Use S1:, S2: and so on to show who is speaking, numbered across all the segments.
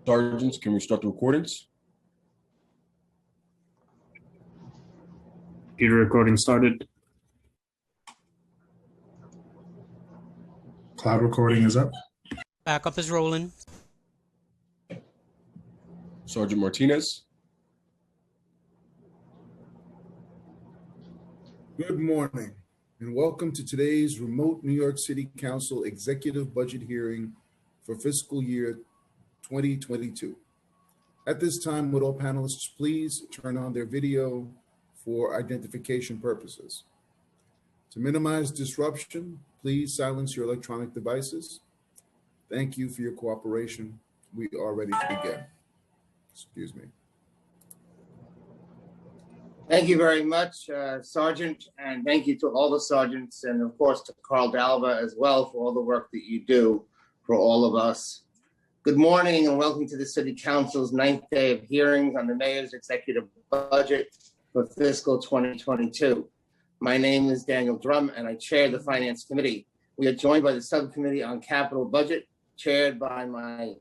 S1: Sergeants, can we start the recordings?
S2: Computer recording started.
S3: Cloud recording is up.
S4: Backup is rolling.
S1: Sergeant Martinez.
S5: Good morning and welcome to today's remote New York City Council executive budget hearing for fiscal year 2022. At this time, would all panelists please turn on their video for identification purposes. To minimize disruption, please silence your electronic devices. Thank you for your cooperation. We are ready to begin. Excuse me.
S6: Thank you very much, Sergeant, and thank you to all the sergeants and of course to Carl Dalva as well for all the work that you do for all of us. Good morning and welcome to the City Council's 9th day of hearings on the Mayor's executive budget for fiscal 2022. My name is Daniel Drum and I chair the Finance Committee. We are joined by the Subcommittee on Capital Budget, chaired by my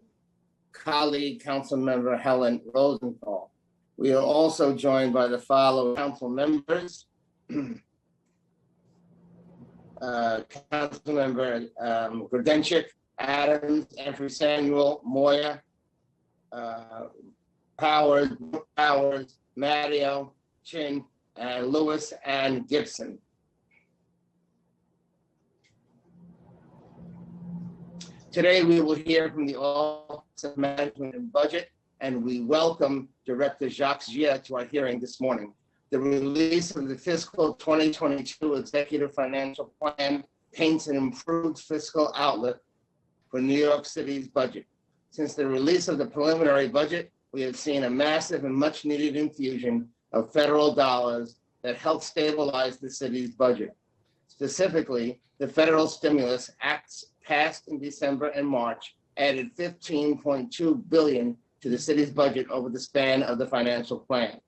S6: colleague, Council Member Helen Rosenthal. We are also joined by the following council members. Councilmember Grodenchik, Adams, Andrew Samuel, Moya, Powers, Mario, Chin, and Lewis and Gibson. Today we will hear from the Office of Management and Budget, and we welcome Director Jacques Gia to our hearing this morning. The release of the fiscal 2022 Executive Financial Plan paints an improved fiscal outlook for New York City's budget. Since the release of the preliminary budget, we have seen a massive and much needed infusion of federal dollars that help stabilize the city's budget. Specifically, the federal stimulus acts passed in December and March added $15.2 billion to the city's budget over the span of the financial plan.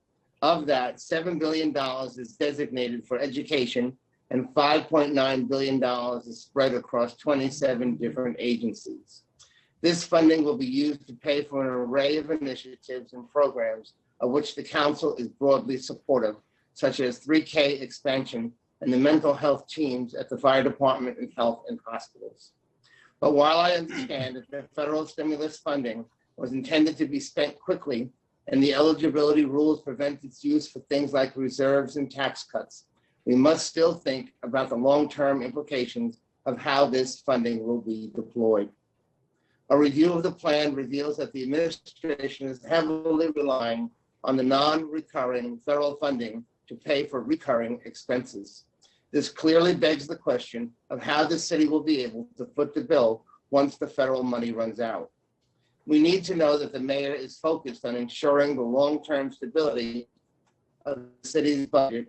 S6: Of that, $7 billion is designated for education and $5.9 billion is spread across 27 different agencies. This funding will be used to pay for an array of initiatives and programs of which the council is broadly supportive, such as 3K expansion and the mental health teams at the fire department and health and hospitals. But while I understand that the federal stimulus funding was intended to be spent quickly and the eligibility rules prevent its use for things like reserves and tax cuts, we must still think about the long-term implications of how this funding will be deployed. A review of the plan reveals that the administration is heavily relying on the non-recurring federal funding to pay for recurring expenses. This clearly begs the question of how the city will be able to foot the bill once the federal money runs out. We need to know that the mayor is focused on ensuring the long-term stability of the city's budget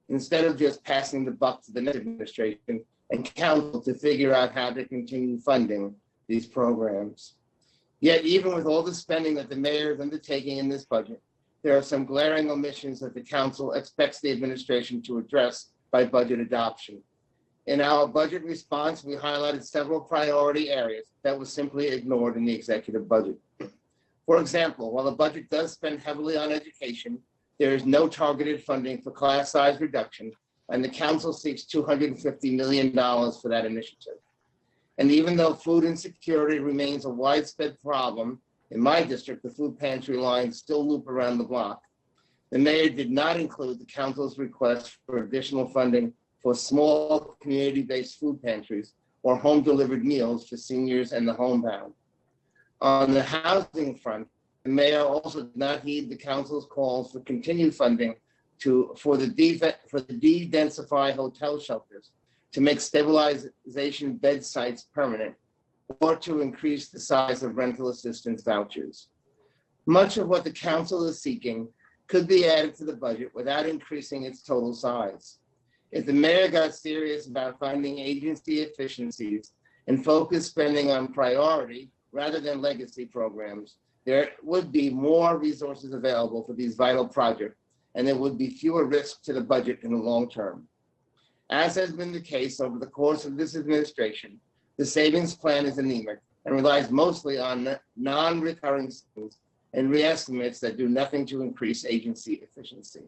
S6: instead of just passing the buck to the next administration and council to figure out how to continue funding these programs. Yet, even with all the spending that the mayor is undertaking in this budget, there are some glaring omissions that the council expects the administration to address by budget adoption. In our budget response, we highlighted several priority areas that were simply ignored in the executive budget. For example, while the budget does spend heavily on education, there is no targeted funding for class size reduction, and the council seeks $250 million for that initiative. And even though food insecurity remains a widespread problem, in my district, the food pantry lines still loop around the block. The mayor did not include the council's request for additional funding for small community-based food pantries or home-delivered meals for seniors and the homebound. On the housing front, the mayor also did not heed the council's calls for continued funding for the de-densify hotel shelters, to make stabilization bed sites permanent, or to increase the size of rental assistance vouchers. Much of what the council is seeking could be added to the budget without increasing its total size. If the mayor got serious about finding agency efficiencies and focused spending on priority rather than legacy programs, there would be more resources available for these vital projects, and there would be fewer risks to the budget in the long term. As has been the case over the course of this administration, the savings plan is anemic and relies mostly on non-recurring things and reestimates that do nothing to increase agency efficiency.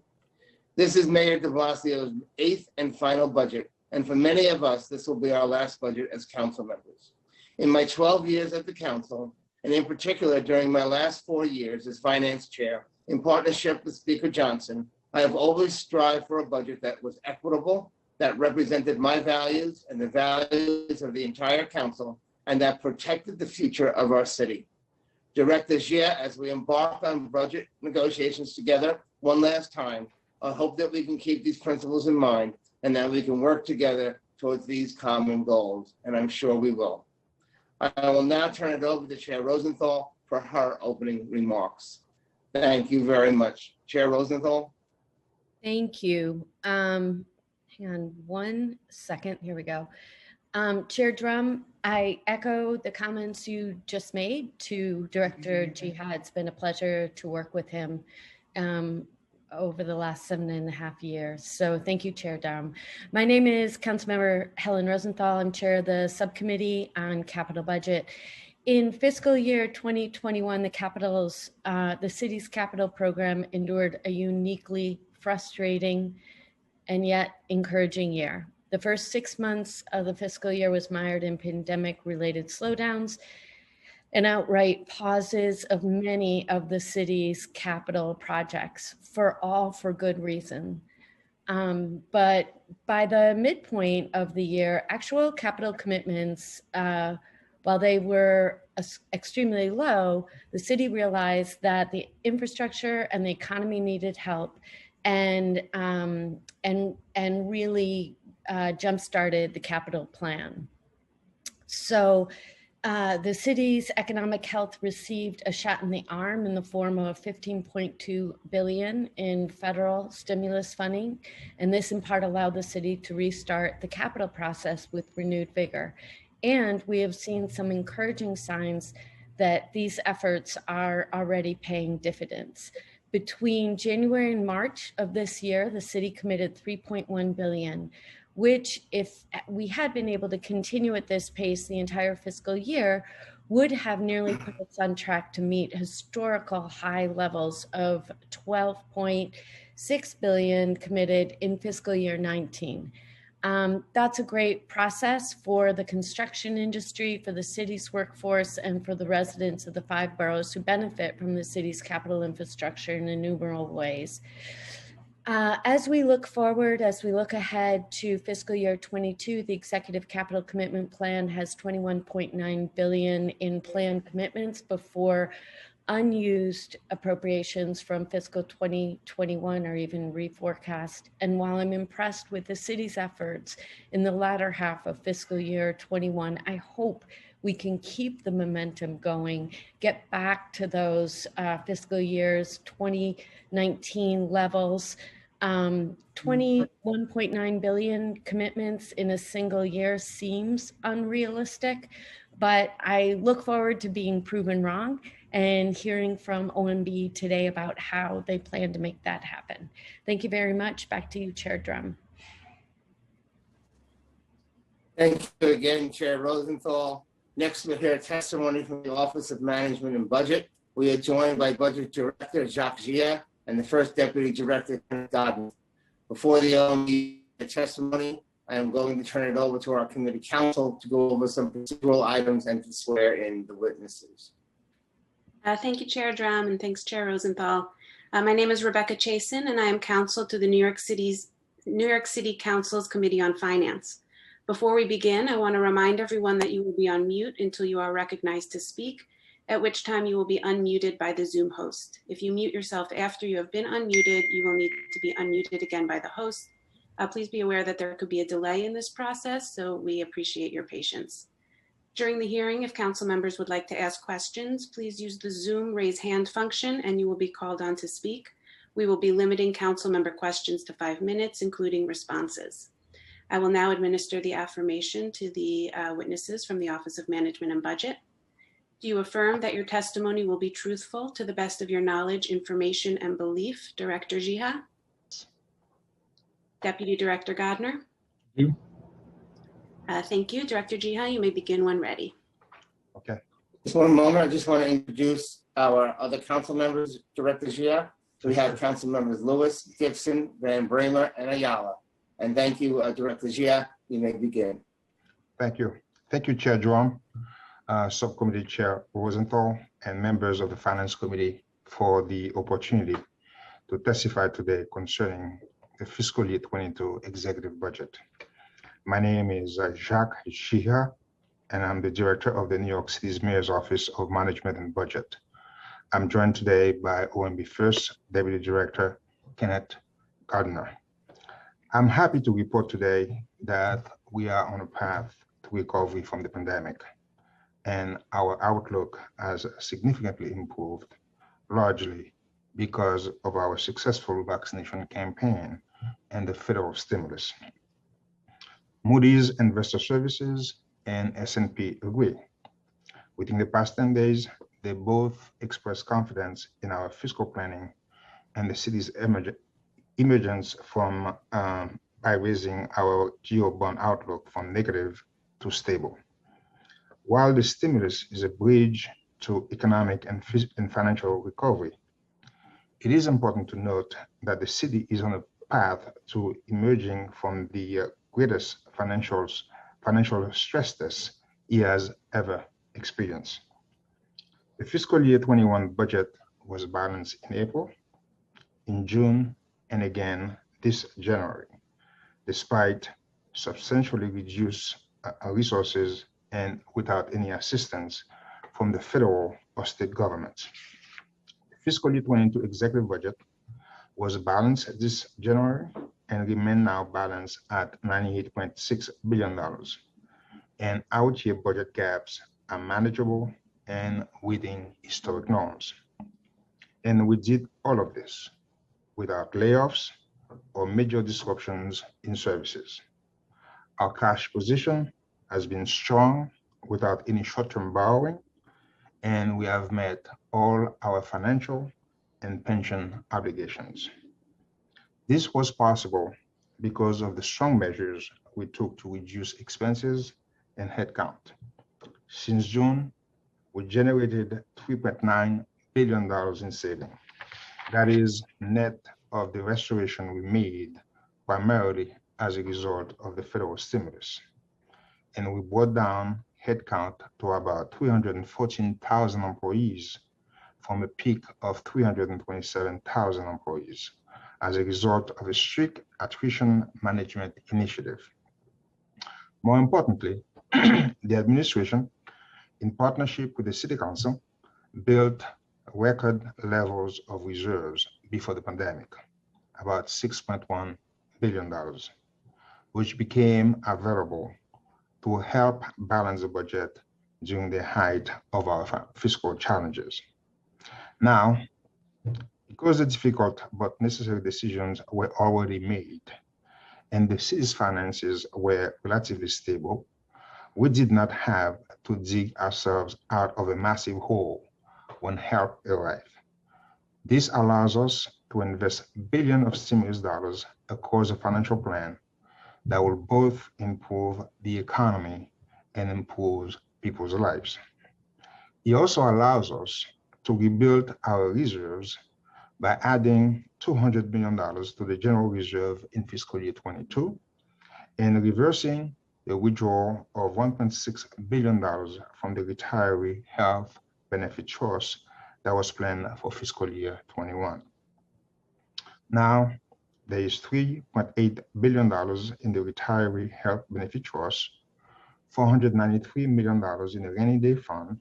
S6: This is Mayor de Blasio's 8th and final budget, and for many of us, this will be our last budget as council members. In my 12 years at the council, and in particular during my last 4 years as finance chair, in partnership with Speaker Johnson, I have always strived for a budget that was equitable, that represented my values and the values of the entire council, and that protected the future of our city. Director Gia, as we embark on budget negotiations together one last time, I hope that we can keep these principles in mind and that we can work together towards these common goals, and I'm sure we will. I will now turn it over to Chair Rosenthal for her opening remarks. Thank you very much. Chair Rosenthal.
S2: Thank you. Hang on 1 second. Here we go. Chair Drum, I echo the comments you just made to Director Jihad. It's been a pleasure to work with him over the last 7.5 years. So thank you, Chair Drum. My name is Councilmember Helen Rosenthal. I'm chair of the subcommittee on capital budget. In fiscal year 2021, the city's capital program endured a uniquely frustrating and yet encouraging year. The first 6 months of the fiscal year was mired in pandemic-related slowdowns and outright pauses of many of the city's capital projects, for good reason. But by the midpoint of the year, actual capital commitments, while they were extremely low, the city realized that the infrastructure and the economy needed help, and really jump-started the capital plan. So the city's economic health received a shot in the arm in the form of $15.2 billion in federal stimulus funding, and this in part allowed the city to restart the capital process with renewed vigor. And we have seen some encouraging signs that these efforts are already paying dividends. Between January and March of this year, the city committed $3.1 billion, which, if we had been able to continue at this pace the entire fiscal year, would have nearly put us on track to meet historical high levels of $12.6 billion committed in fiscal year 19. That's a great process for the construction industry, for the city's workforce, and for the residents of the 5 boroughs who benefit from the city's capital infrastructure in innumerable ways. As we look forward, as we look ahead to fiscal year 22, the Executive Capital Commitment Plan has $21.9 billion in planned commitments before unused appropriations from fiscal 2021 are even reforecast. And while I'm impressed with the city's efforts in the latter half of fiscal year 21, I hope we can keep the momentum going, get back to those fiscal years 2019 levels. 21.9 billion commitments in a single year seems unrealistic, but I look forward to being proven wrong and hearing from OMB today about how they plan to make that happen. Thank you very much. Back to you, Chair Drum.
S6: Thank you again, Chair Rosenthal. Next, we'll hear testimony from the Office of Management and Budget. We are joined by Budget Director Jacques Gia and the First Deputy Director, Kenneth Godwin. Before the OMB testimony, I am going to turn it over to our committee counsel to go over some procedural items and to swear in the witnesses.
S3: Thank you, Chair Drum, and thanks, Chair Rosenthal. My name is Rebecca Chasin, and I am counsel to the New York City Council's Committee on Finance. Before we begin, I want to remind everyone that you will be on mute until you are recognized to speak, at which time you will be unmuted by the Zoom host. If you mute yourself after you have been unmuted, you will need to be unmuted again by the host. Please be aware that there could be a delay in this process, so we appreciate your patience. During the hearing, if council members would like to ask questions, please use the Zoom raise hand function and you will be called on to speak. We will be limiting council member questions to 5 minutes, including responses. I will now administer the affirmation to the witnesses from the Office of Management and Budget. Do you affirm that your testimony will be truthful to the best of your knowledge, information, and belief, Director Gia? Deputy Director Godner?
S7: You.
S3: Thank you. Director Gia, you may begin when ready.
S7: Okay.
S6: Just one moment, I just want to introduce our other council members, Director Gia. We have council members Lewis, Gibson, Van Bramer, and Ayala. And thank you, Director Gia. You may begin.
S7: Thank you. Thank you, Chair Drum, Subcommittee Chair Rosenthal, and members of the Finance Committee for the opportunity to testify today concerning the fiscal year 22 executive budget. My name is Jacques Gia, and I'm the director of the New York City's Mayor's Office of Management and Budget. I'm joined today by OMB First Deputy Director Kenneth Gardner. I'm happy to report today that we are on a path to recovery from the pandemic, and our outlook has significantly improved, largely because of our successful vaccination campaign and the federal stimulus. Moody's Investor Services and S&P agree. Within the past 10 days, they both expressed confidence in our fiscal planning and the city's emergence from by raising our GO bond outlook from negative to stable. While the stimulus is a bridge to economic and financial recovery, it is important to note that the city is on a path to emerging from the greatest financial stress test it has ever experienced. The fiscal year 21 budget was balanced in April, in June, and again this January, despite substantially reduced resources and without any assistance from the federal or state governments. The fiscal year 22 executive budget was balanced this January and remain now balanced at $98.6 billion. And out-year budget gaps are manageable and within historic norms. And we did all of this without layoffs or major disruptions in services. Our cash position has been strong without any short-term borrowing, and we have met all our financial and pension obligations. This was possible because of the strong measures we took to reduce expenses and headcount. Since June, we generated $3.9 billion in savings. That is net of the restoration we made primarily as a result of the federal stimulus. And we brought down headcount to about 314,000 employees from a peak of 327,000 employees as a result of a strict attrition management initiative. More importantly, the administration, in partnership with the City Council, built record levels of reserves before the pandemic, about $6.1 billion, which became available to help balance the budget during the height of our fiscal challenges. Now, because the difficult but necessary decisions were already made and the city's finances were relatively stable, we did not have to dig ourselves out of a massive hole when help arrived. This allows us to invest billions of stimulus dollars across a financial plan that will both improve the economy and improve people's lives. It also allows us to rebuild our reserves by adding $200 million to the general reserve in fiscal year 22 and reversing the withdrawal of $1.6 billion from the retiree health benefit trust that was planned for fiscal year 21. Now, there is $3.8 billion in the retiree health benefit trust, $493 million in the rainy day fund,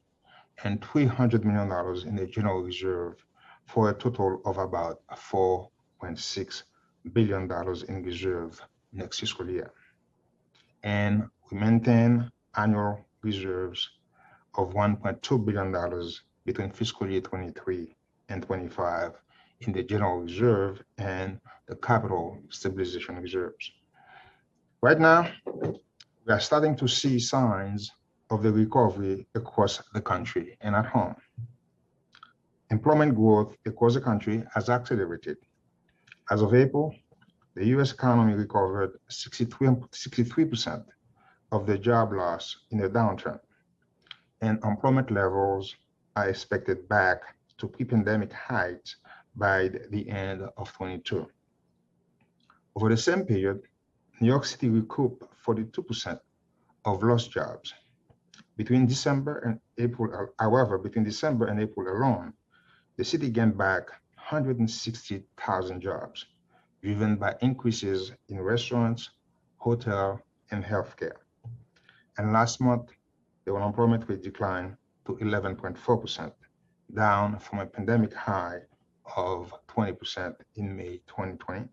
S7: and $300 million in the general reserve, for a total of about $4.6 billion in reserve next fiscal year. And we maintain annual reserves of $1.2 billion between fiscal year 23 and 25 in the general reserve and the capital stabilization reserves. Right now, we are starting to see signs of the recovery across the country and at home. Employment growth across the country has accelerated. As of April, the US economy recovered 63% of the job loss in the downturn. and employment levels are expected back to pre-pandemic heights by the end of 22. Over the same period, New York City recouped 42% of lost jobs. Between December and April, however, between December and April alone, the city gained back 160,000 jobs, driven by increases in restaurants, hotel, and healthcare. And last month, the unemployment rate declined to 11.4%, down from a pandemic high of 20% in May 2020.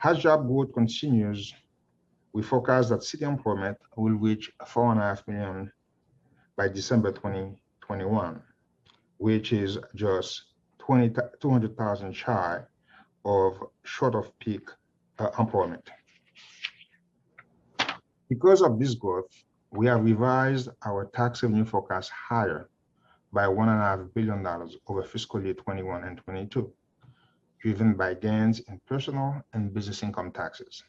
S7: As job growth continues, we forecast that city employment will reach 4.5 million by December 2021, which is just 200,000 shy of short of peak employment. Because of this growth, we have revised our tax revenue forecast higher by $1.5 billion over fiscal year 21 and 22, driven by gains in personal and business income taxes.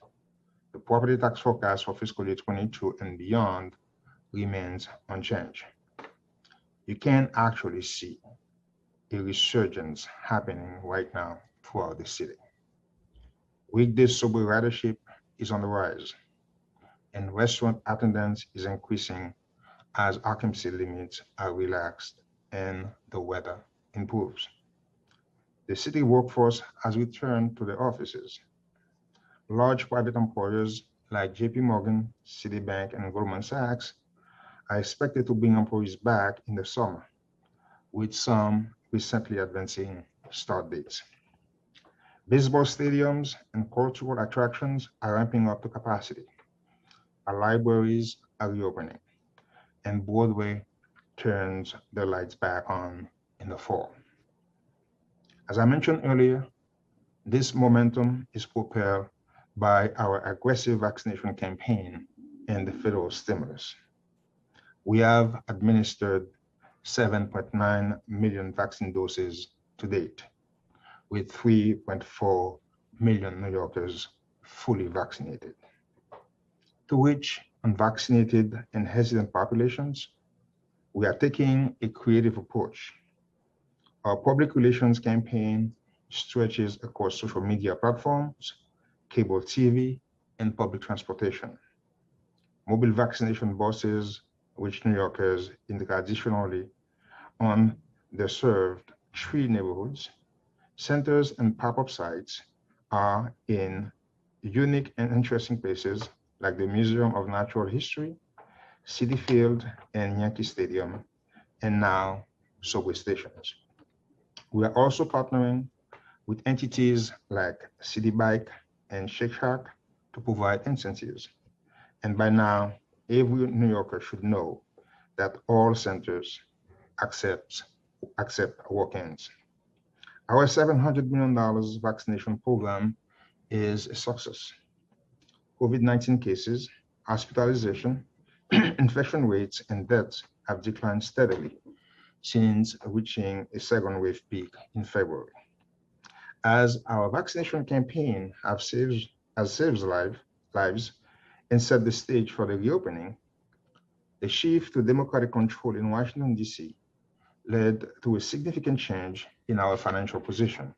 S7: The property tax forecast for fiscal year 22 and beyond remains unchanged. You can actually see a resurgence happening right now throughout the city. Weekday sober ridership is on the rise, and restaurant attendance is increasing as occupancy limits are relaxed and the weather improves. The city workforce has returned to the offices. Large private employers like JP Morgan, Citibank, and Goldman Sachs are expected to bring employees back in the summer, with some recently advancing start dates. Baseball stadiums and cultural attractions are ramping up to capacity. Our libraries are reopening, and Broadway turns the lights back on in the fall. As I mentioned earlier, this momentum is propelled by our aggressive vaccination campaign and the federal stimulus. We have administered 7.9 million vaccine doses to date, with 3.4 million New Yorkers fully vaccinated. To which unvaccinated and hesitant populations, we are taking a creative approach. Our public relations campaign stretches across social media platforms, cable TV, and public transportation. Mobile vaccination buses reach New Yorkers in the traditionally underserved 3 neighborhoods. Centers and pop-up sites are in unique and interesting places like the Museum of Natural History, Citi Field and Yankee Stadium, and now subway stations. We are also partnering with entities like Citi Bike and Shake Shack to provide incentives. And by now, every New Yorker should know that all centers accept walk-ins. Our $700 million vaccination program is a success. COVID-19 cases, hospitalization, infection rates, and deaths have declined steadily since reaching a second wave peak in February. As our vaccination campaign has saved lives and set the stage for the reopening, the shift to democratic control in Washington, D.C. led to a significant change in our financial position.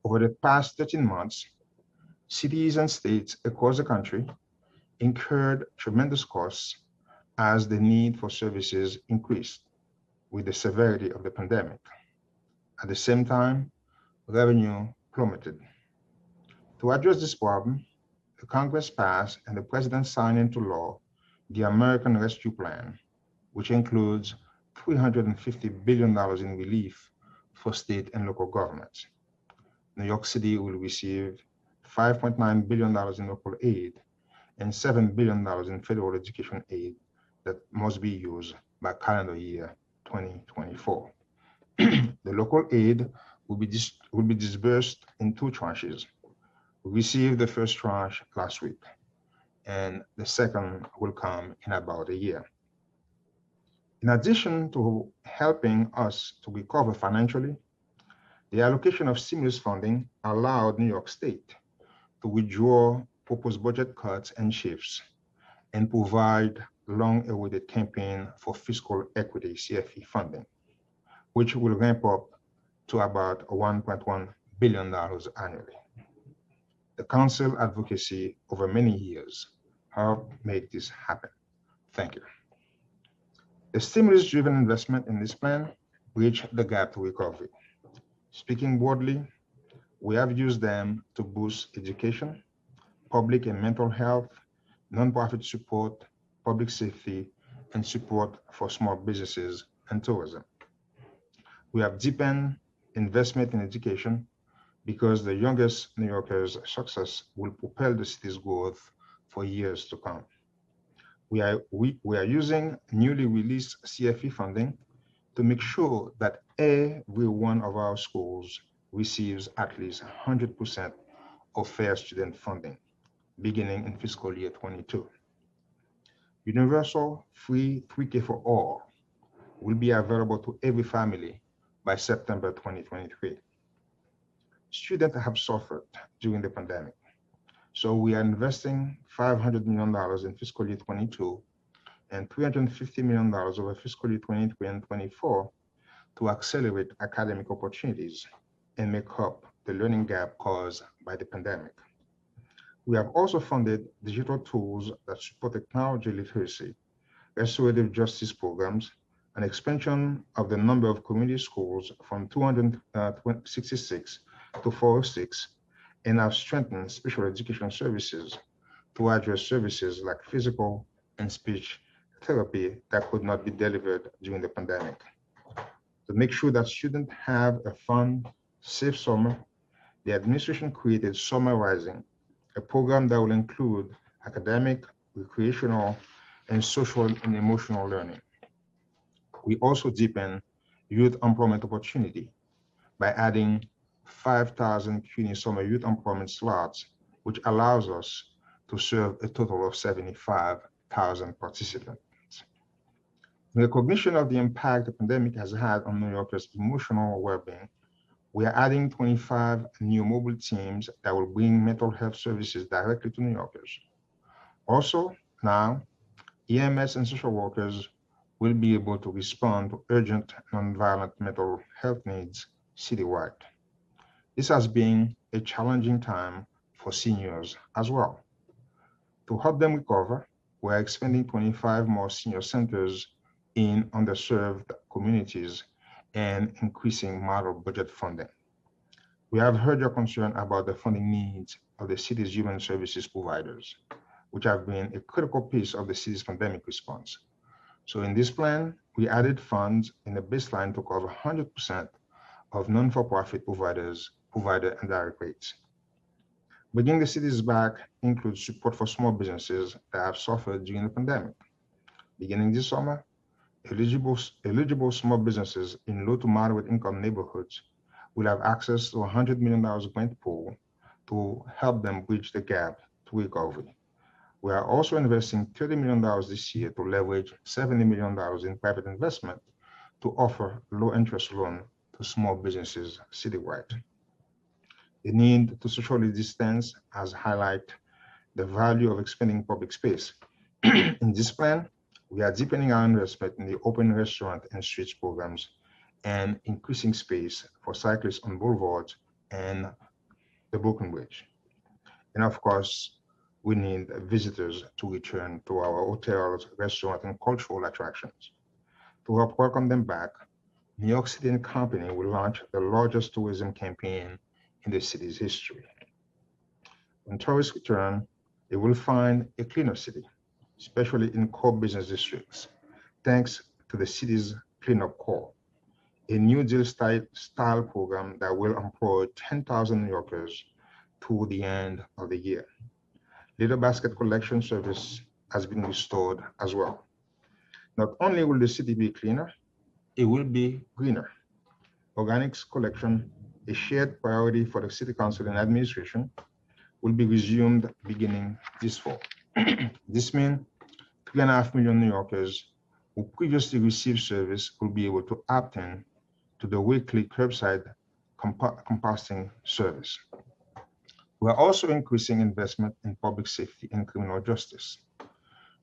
S7: Over the past 13 months, cities and states across the country incurred tremendous costs as the need for services increased with the severity of the pandemic. At the same time, revenue plummeted. To address this problem, the Congress passed and the President signed into law the American Rescue Plan, which includes $350 billion in relief for state and local governments. New York City will receive $5.9 billion in local aid and $7 billion in federal education aid that must be used by calendar year 2024. The local aid will be disbursed in 2 tranches. We received the first tranche last week, and the second will come in about a year. In addition to helping us to recover financially, the allocation of stimulus funding allowed New York State to withdraw proposed budget cuts and shifts and provide long-awaited campaign for fiscal equity CFE funding, which will ramp up to about $1.1 billion annually. The council advocacy over many years helped make this happen. Thank you. The stimulus-driven investment in this plan bridge the gap to recovery. Speaking broadly, we have used them to boost education, public and mental health, nonprofit support, public safety, and support for small businesses and tourism. We have deepened investment in education because the youngest New Yorkers' success will propel the city's growth for years to come. We are using newly released CFE funding to make sure that every one of our schools receives at least 100% of fair student funding, beginning in fiscal year 22. Universal free pre-K for all will be available to every family by September 2023. Students have suffered during the pandemic, so we are investing $500 million in fiscal year 22 and $350 million over fiscal year 23 and 24 to accelerate academic opportunities and make up the learning gap caused by the pandemic. We have also funded digital tools that support technology literacy, restorative justice programs, an expansion of the number of community schools from 266 to 406, and have strengthened special education services to address services like physical and speech therapy that could not be delivered during the pandemic. To make sure that students have a fun, safe summer, the administration created Summer Rising, a program that will include academic, recreational, and social and emotional learning. We also deepen youth employment opportunity by adding 5,000 CUNY summer youth employment slots, which allows us to serve a total of 75,000 participants. In recognition of the impact the pandemic has had on New Yorkers' emotional well-being, we are adding 25 new mobile teams that will bring mental health services directly to New Yorkers. Also, now, EMS and social workers will be able to respond to urgent nonviolent mental health needs citywide. This has been a challenging time for seniors as well. To help them recover, we are expanding 25 more senior centers in underserved communities and increasing model budget funding. We have heard your concern about the funding needs of the city's human services providers, which have been a critical piece of the city's pandemic response. So in this plan, we added funds in the baseline to cover 100% of non-for-profit providers, provider and direct rates. Bringing the cities back includes support for small businesses that have suffered during the pandemic. Beginning this summer, eligible small businesses in low to moderate income neighborhoods will have access to a $100 million grant pool to help them bridge the gap to recovery. We are also investing $30 million this year to leverage $70 million in private investment to offer low interest loan to small businesses citywide. The need to socially distance has highlighted the value of expanding public space. In this plan, we are deepening our investment in the open restaurant and streets programs and increasing space for cyclists on boulevards and the Brooklyn Bridge. And of course, we need visitors to return to our hotels, restaurants, and cultural attractions. To help welcome them back, New York City and Company will launch the largest tourism campaign in the city's history. When tourists return, they will find a cleaner city, especially in core business districts, thanks to the city's cleanup call, a New Deal style program that will employ 10,000 New Yorkers through the end of the year. Litter basket collection service has been restored as well. Not only will the city be cleaner, it will be greener. Organics collection, a shared priority for the City Council and administration, will be resumed beginning this fall. This means 3.5 million New Yorkers who previously received service will be able to opt in to the weekly curbside composting service. We are also increasing investment in public safety and criminal justice.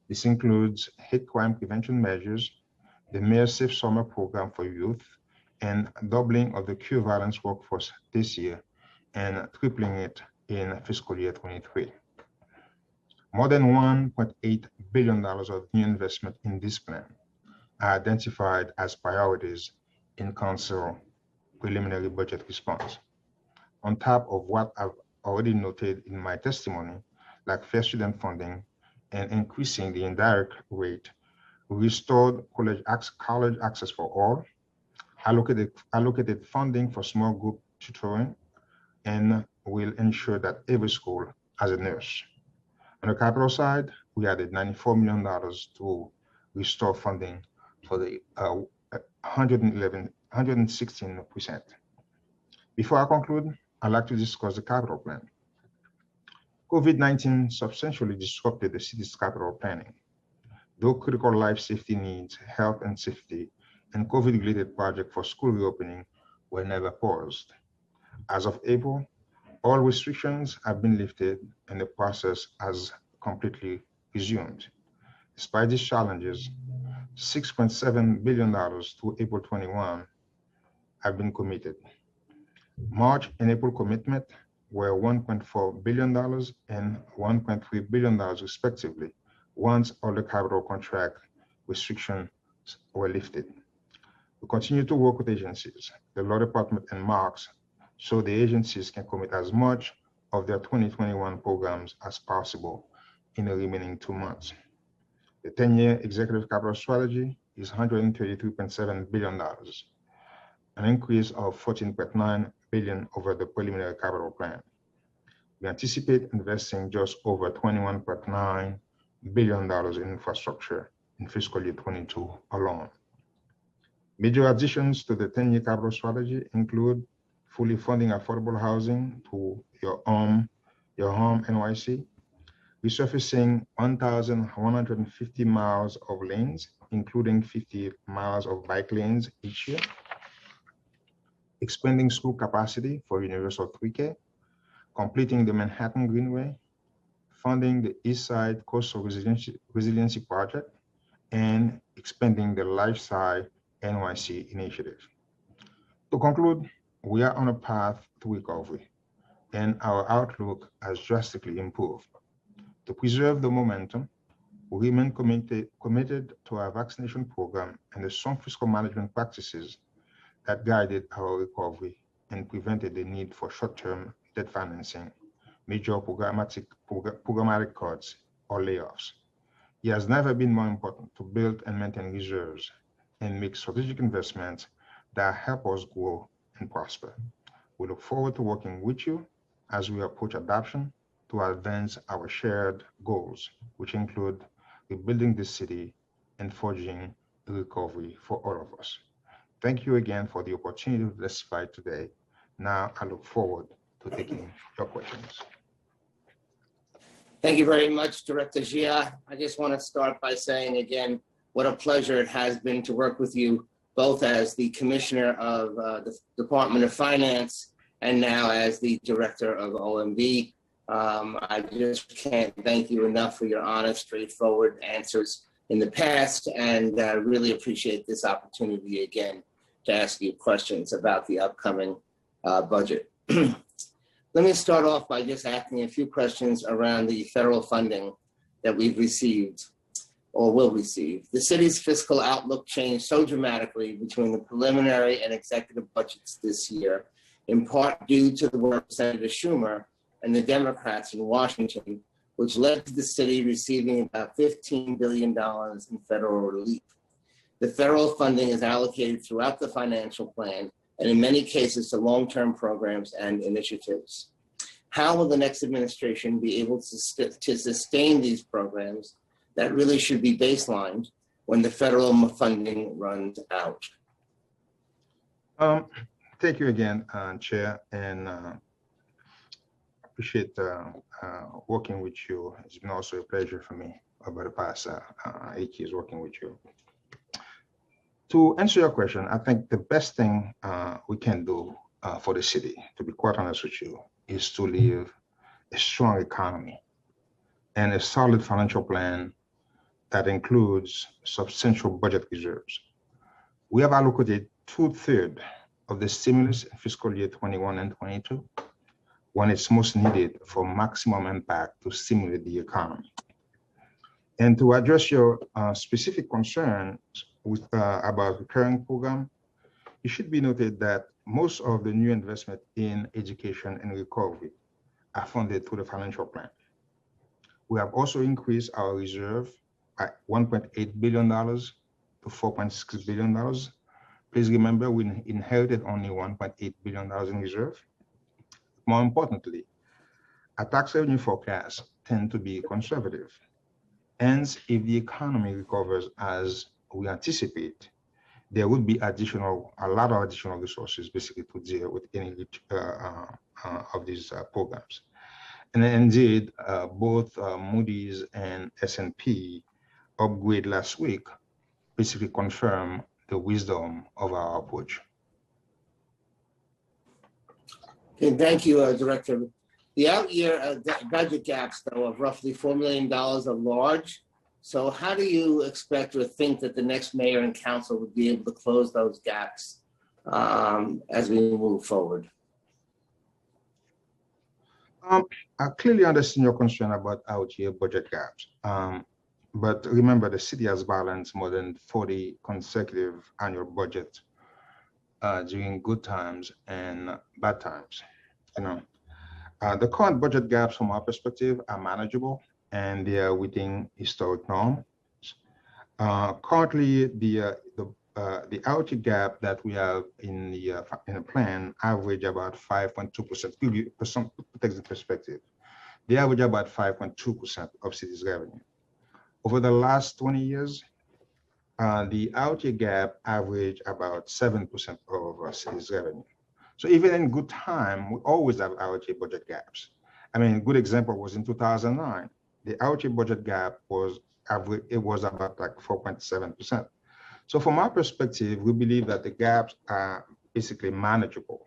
S7: This includes hate crime prevention measures, the Mayor's Safe Summer program for youth, and doubling of the Q violence workforce this year and tripling it in fiscal year 23. More than $1.8 billion of new investment in this plan are identified as priorities in Council preliminary budget response. On top of what I've already noted in my testimony, like fair student funding and increasing the indirect rate, we restored college access for all, allocated funding for small group tutoring, and will ensure that every school has a nurse. On the capital side, we added $94 million to restore funding for the 116%. Before I conclude, I'd like to discuss the capital plan. COVID-19 substantially disrupted the city's capital planning. Though critical life safety needs, health and safety, and COVID-related projects for school reopening were never paused. As of April, all restrictions have been lifted and the process has completely resumed. Despite these challenges, $6.7 billion through April 21 have been committed. March and April commitment were $1.4 billion and $1.3 billion respectively, once all the capital contract restrictions were lifted. We continue to work with agencies, the Law Department and Marks, so the agencies can commit as much of their 2021 programs as possible in the remaining 2 months. The 10-year executive capital strategy is $133.7 billion, an increase of $14.9 billion over the preliminary capital plan. We anticipate investing just over $21.9 billion in infrastructure in fiscal year 22 alone. Major additions to the 10-year capital strategy include fully funding affordable housing to Your Home NYC, resurfacing 1,150 miles of lanes, including 50 miles of bike lanes each year, expanding school capacity for universal pre-K, completing the Manhattan Greenway, funding the East Side Coastal Resiliency Project, and expanding the Lifestyle NYC initiative. To conclude, we are on a path to recovery, and our outlook has drastically improved. To preserve the momentum, we remain committed to our vaccination program and the strong fiscal management practices that guided our recovery and prevented the need for short-term debt financing, major programmatic cuts, or layoffs. It has never been more important to build and maintain reserves and make strategic investments that help us grow and prosper. We look forward to working with you as we approach adoption to advance our shared goals, which include rebuilding the city and forging a recovery for all of us. Thank you again for the opportunity to testify today. Now I look forward to taking your questions.
S6: Thank you very much, Director Gia. I just want to start by saying again, what a pleasure it has been to work with you, both as the Commissioner of the Department of Finance and now as the Director of OMB. I just can't thank you enough for your honest, straightforward answers in the past, and really appreciate this opportunity again to ask you questions about the upcoming budget. Let me start off by just asking a few questions around the federal funding that we've received or will receive. The city's fiscal outlook changed so dramatically between the preliminary and executive budgets this year, in part due to the work of Senator Schumer and the Democrats in Washington, which led to the city receiving about $15 billion in federal relief. The federal funding is allocated throughout the financial plan, and in many cases to long-term programs and initiatives. How will the next administration be able to sustain these programs that really should be baselined when the federal funding runs out?
S7: Thank you again, Chair, and appreciate working with you. It's been also a pleasure for me over the past 8 years working with you. To answer your question, I think the best thing we can do for the city, to be quite honest with you, is to leave a strong economy and a solid financial plan that includes substantial budget reserves. We have allocated 2/3 of the stimulus in fiscal year 21 and 22 when it's most needed for maximum impact to stimulate the economy. And to address your specific concerns about recurring program, it should be noted that most of the new investment in education and recovery are funded through the financial plan. We have also increased our reserve by $1.8 billion to $4.6 billion. Please remember, we inherited only $1.8 billion in reserve. More importantly, our tax revenue forecasts tend to be conservative. Hence, if the economy recovers as we anticipate, there would be a lot of additional resources basically to deal with any of these programs. And indeed, both Moody's and S&P upgrade last week basically confirm the wisdom of our approach.
S6: Okay, thank you, Director. The out-year budget gaps, though, of roughly $4 million are large. So how do you expect or think that the next mayor and council would be able to close those gaps as we move forward?
S7: I clearly understand your concern about out-year budget gaps. But remember, the city has balanced more than 40 consecutive annual budgets during good times and bad times. The current budget gaps from our perspective are manageable and they are within historic norms. Currently, the out-year gap that we have in the plan average about 5.2%. Give you some perspective. They average about 5.2% of city's revenue. Over the last 20 years, the out-year gap averaged about 7% of our city's revenue. So even in good time, we always have out-year budget gaps. I mean, a good example was in 2009. The out-year budget gap was about like 4.7%. So from our perspective, we believe that the gaps are basically manageable.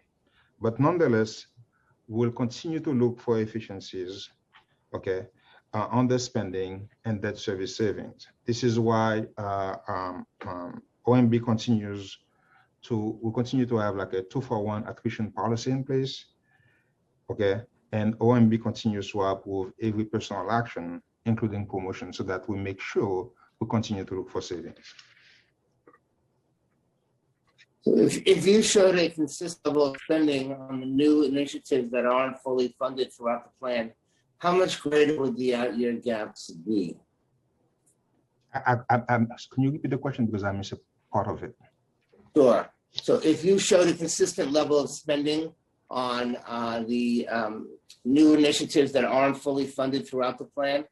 S7: But nonetheless, we'll continue to look for efficiencies, okay, underspending and debt service savings. This is why OMB will continue to have like a 2-for-1 attrition policy in place, okay? And OMB continues to approve every personal action, including promotion, so that we make sure we continue to look for savings.
S6: So if you showed a consistent level of spending on the new initiatives that aren't fully funded throughout the plan, how much greater would the out-year gaps be?
S7: Can you repeat the question because I missed a part of it?
S6: Sure. So if you showed a consistent level of spending on the new initiatives that aren't fully funded throughout the plan,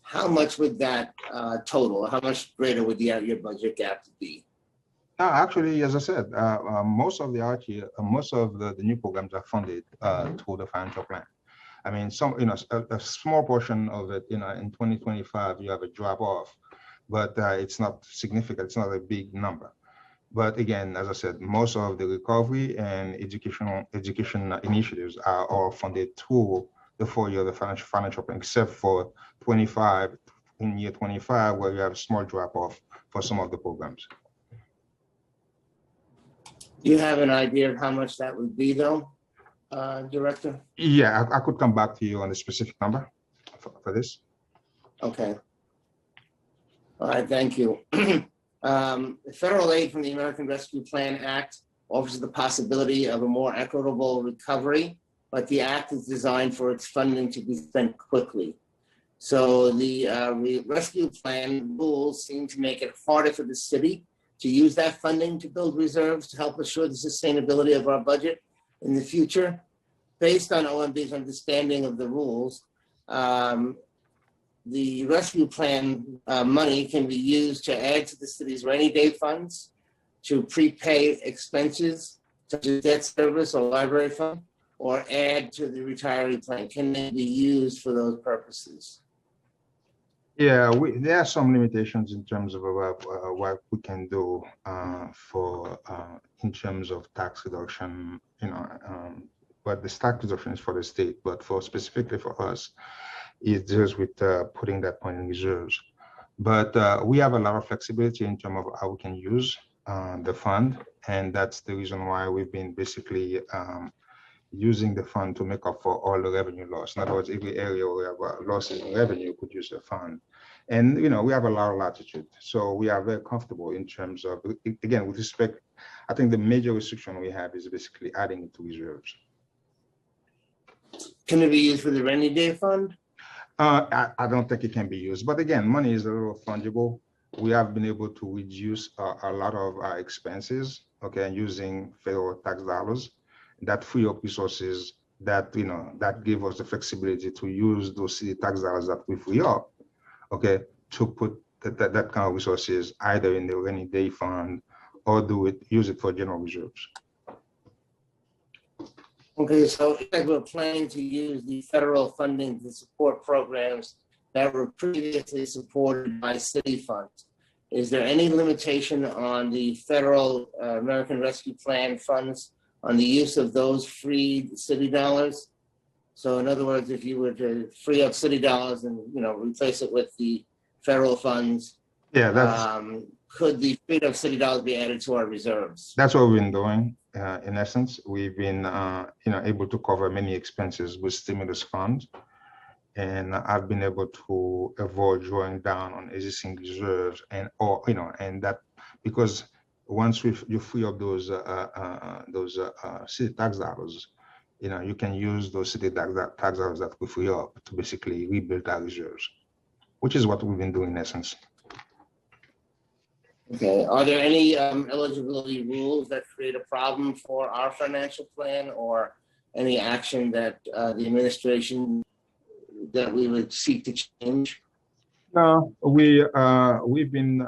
S6: how much would that total? How much greater would the out-year budget gap be?
S7: Actually, as I said, most of the out-year, most of the new programs are funded through the financial plan. I mean, a small portion of it, in 2025, you have a drop off, but it's not significant. It's not a big number. But again, as I said, most of the recovery and education initiatives are all funded through the 4-year of the financial plan, except for 25, in year 25, where you have a small drop off for some of the programs.
S6: Do you have an idea of how much that would be, though, Director?
S7: Yeah, I could come back to you on the specific number for this.
S6: Okay. All right, thank you. Federal aid from the American Rescue Plan Act offers the possibility of a more equitable recovery, but the act is designed for its funding to be spent quickly. So the rescue plan rules seem to make it harder for the city to use that funding to build reserves to help assure the sustainability of our budget in the future. Based on OMB's understanding of the rules, the rescue plan money can be used to add to the city's rainy day funds, to prepay expenses such as debt service or library fund, or add to the retiree plan. Can they be used for those purposes?
S7: Yeah, there are some limitations in terms of what we can do in terms of tax reduction, but the tax reduction is for the state, but specifically for us, it deals with putting that money in reserves. But we have a lot of flexibility in terms of how we can use the fund, and that's the reason why we've been basically using the fund to make up for all the revenue loss. In other words, every area where we have losses in revenue could use the fund. And, you know, we have a lot of latitude. So we are very comfortable in terms of, again, with respect, I think the major restriction we have is basically adding it to reserves.
S6: Can it be used for the rainy day fund?
S7: I don't think it can be used. But again, money is a little fungible. We have been able to reduce a lot of our expenses, okay, using federal tax dollars that free up resources that, you know, that give us the flexibility to use those city tax dollars that we free up, okay, to put that kind of resources either in the rainy day fund or use it for general reserves.
S6: Okay, so we're planning to use the federal funding to support programs that were previously supported by city funds. Is there any limitation on the federal American Rescue Plan funds on the use of those free city dollars? So in other words, if you were to free up city dollars and, you know, replace it with the federal funds,
S7: yeah, that's
S6: could the freed up city dollars be added to our reserves?
S7: That's what we've been doing. In essence, we've been you know, able to cover many expenses with stimulus funds, and I've been able to avoid drawing down on existing reserves, and or you know, and that because once you free up those city tax dollars, you know, you can use those city tax dollars that we free up to basically rebuild our reserves, which is what we've been doing in essence.
S6: Okay, are there any eligibility rules that create a problem for our financial plan, or any action that the administration that we would seek to change?
S7: No, we've been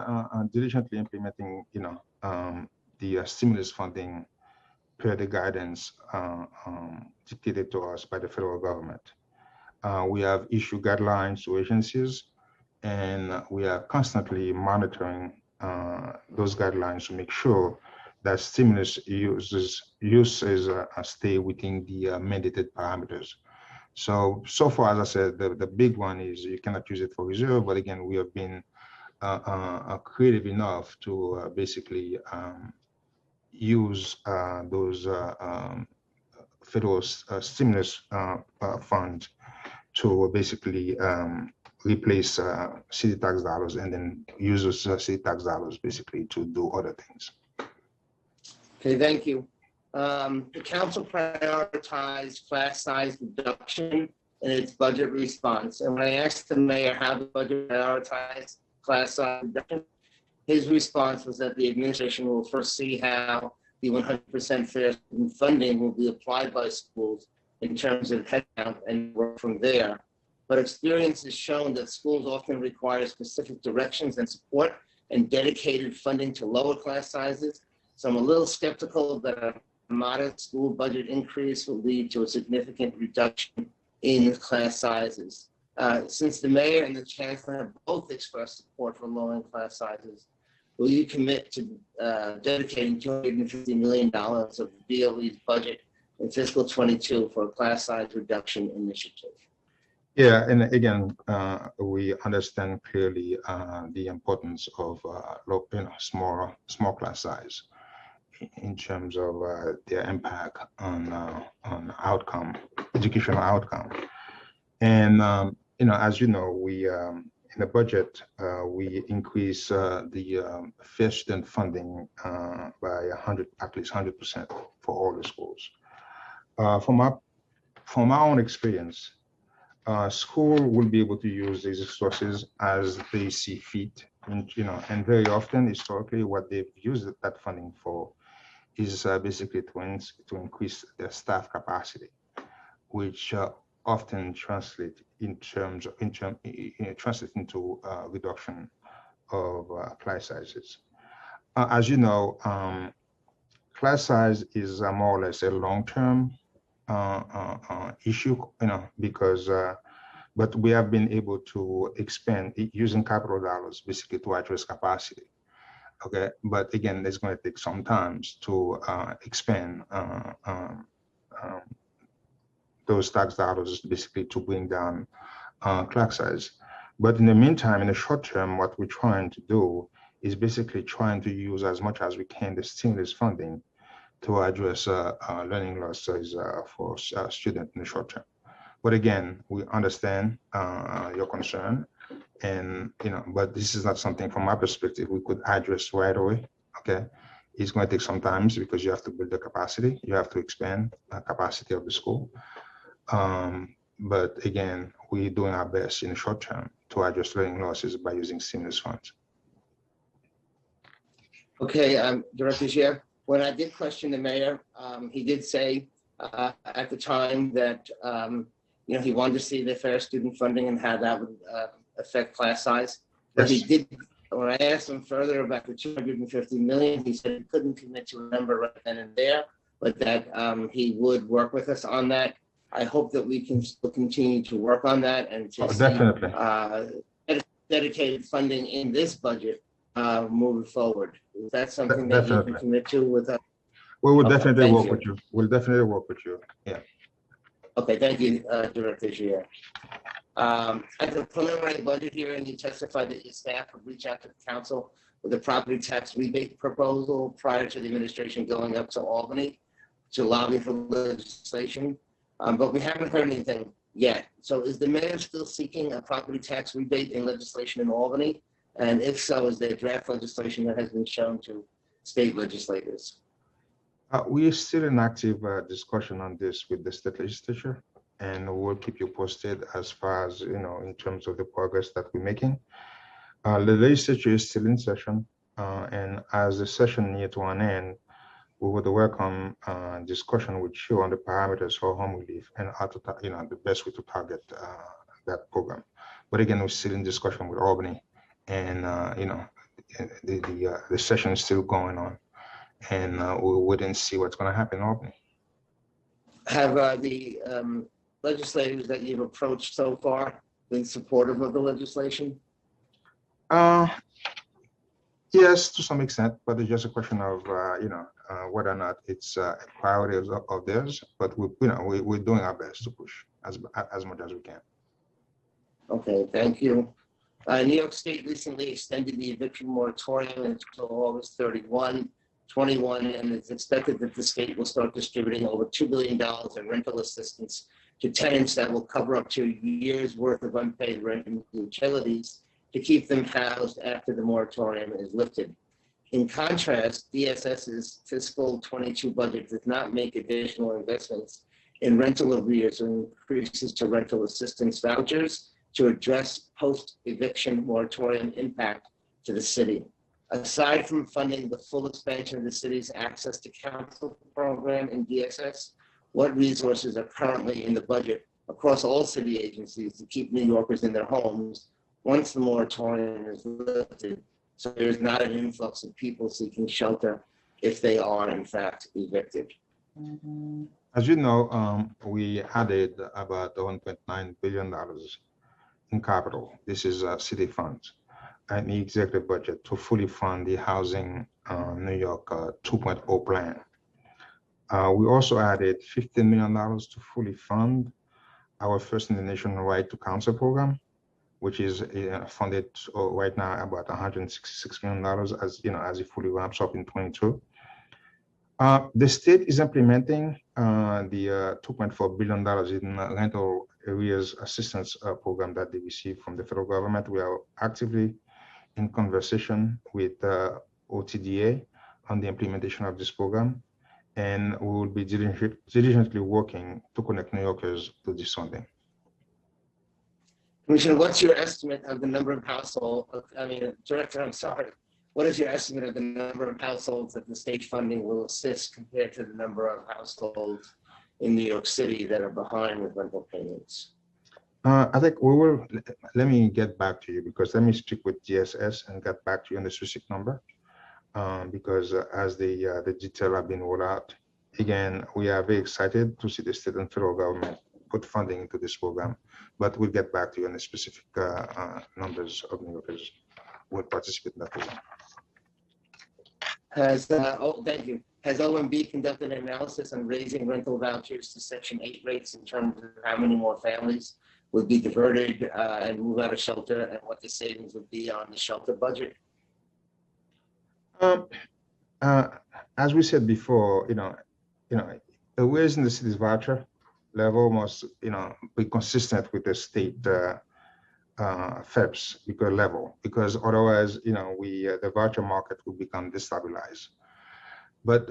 S7: diligently implementing, you know, the stimulus funding per the guidance dictated to us by the federal government. We have issued guidelines to agencies, and we are constantly monitoring those guidelines to make sure that stimulus uses stay within the mandated parameters. So far, as I said, the big one is you cannot use it for reserve. But again, we have been creative enough to basically use those federal stimulus funds to basically replace city tax dollars, and then use those city tax dollars basically to do other things.
S6: Okay, thank you. The council prioritized class size reduction in its budget response. And when I asked the mayor how the budget prioritized class size reduction, his response was that the administration will first see how the 100% fair funding will be applied by schools in terms of headcount and work from there. But experience has shown that schools often require specific directions and support and dedicated funding to lower class sizes. So I'm a little skeptical that a modest school budget increase will lead to a significant reduction in class sizes. Since the mayor and the chancellor have both expressed support for lowering class sizes, will you commit to dedicating $250 million of the DOE's budget in fiscal 22 for a class size reduction initiative?
S7: Yeah, and again, we understand clearly the importance of small class size in terms of their impact on outcome, educational outcome. And you know, as you know, we in the budget we increase the fair student funding by at least 100% for all the schools. From our own experience, school will be able to use these resources as they see fit, and and very often, historically, what they've used that funding for is basically to increase their staff capacity, which often translate into reduction of class sizes. As you know, class size is more or less a long-term issue, because but we have been able to expand using capital dollars basically to address capacity. Okay, but again, it's going to take some time to expand those tax dollars basically to bring down class size. But in the meantime, in the short term, what we're trying to do is basically trying to use as much as we can the stimulus funding to address learning losses for students in the short term. But again, we understand your concern, and but this is not something from my perspective we could address right away. Okay, it's going to take some time because you have to build the capacity, you have to expand the capacity of the school. But again, we're doing our best in the short term to address learning losses by using stimulus funds.
S6: Okay, Director Gier, when I did question the mayor, he did say at the time that he wanted to see the fair student funding and how that would affect class size. But he did, when I asked him further about the 250 million, he said he couldn't commit to a number right then and there, but that he would work with us on that. I hope that we can still continue to work on that and to
S7: Definitely.
S6: see dedicated funding in this budget moving forward. Is that something that you can commit to with us?
S7: We will definitely work
S6: you.
S7: with you. We'll definitely work with you. Yeah.
S6: Okay, thank you, Director Gier. At the preliminary budget hearing, you testified that your staff would reach out to the council with a property tax rebate proposal prior to the administration going up to Albany to lobby for legislation. But we haven't heard anything yet. So is the mayor still seeking a property tax rebate in legislation in Albany? And if so, is there draft legislation that has been shown to state legislators?
S7: We are still in active discussion on this with the state legislature, and we'll keep you posted as far as, in terms of the progress that we're making. The legislature is still in session, and as the session near to an end, we would welcome discussion with you on the parameters for home relief and how to, the best way to target that program. But again, we're still in discussion with Albany, and the session is still going on, and we wouldn't see what's going to happen in Albany.
S6: Have the legislators that you've approached so far been supportive of the legislation?
S7: Yes, to some extent, but it's just a question of whether or not it's a priority of theirs. But we're doing our best to push as much as we can. Okay,
S6: thank you. New York State recently extended the eviction moratorium until August 31, 21, and it's expected that the state will start distributing over $2 billion in rental assistance to tenants that will cover up to a year's worth of unpaid rent and utilities to keep them housed after the moratorium is lifted. In contrast, DSS's fiscal 22 budget does not make additional investments in rental arrears or increases to rental assistance vouchers to address post-eviction moratorium impact to the city. Aside from funding the full expansion of the city's access to counsel program in DSS, what resources are currently in the budget across all city agencies to keep New Yorkers in their homes once the moratorium is lifted, so there's not an influx of people seeking shelter if they are in fact evicted?
S7: As you know, we added about $1.9 billion in capital. This is city funds and the executive budget to fully fund the Housing New York 2.0 plan. We also added $15 million to fully fund our First in the Nation Right to Counsel program, which is funded right now about $166 million as it fully ramps up in 22. The state is implementing the $2.4 billion in rental arrears assistance program that they received from the federal government. We are actively in conversation with OTDA on the implementation of this program, and we will be diligently working to connect New Yorkers to this funding.
S6: Commissioner, what's your estimate of the number of households? Director, I'm sorry. What is your estimate of the number of households that the state funding will assist compared to the number of households in New York City that are behind with rental payments?
S7: I think we will, let me get back to you because let me speak with DSS and get back to you on the specific number because as the detail have been rolled out, again, we are very excited to see the state and federal government put funding into this program, but we'll get back to you on the specific numbers of New Yorkers who will participate in that program.
S6: Thank you. Has OMB conducted an analysis on raising rental vouchers to Section 8 rates in terms of how many more families would be diverted and move out of shelter, and what the savings would be on the shelter budget?
S7: As we said before, raising the city's voucher level must, be consistent with the state FEPS level, because otherwise, the voucher market will become destabilized. But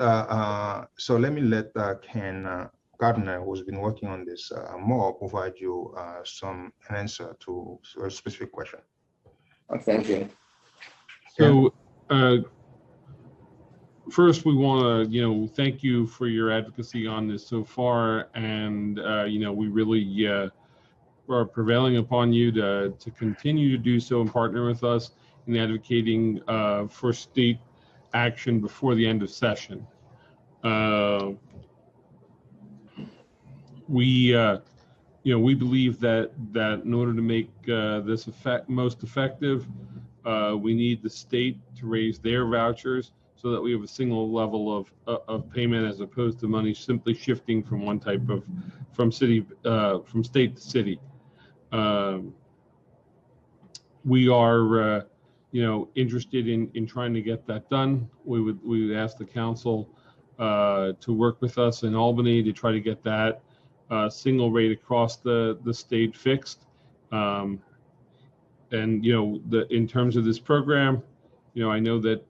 S7: so let me let Ken Gardner, who's been working on this more, provide you an answer to a specific question.
S6: Oh, thank you.
S8: So first, we want to, thank you for your advocacy on this so far, and we really are prevailing upon you to continue to do so and partner with us in advocating for state action before the end of session. We believe that in order to make this most effective, we need the state to raise their vouchers so that we have a single level of payment, as opposed to money simply shifting from one type from state to city. We are interested in trying to get that done. We would ask the council to work with us in Albany to try to get that single rate across the state fixed. And in terms of this program, I know that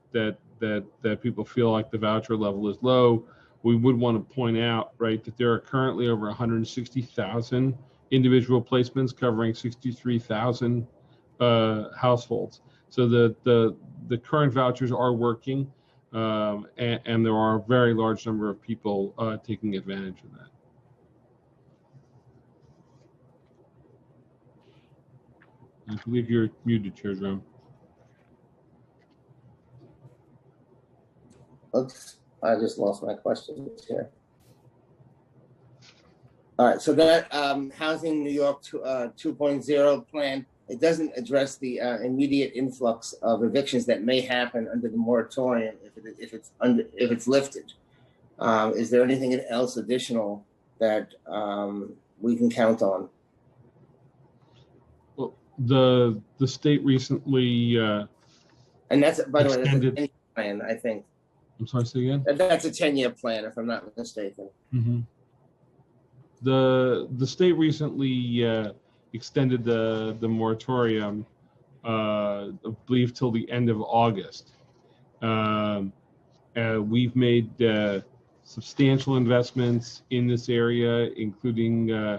S8: people feel like the voucher level is low. We would want to point out, right, that there are currently over 160,000 individual placements covering 63,000 households. So the current vouchers are working, and there are a very large number of people taking advantage of that. I believe you're muted, Chair Drum.
S6: Oops, I just lost my questions here. All right, so that Housing New York 2.0 plan, it doesn't address the immediate influx of evictions that may happen under the moratorium if it's lifted. Is there anything else additional that we can count on?
S8: Well, the state recently
S6: and that's, by the way, that's a
S8: extended
S6: 10-year plan, I think.
S8: I'm sorry, say again?
S6: That's a 10-year plan, if I'm not mistaken.
S8: Mm-hmm. The state recently extended the moratorium, I believe, till the end of August. We've made substantial investments in this area, including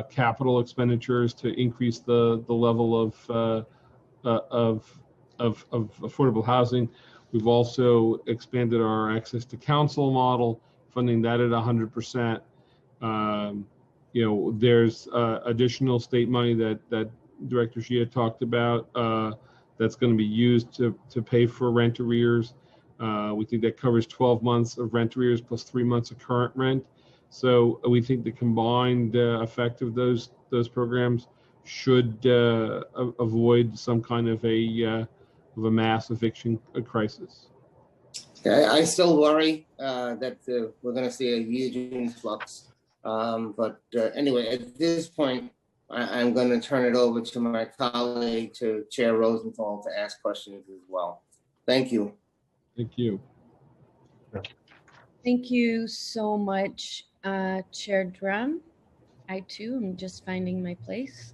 S8: capital expenditures to increase the level of affordable housing. We've also expanded our access to council model, funding that at 100%. There's additional state money that Director Xia talked about that's going to be used to pay for rent arrears. We think that covers 12 months of rent arrears plus 3 months of current rent. So we think the combined effect of those programs should avoid some kind of a mass eviction crisis.
S6: I still worry that we're going to see a huge influx. But anyway, at this point, I'm going to turn it over to my colleague, to Chair Rosenthal, to ask questions as well. Thank you.
S8: Thank you.
S2: Thank you so much, Chair Drum. I too am just finding my place.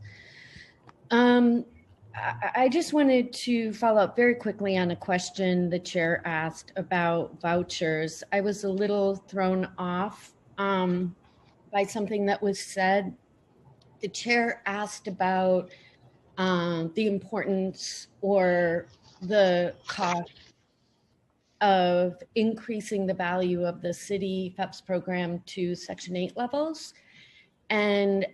S2: I just wanted to follow up very quickly on a question the chair asked about vouchers. I was a little thrown off by something that was said. The chair asked about the importance or the cost of increasing the value of the city FEPS program to Section 8 levels. And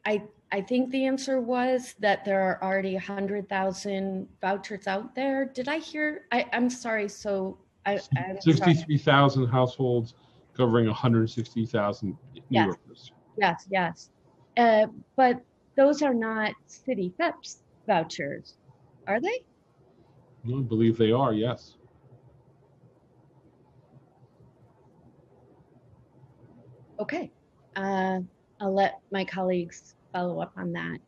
S2: I think the answer was that there are already 100,000 vouchers out there. Did I hear? I'm sorry. So
S8: 63,000 households covering 160,000 New Yorkers.
S2: Yes. But those are not city FEPS vouchers, are they?
S8: I believe they are, yes.
S2: Okay. I'll let my colleagues follow up on that.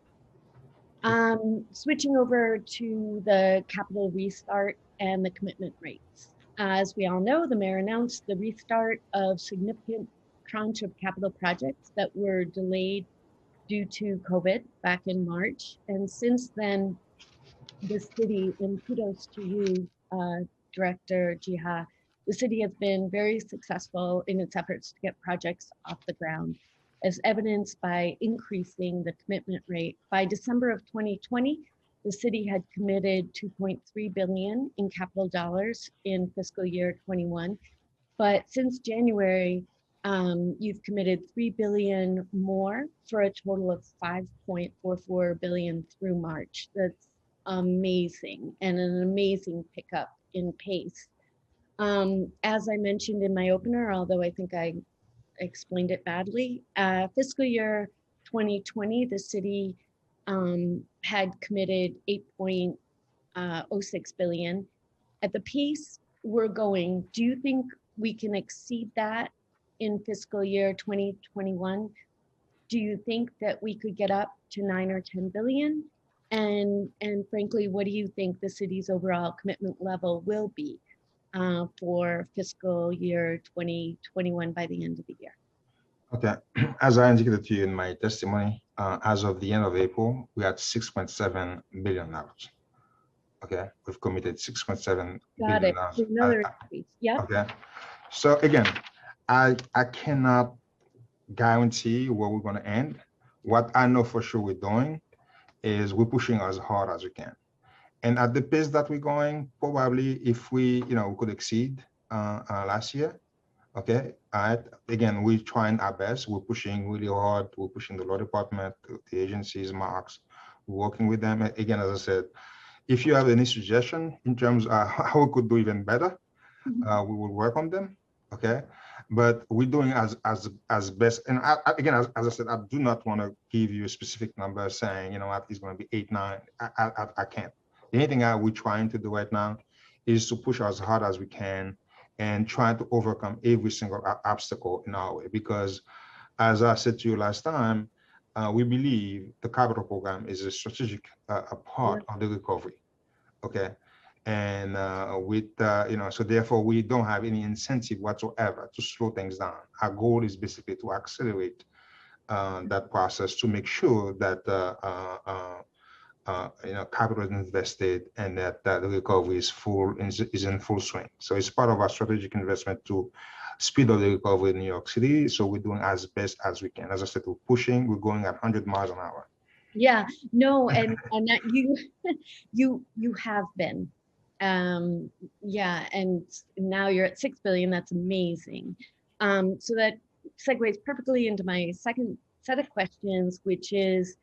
S2: Switching over to the capital restart and the commitment rates. As we all know, the mayor announced the restart of significant tranche of capital projects that were delayed due to COVID back in March. And since then, the city, and kudos to you, Director Jiha, the city has been very successful in its efforts to get projects off the ground, as evidenced by increasing the commitment rate. By December of 2020, the city had committed $2.3 billion in capital dollars in fiscal year 21. But since January, you've committed $3 billion more for a total of $5.44 billion through March. That's amazing, and an amazing pickup in pace. As I mentioned in my opener, although I think I explained it badly, fiscal year 2020, the city had committed $8.06 billion. At the pace we're going, do you think we can exceed that in fiscal year 2021? Do you think that we could get up to 9 or 10 billion? And frankly, what do you think the city's overall commitment level will be for fiscal year 2021 by the end of the year?
S7: Okay, as I indicated to you in my testimony, as of the end of April, we had $6.7 billion. Okay, we've committed $6.7
S2: Got
S7: billion.
S2: it. Another increase. Yep.
S7: Okay, so again, I cannot guarantee where we're going to end. What I know for sure we're doing is we're pushing as hard as we can. And at the pace that we're going, probably if we could exceed last year. Okay, all right. Again, we're trying our best. We're pushing really hard. We're pushing the law department, the agencies, marks, working with them. Again, as I said, if you have any suggestion in terms of how we could do even better, we will work on them. Okay, but we're doing as best. And again, as I said, I do not want to give you a specific number saying, it's going to be 8, 9. I can't. Anything we're trying to do right now is to push as hard as we can and trying to overcome every single obstacle in our way. Because as I said to you last time, we believe the capital program is a strategic part of the recovery. Okay. And so therefore we don't have any incentive whatsoever to slow things down. Our goal is basically to accelerate that process to make sure that capital is invested and that the recovery is in full swing. So it's part of our strategic investment to speed up the recovery in New York City. So we're doing as best as we can. As I said, we're pushing. We're going at 100 miles an hour.
S2: Yeah. No, and that you have been. Yeah, and now you're at 6 billion. That's amazing. So that segues perfectly into my second set of questions, which is,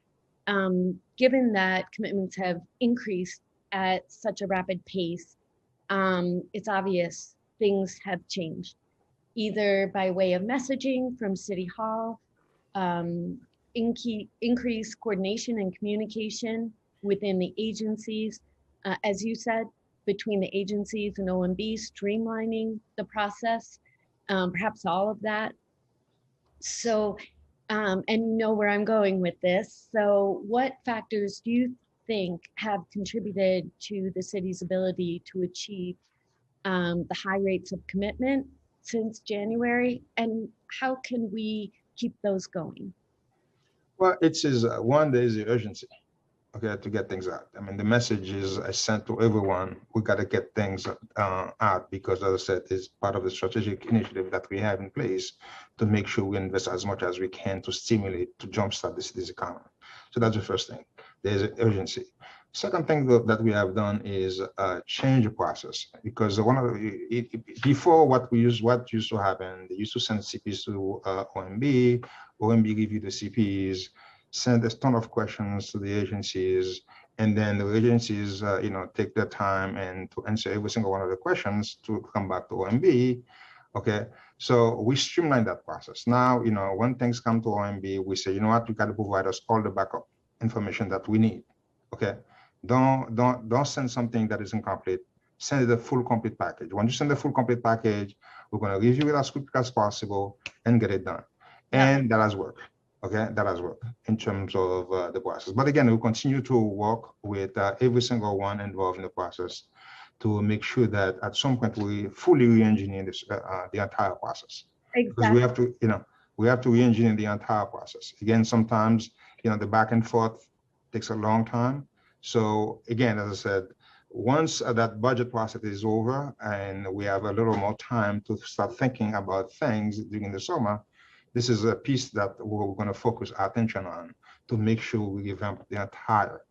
S2: given that commitments have increased at such a rapid pace, it's obvious things have changed, either by way of messaging from City Hall, increased coordination and communication within the agencies, as you said, between the agencies and OMB, streamlining the process, perhaps all of that. So, and you know where I'm going with this. So what factors do you think have contributed to the city's ability to achieve the high rates of commitment since January? And how can we keep those going?
S7: Well, it is one, there is the urgency, okay, to get things out. I mean, the message is sent to everyone. We got to get things out because, as I said, it's part of the strategic initiative that we have in place to make sure we invest as much as we can to stimulate, to jumpstart the city's economy. So that's the first thing. There's an urgency. Second thing that we have done is change the process, because one of the, before what used to happen, they used to send CPs to OMB. OMB give you the CPs, send a ton of questions to the agencies, and then the agencies, take their time and to answer every single one of the questions to come back to OMB. Okay, so we streamline that process. Now, when things come to OMB, we say, you got to provide us all the backup information that we need. Okay, don't send something that is incomplete. Send the full complete package. When you send the full complete package, we're going to review it as quick as possible and get it done. And that has worked. Okay, that has worked in terms of the process. But again, we continue to work with every single one involved in the process to make sure that at some point we fully re-engineer this, the entire process. Because we have to, we have to re-engineer the entire process. Again, sometimes, the back and forth takes a long time. So again, as I said, once that budget process is over and we have a little more time to start thinking about things during the summer, this is a piece that we're going to focus our attention on to make sure we revamp the entire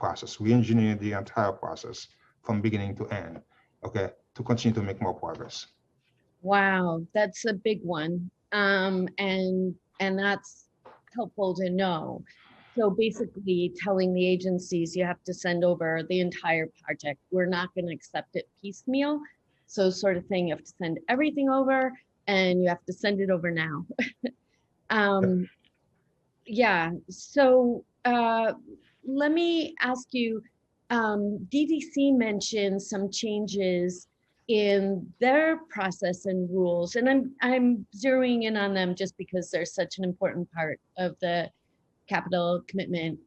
S7: process. We engineer the entire process from beginning to end, okay, to continue to make more progress.
S2: Wow, that's a big one. And that's helpful to know. So basically telling the agencies you have to send over the entire project. We're not going to accept it piecemeal. So sort of thing, you have to send everything over and you have to send it over now. Yeah, so let me ask you, DDC mentioned some changes in their process and rules, and I'm zeroing in on them just because they're such an important part of the capital commitment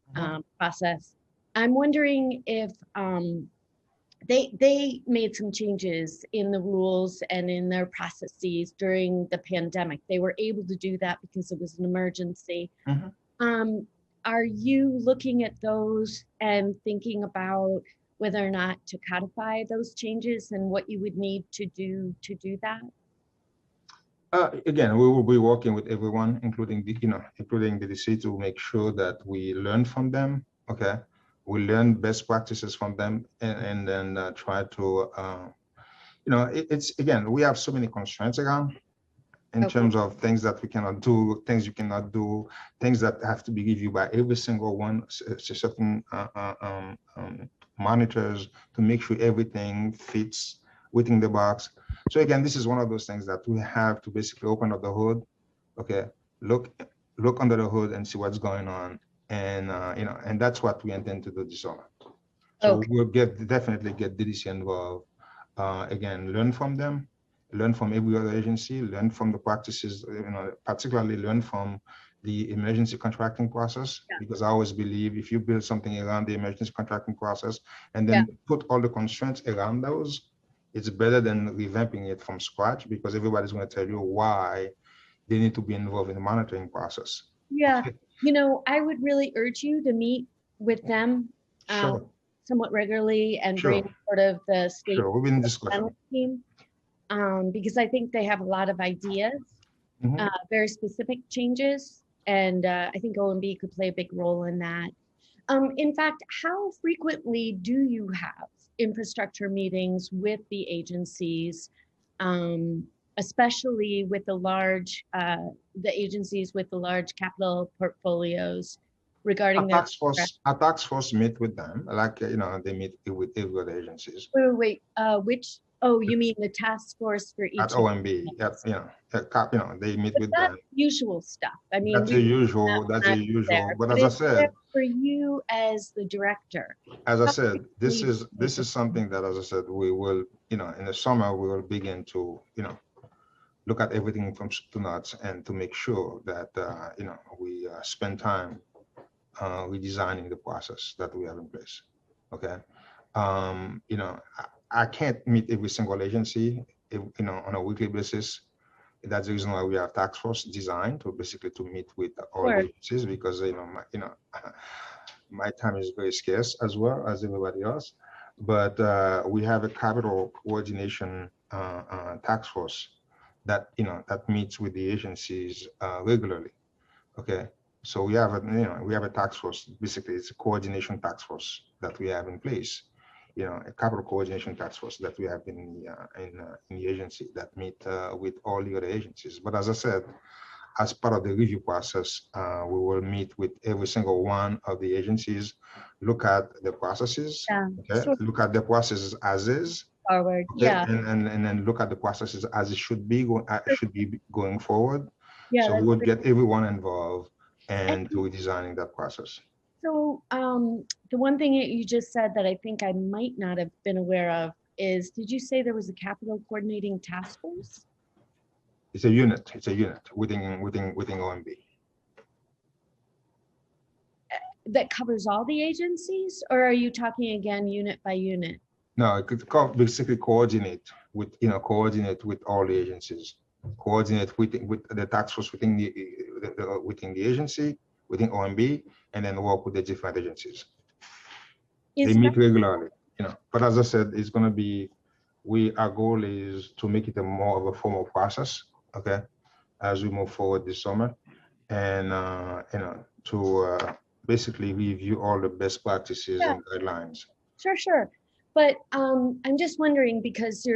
S2: process. I'm wondering if they made some changes in the rules and in their processes during the pandemic. They were able to do that because it was an emergency. Are you looking at those and thinking about whether or not to codify those changes and what you would need to do that?
S7: Again, we will be working with everyone, including the, including the DC, to make sure that we learn from them. Okay, we learn best practices from them, and then try to, it's again, we have so many constraints around in terms of things that we cannot do, things you cannot do, things that have to be reviewed by every single one, certain monitors to make sure everything fits within the box. So again, this is one of those things that we have to basically open up the hood, okay, look under the hood and see what's going on, and and that's what we intend to do this summer. So we'll definitely get DDC involved. Again, learn from them, learn from every other agency, learn from the practices, particularly learn from the emergency contracting process, because I always believe if you build something around the emergency contracting process and then put all the constraints around those, it's better than revamping it from scratch, because everybody's going to tell you why they need to be involved in the monitoring process.
S2: Yeah, I would really urge you to meet with them somewhat regularly and bring sort of the state
S7: we've been discussing
S2: team, because I think they have a lot of ideas, very specific changes, and I think OMB could play a big role in that. In fact, how frequently do you have infrastructure meetings with the agencies, especially with the agencies with the large capital portfolios regarding
S7: our task force meet with them, like they meet with every other agencies.
S2: Wait, which? Oh, you mean the task force for each?
S7: At OMB, they meet with them.
S2: Usual stuff. I mean,
S7: that's the usual. That's the usual. But as I said,
S2: for you as the director,
S7: as I said, this is something that, as I said, we will, in the summer we will begin to, look at everything from soup to nuts and to make sure that we spend time redesigning the process that we have in place. Okay, I can't meet every single agency, on a weekly basis. That's the reason why we have task force designed to basically to meet with all agencies, because my time is very scarce as well as everybody else. But we have a capital coordination task force that that meets with the agencies regularly. Okay, so we have a task force. Basically, it's a coordination task force that we have in place. A capital coordination task force that we have in the agency that meet with all the other agencies. But as I said, as part of the review process, we will meet with every single one of the agencies, look at the processes, look at the processes as is,
S2: forward,
S7: and then look at the processes as it should be going forward. So we would get everyone involved and to redesigning that process.
S2: So the one thing that you just said that I think I might not have been aware of is, did you say there was a capital coordinating task force?
S7: It's a unit. It's a unit within OMB.
S2: that covers all the agencies, or are you talking again unit by unit?
S7: No, it could basically coordinate with all the agencies, coordinate with the task force within within the agency, within OMB, and then work with the different agencies. They
S2: Is
S7: meet
S2: that,
S7: regularly, but as I said, it's going to be, our goal is to make it a more of a formal process, okay, as we move forward this summer, and to basically review all the best practices
S2: Yeah.
S7: and guidelines.
S2: sure. But I'm just wondering, because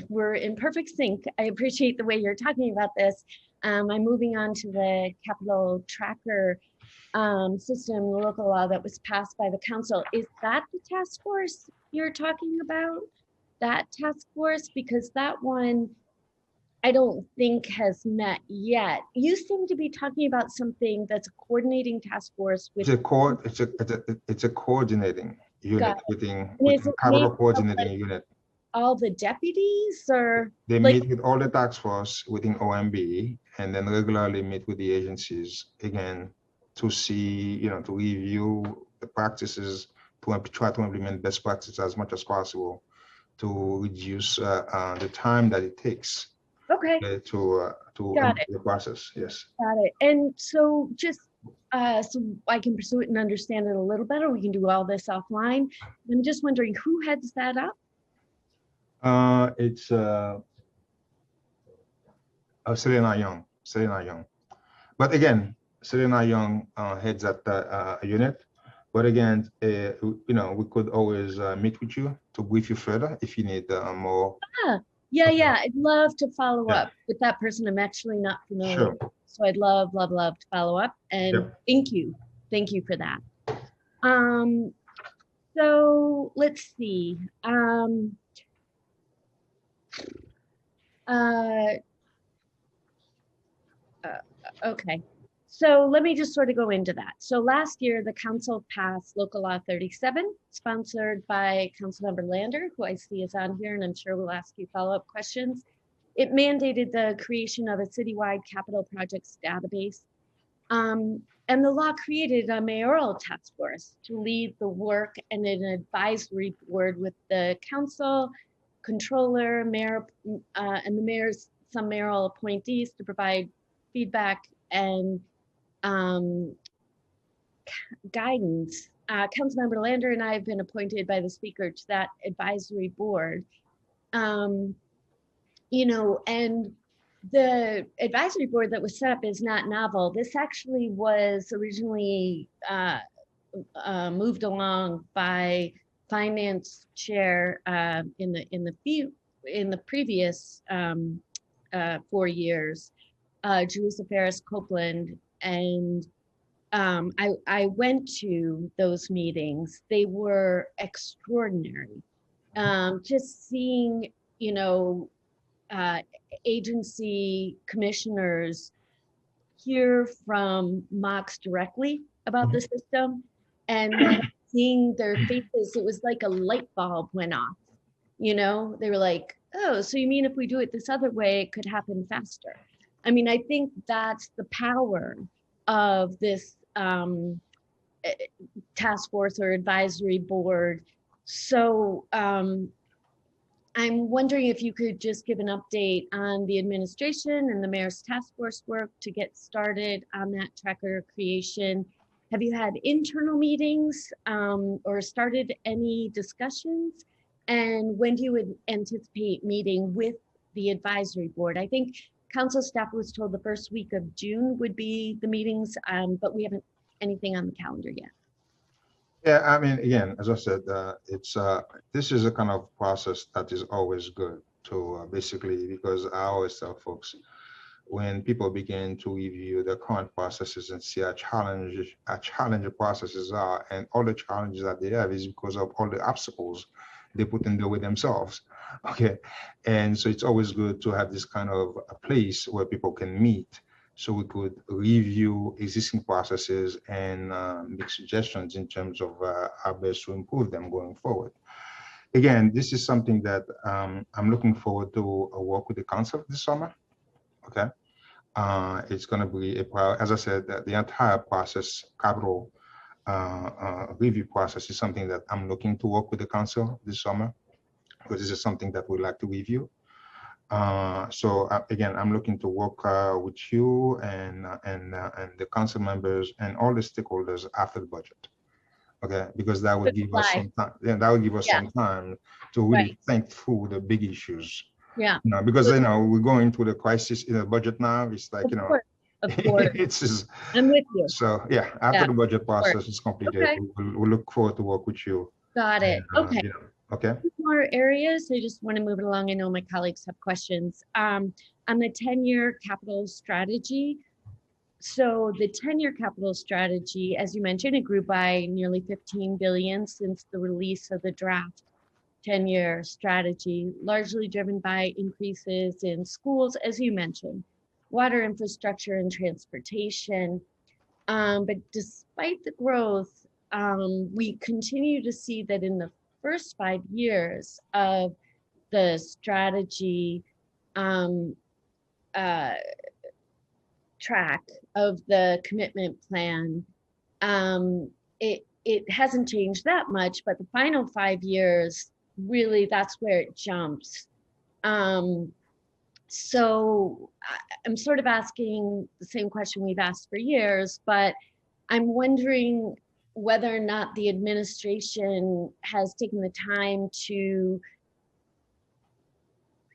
S2: we're in perfect sync. I appreciate the way you're talking about this. I'm moving on to the capital tracker system, the local law that was passed by the council. Is that the task force you're talking about? That task force? Because that one, I don't think has met yet. You seem to be talking about something that's a coordinating task force with.
S7: It's a coordinating unit
S2: Got
S7: within
S2: is it
S7: capital
S2: made up of,
S7: coordinating unit.
S2: all the deputies, or
S7: They
S2: like-
S7: meet with all the task force within OMB, and then regularly meet with the agencies again to see, to review the practices, to try to implement best practices as much as possible to reduce the time that it takes
S2: okay,
S7: to
S2: Got
S7: implement the process. Yes.
S2: got it. And so just so I can pursue it and understand it a little better, we can do all this offline. I'm just wondering who heads that up?
S7: It's Selena Young. But again, Selena Young heads that unit. But again, we could always meet with you to brief you further if you need more.
S2: Yeah, I'd love to follow
S7: Yeah.
S2: up with that person. I'm actually not familiar.
S7: Sure.
S2: So I'd love to follow up, and
S7: Yep.
S2: Thank you for that. So let's see. Okay, so let me just sort of go into that. So last year, the council passed Local Law 37, sponsored by Councilmember Lander, who I see is on here, and I'm sure will ask you follow-up questions. It mandated the creation of a citywide capital projects database. And the law created a mayoral task force to lead the work and an advisory board with the council, controller, mayor, and the mayor's some mayoral appointees to provide feedback and guidance. Councilmember Lander and I have been appointed by the speaker to that advisory board. And the advisory board that was set up is not novel. This actually was originally moved along by finance chair in the previous 4 years, Julissa Ferris Copeland, and I went to those meetings. They were extraordinary. Just seeing, agency commissioners hear from Mox directly about the system, and then seeing their faces, it was like a light bulb went off. They were like, oh, so you mean if we do it this other way, it could happen faster? I mean, I think that's the power of this task force or advisory board. So I'm wondering if you could just give an update on the administration and the mayor's task force work to get started on that tracker creation. Have you had internal meetings or started any discussions? And when do you anticipate meeting with the advisory board? I think council staff was told the first week of June would be the meetings, but we haven't anything on the calendar yet.
S7: Yeah, I mean, again, as I said, this is a kind of process that is always good to basically, because I always tell folks, when people begin to review the current processes and see how challenging the processes are, and all the challenges that they have is because of all the obstacles they put in there with themselves. Okay, and so it's always good to have this kind of a place where people can meet, so we could review existing processes and make suggestions in terms of how best to improve them going forward. Again, this is something that I'm looking forward to work with the council this summer. Okay, It's going to be as I said, the entire process, capital review process, is something that I'm looking to work with the council this summer, because this is something that we'd like to review. Again, I'm looking to work with you and the council members and all the stakeholders after the budget. Okay, because that would give us some time. Yeah, that would give us some time to really think through the big issues.
S2: Yeah.
S7: Because we're going through the crisis in the budget now. It's like
S2: of course.
S7: it's just,
S2: I'm with you.
S7: So yeah, after the budget process is completed,
S2: Okay.
S7: we'll look forward to work with you.
S2: Got it. Okay.
S7: Okay.
S2: More areas. I just want to move it along. I know my colleagues have questions. On the 10-year capital strategy. So the 10-year capital strategy, as you mentioned, it grew by nearly 15 billion since the release of the draft 10-year strategy, largely driven by increases in schools, as you mentioned, water infrastructure and transportation. But despite the growth, we continue to see that in the first 5 years of the strategy track of the commitment plan, it hasn't changed that much, but the final 5 years, really, that's where it jumps. So I'm sort of asking the same question we've asked for years, but I'm wondering whether or not the administration has taken the time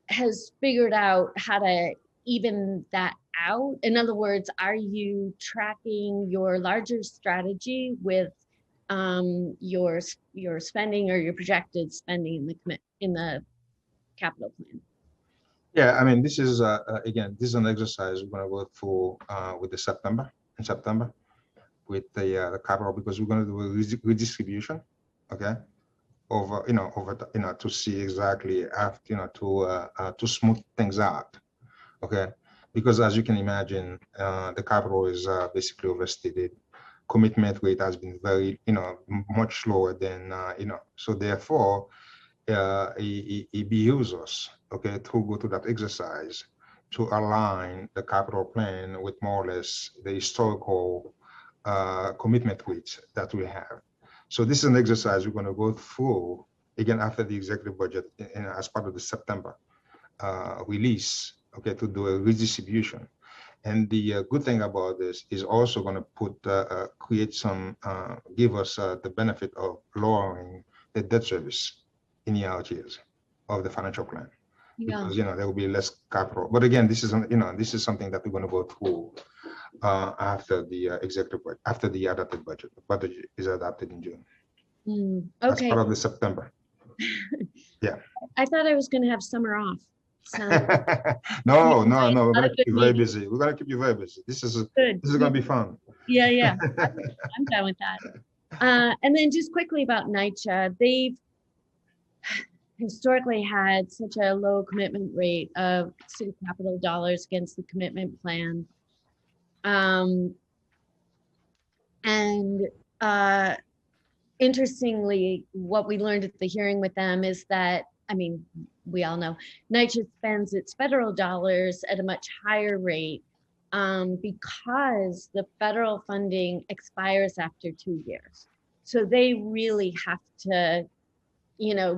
S2: has figured out how to even that out. In other words, are you tracking your larger strategy with your spending or your projected spending in the capital plan?
S7: Yeah, I mean, this is again, this is an exercise we're going to go through with in September, with the capital, because we're going to do a redistribution, okay, to see exactly after, to smooth things out, okay, because as you can imagine, the capital is basically overstated. Commitment rate has been very, much lower than, so therefore, it behooves us, okay, to go through that exercise to align the capital plan with more or less the historical commitment rates that we have. So this is an exercise we're going to go through again after the executive budget as part of the September release, okay, to do a redistribution. And the good thing about this is also going to give us the benefit of lowering the debt service in the out years of the financial plan, because there will be less capital. But again, this is something that we're going to go through after the executive budget, after the adopted budget. The budget is adopted in June.
S2: Okay.
S7: As part of the September. Yeah.
S2: I thought I was going to have summer off. So
S7: No. We're going to keep you very busy. We're going to keep you very busy. This is going to be fun.
S2: Yeah. I'm done with that. And then just quickly about NYCHA, they've historically had such a low commitment rate of city capital dollars against the commitment plan. Interestingly, what we learned at the hearing with them is that, I mean, we all know NYCHA spends its federal dollars at a much higher rate because the federal funding expires after 2 years. So they really have to,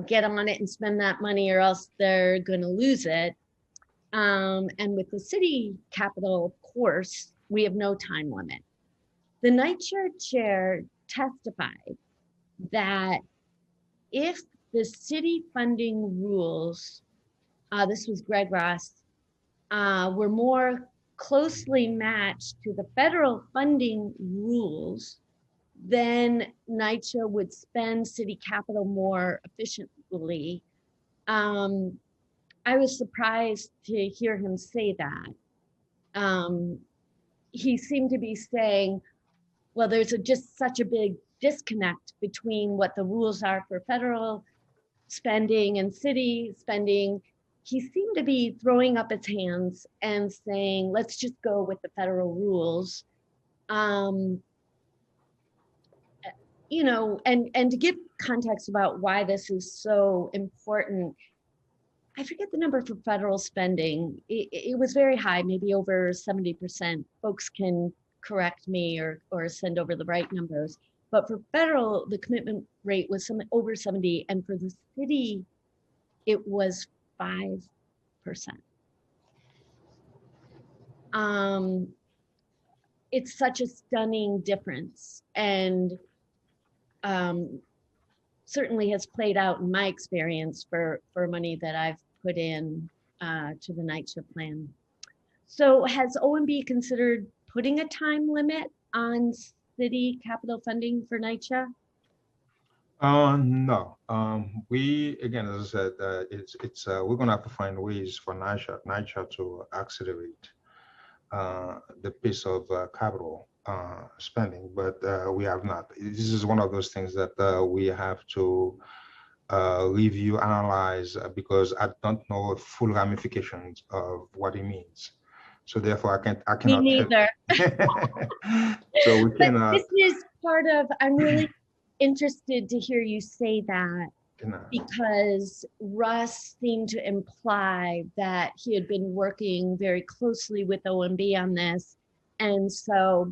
S2: get on it and spend that money, or else they're going to lose it. And with the city capital, of course, we have no time limit. The NYCHA chair testified that if the city funding rules, this was Greg Ross, were more closely matched to the federal funding rules, then NYCHA would spend city capital more efficiently. I was surprised to hear him say that. He seemed to be saying, well, there's just such a big disconnect between what the rules are for federal spending and city spending. He seemed to be throwing up his hands and saying, let's just go with the federal rules. And to give context about why this is so important, I forget the number for federal spending. It was very high, maybe over 70%. Folks can correct me or send over the right numbers. But for federal, the commitment rate was over 70, and for the city, it was 5%. It's such a stunning difference, and certainly has played out in my experience for money that I've put in to the NYCHA plan. So has OMB considered putting a time limit on city capital funding for NYCHA?
S7: No. We, again, as I said, we're gonna have to find ways for NYCHA to accelerate the pace of capital spending, but we have not. This is one of those things that we have to review, analyze, because I don't know full ramifications of what it means. So therefore, I cannot.
S2: Me neither.
S7: So we
S2: But
S7: cannot.
S2: this is part of, I'm really interested to hear you say that,
S7: cannot.
S2: because Russ seemed to imply that he had been working very closely with OMB on this. And so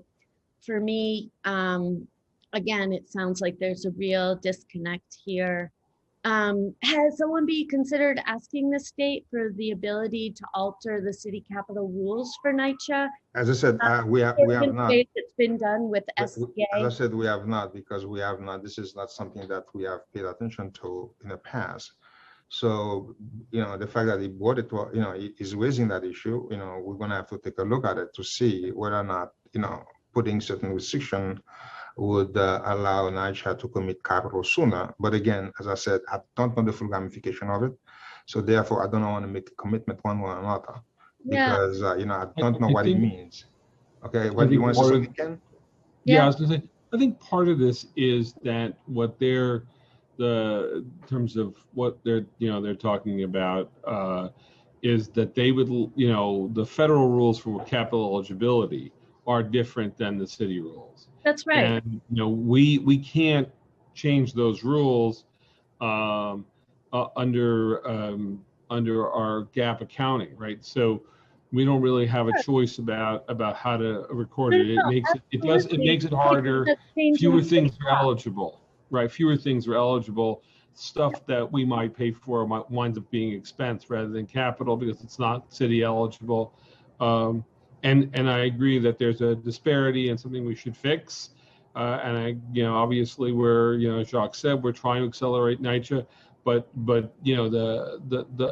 S2: for me, again, it sounds like there's a real disconnect here. Has OMB considered asking the state for the ability to alter the city capital rules for NYCHA?
S7: As I said, we have not.
S2: It's been done with
S7: As I
S2: SBA.
S7: said, we have not, because we have not. This is not something that we have paid attention to in the past. So, the fact that he brought it to, is raising that issue, we're going to have to take a look at it to see whether or not, putting certain restriction would allow NYCHA to commit capital sooner. But again, as I said, I don't know the full ramification of it. So therefore, I don't want to make a commitment one way or another, because, I don't know what it means. Okay, what do you want to say something, Ken?
S8: Yeah, I was gonna say, I think part of this is that what they're, in terms of what they're talking about, is that they would, the federal rules for capital eligibility are different than the city rules.
S2: That's right.
S8: And we can't change those rules under our GAAP accounting, right? So we don't really have a choice about how to record it. It makes it harder. Fewer things are eligible, right? Fewer things are eligible. Stuff that we might pay for winds up being expense rather than capital, because it's not city eligible. And I agree that there's a disparity and something we should fix. And obviously as Jacques said, we're trying to accelerate NYCHA, but the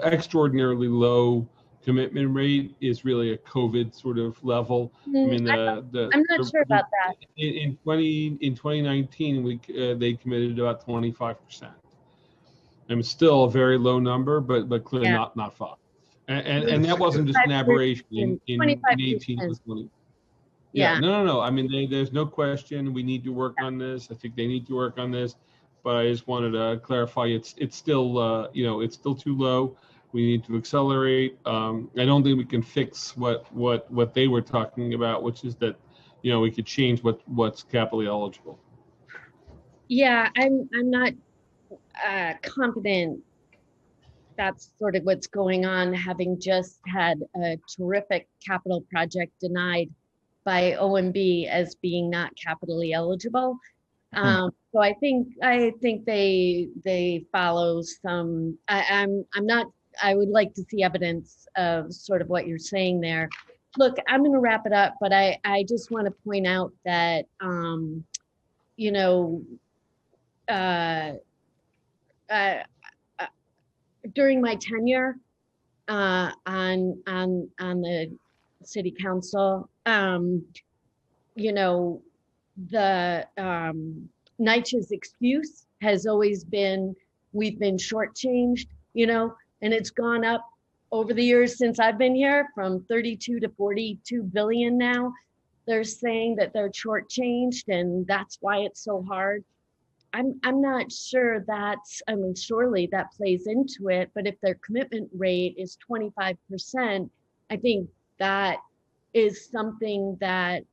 S8: extraordinarily low commitment rate is really a COVID sort of level. I mean,
S2: I'm not sure about that.
S8: In 2019, they committed about 25%. And it's still a very low number, but clearly not 5. And that wasn't just an aberration in 18 or 20. Yeah, no. I mean, there's no question we need to work on this. I think they need to work on this, but I just wanted to clarify it's still it's still too low. We need to accelerate. I don't think we can fix what they were talking about, which is that we could change what's capitally eligible.
S2: Yeah, I'm not confident that's sort of what's going on, having just had a terrific capital project denied by OMB as being not capitally eligible. So I think they follow some. I would like to see evidence of sort of what you're saying there. Look, I'm going to wrap it up, but I just want to point out that during my tenure on the city council, the NYCHA's excuse has always been, we've been shortchanged, and it's gone up over the years since I've been here from 32 to 42 billion now. They're saying that they're shortchanged, and that's why it's so hard. I'm not sure surely that plays into it, but if their commitment rate is 25%, I think that is something that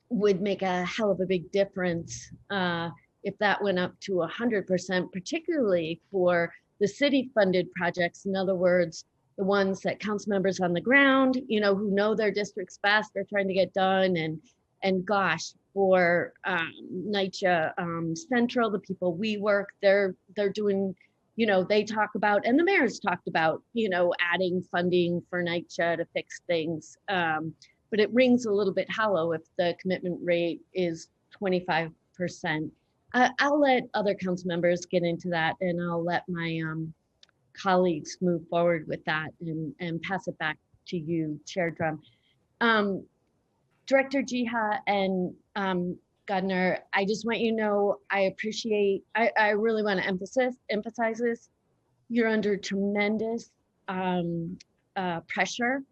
S2: would make a hell of a big difference if that went up to 100%, particularly for the city-funded projects, in other words, the ones that council members on the ground, you know, who know their districts best, are trying to get done. And gosh, for NYCHA Central, the people we work, they're doing, you know, they talk about, and the mayor's talked about, you know, adding funding for NYCHA to fix things. But it rings a little bit hollow if the commitment rate is 25%. I'll let other council members get into that, and I'll let my colleagues move forward with that and pass it back to you, Chair Drum. Director Jiha and Gardner, I just want you to know, I appreciate, I really want to emphasize this. You're under tremendous pressure.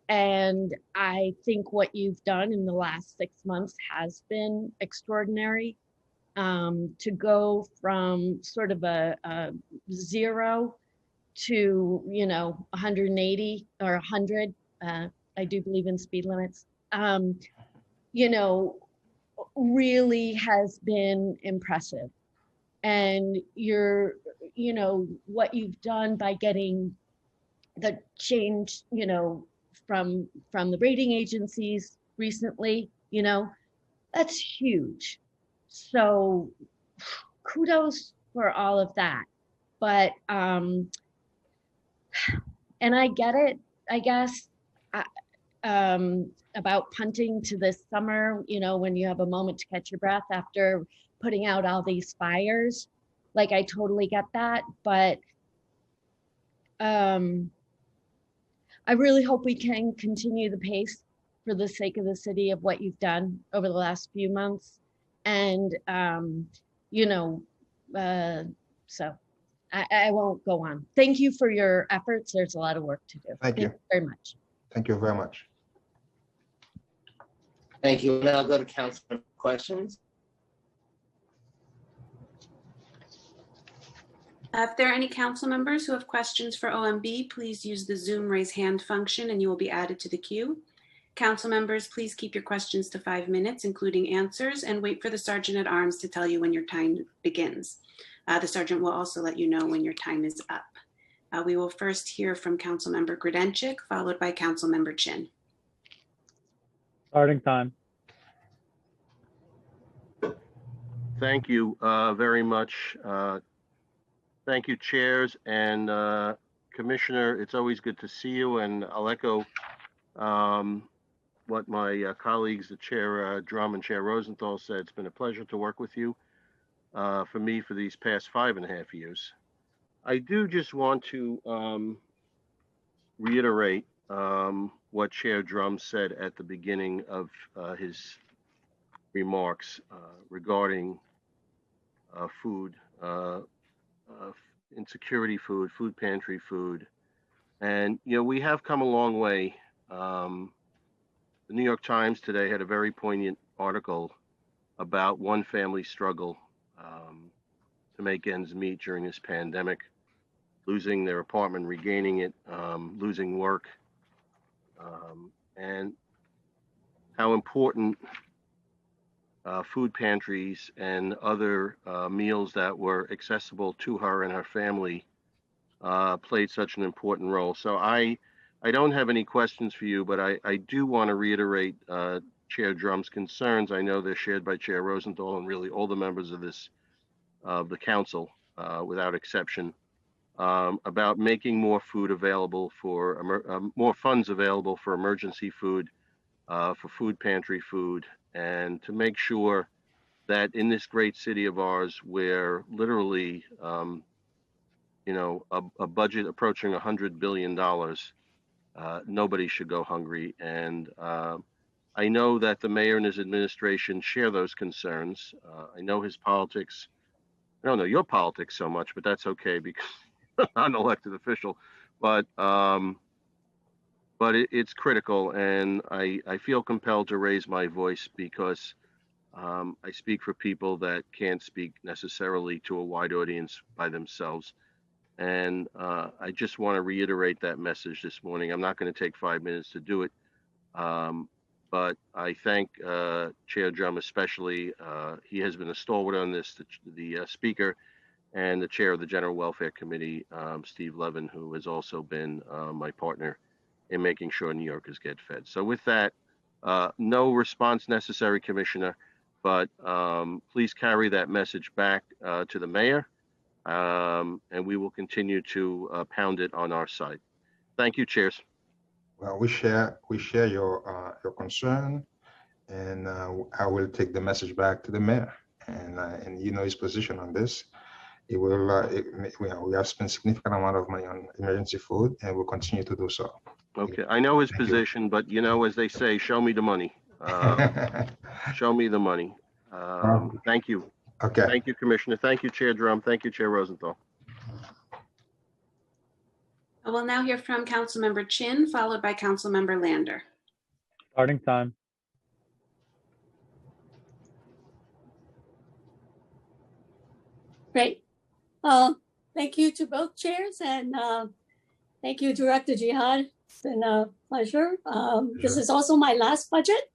S2: And I think what you've done in the last 6 months has been extraordinary. To go from sort of a 0 to, you know, 180 or 100. I do believe in speed limits. You know, really has been impressive. And you're, you know, what you've done by getting the change, you know, from the rating agencies recently, you know, that's huge. So kudos for all of that. But, and I get it, I guess, about punting to this summer, you know, when you have a moment to catch your breath after putting out all these fires. Like, I totally get that. But I really hope we can continue the pace for the sake of the city of what you've done over the last few months. And, you know, so I won't go on. Thank you for your efforts. There's a lot of work to do.
S7: Thank you
S2: very much.
S7: Thank you very much.
S6: Thank you. Now I'll go to council questions.
S3: If there are any council members who have questions for OMB, please use the Zoom raise hand function and you will be added to the queue. Council members, please keep your questions to 5 minutes, including answers, and wait for the Sergeant at Arms to tell you when your time begins. The Sergeant will also let you know when your time is up. We will first hear from Councilmember Grodenchik, followed by Councilmember Chin.
S9: Starting time.
S10: Thank you very much. Thank you, chairs and Commissioner. It's always good to see you, and I'll echo what my colleagues, the Chair Drum and Chair Rosenthal said. It's been a pleasure to work with you for me for these past 5.5 years. I do just want to reiterate what Chair Drum said at the beginning of his remarks regarding food, insecurity food, food pantry food. And, you know, we have come a long way. The New York Times today had a very poignant article about one family's struggle to make ends meet during this pandemic, losing their apartment, regaining it, losing work, and how important food pantries and other meals that were accessible to her and her family played such an important role. So I don't have any questions for you, but I do want to reiterate Chair Drum's concerns. I know they're shared by Chair Rosenthal and really all the members of the council without exception, about making more food available for more funds available for emergency food, for food pantry food, and to make sure that in this great city of ours, where literally, you know, a budget approaching $100 billion, nobody should go hungry. And I know that the mayor and his administration share those concerns. I know his politics. I don't know your politics so much, but that's okay because I'm an elected official. But it's critical, and I feel compelled to raise my voice because I speak for people that can't speak necessarily to a wide audience by themselves. And I just want to reiterate that message this morning. I'm not going to take 5 minutes to do it, but I thank Chair Drum especially. He has been a stalwart on this, the speaker, and the chair of the General Welfare Committee, Steve Levin, who has also been my partner in making sure New Yorkers get fed. So with that, no response necessary, Commissioner, but please carry that message back to the mayor, and we will continue to pound it on our side. Thank you, chairs.
S7: Well, we share your concern, and I will take the message back to the mayor, and you know his position on this. It will. We have spent significant amount of money on emergency food, and we'll continue to do so.
S10: Okay, I know his
S7: Thank you.
S10: position, but you know, as they say, show me the money. Show me the money. Thank you.
S7: Okay.
S10: Thank you, Commissioner. Thank you, Chair Drum. Thank you, Chair Rosenthal.
S3: I will now hear from Councilmember Chin, followed by Councilmember Lander.
S9: Starting time.
S11: Great. Thank you to both chairs, and thank you, Director Jihad. It's been a pleasure. This is also my last budget.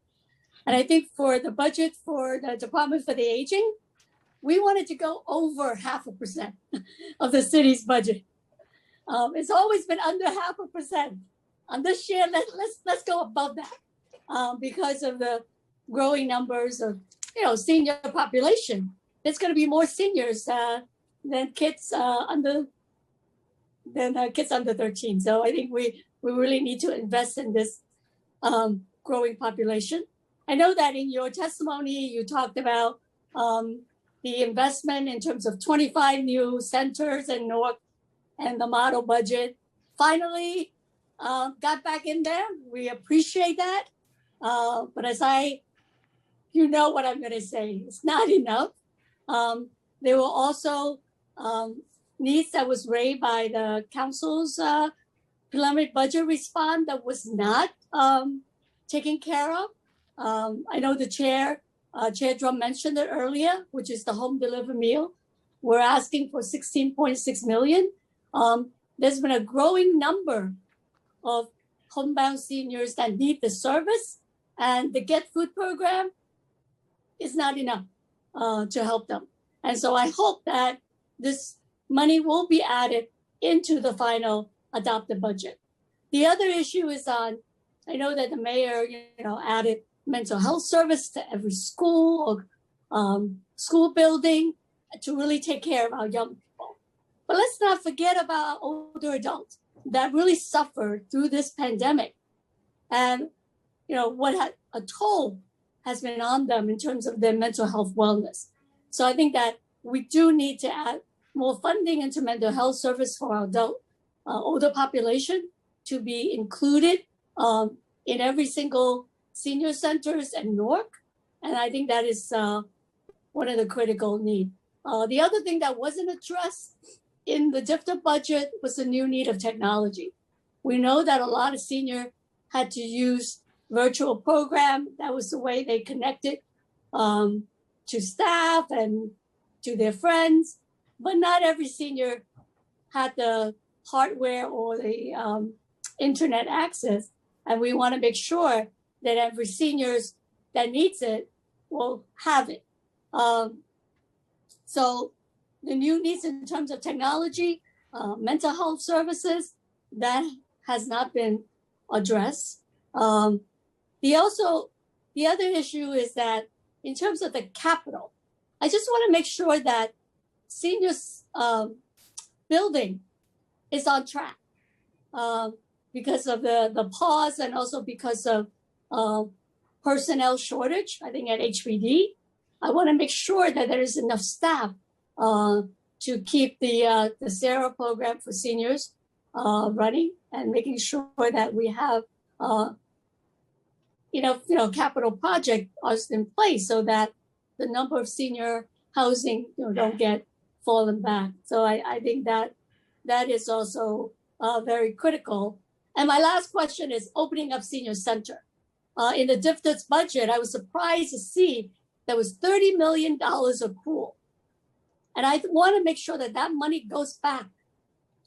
S11: And I think for the budget for the Department for the Aging, we wanted to go over 0.5% of the city's budget. It's always been under 0.5%. On this year, let's go above that because of the growing numbers of senior population. There's going to be more seniors than kids under 13. So I think we really need to invest in this growing population. I know that in your testimony you talked about the investment in terms of 25 new centers in Newark and the model budget finally got back in there. We appreciate that. But you know what I'm going to say, it's not enough. There were also needs that was raised by the council's preliminary budget response that was not taken care of. I know the Chair Drum mentioned it earlier, which is the home delivered meal. We're asking for 16.6 million. There's been a growing number of homebound seniors that need the service, and the Get Food program is not enough to help them. And so I hope that this money will be added into the final adopted budget. The other issue is I know that the mayor, added mental health service to every school or school building to really take care of our young people. But let's not forget about older adults that really suffered through this pandemic, and what a toll has been on them in terms of their mental health wellness. So I think that we do need to add more funding into mental health service for our adult older population to be included in every single senior centers in Newark. And I think that is one of the critical needs. The other thing that wasn't addressed in the DFTA budget was the new need of technology. We know that a lot of seniors had to use virtual program. That was the way they connected to staff and to their friends, but not every senior had the hardware or the internet access. And we want to make sure that every seniors that needs it will have it. So the new needs in terms of technology, mental health services, that has not been addressed. The other issue is that in terms of the capital, I just want to make sure that seniors building is on track because of the pause and also because of personnel shortage, I think at HPD. I want to make sure that there is enough staff to keep the SARA program for seniors running, and making sure that we have capital project in place so that the number of senior housing don't get fallen back. So I think that is also very critical. And my last question is opening up senior center. In the DFTA's budget, I was surprised to see there was $30 million accrual. And I want to make sure that that money goes back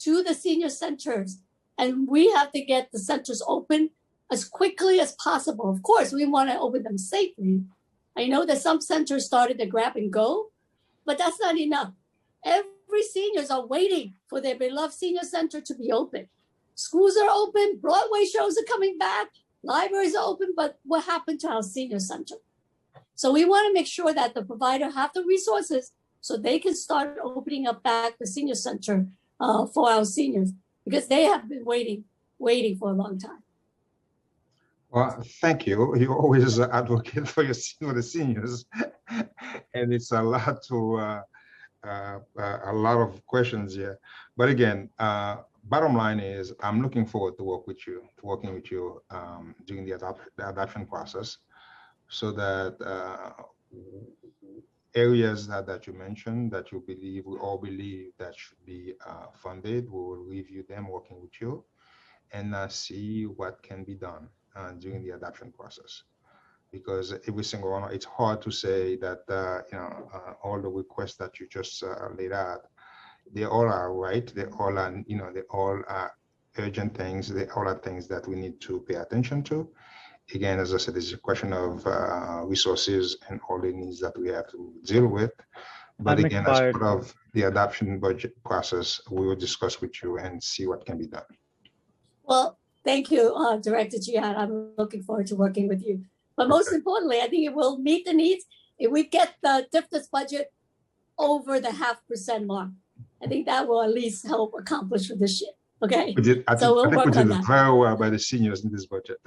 S11: to the senior centers, and we have to get the centers open as quickly as possible. Of course, we want to open them safely. I know that some centers started to grab and go, but that's not enough. Every every seniors are waiting for their beloved senior center to be open. Schools are open, Broadway shows are coming back, libraries are open, but what happened to our senior center? So we want to make sure that the provider have the resources so they can start opening up back the senior center for our seniors, because they have been waiting for a long time.
S7: Well, thank you. You always advocate for the seniors, and it's a lot of questions here. But again, bottom line is, I'm looking forward to working with you during the adoption process, so that areas that you mentioned that we all believe that should be funded, we will review them, working with you, and see what can be done during the adoption process. Because every single one, it's hard to say that all the requests that you just laid out, they all are right. They all are urgent things. They all are things that we need to pay attention to. Again, as I said, it's a question of resources and all the needs that we have to deal with. But
S9: I'm
S7: again,
S9: expired.
S7: as part of the adoption budget process, we will discuss with you and see what can be done.
S11: Well, thank you, Director Jihad. I'm looking forward to working with you. But most importantly, I think it will meet the needs if we get the DFTS budget over the 0.5% mark. I think that will at least help accomplish for this year. Okay.
S7: I
S11: So we'll
S7: think
S11: work
S7: we
S11: on
S7: did
S11: that.
S7: very well by the seniors in this budget.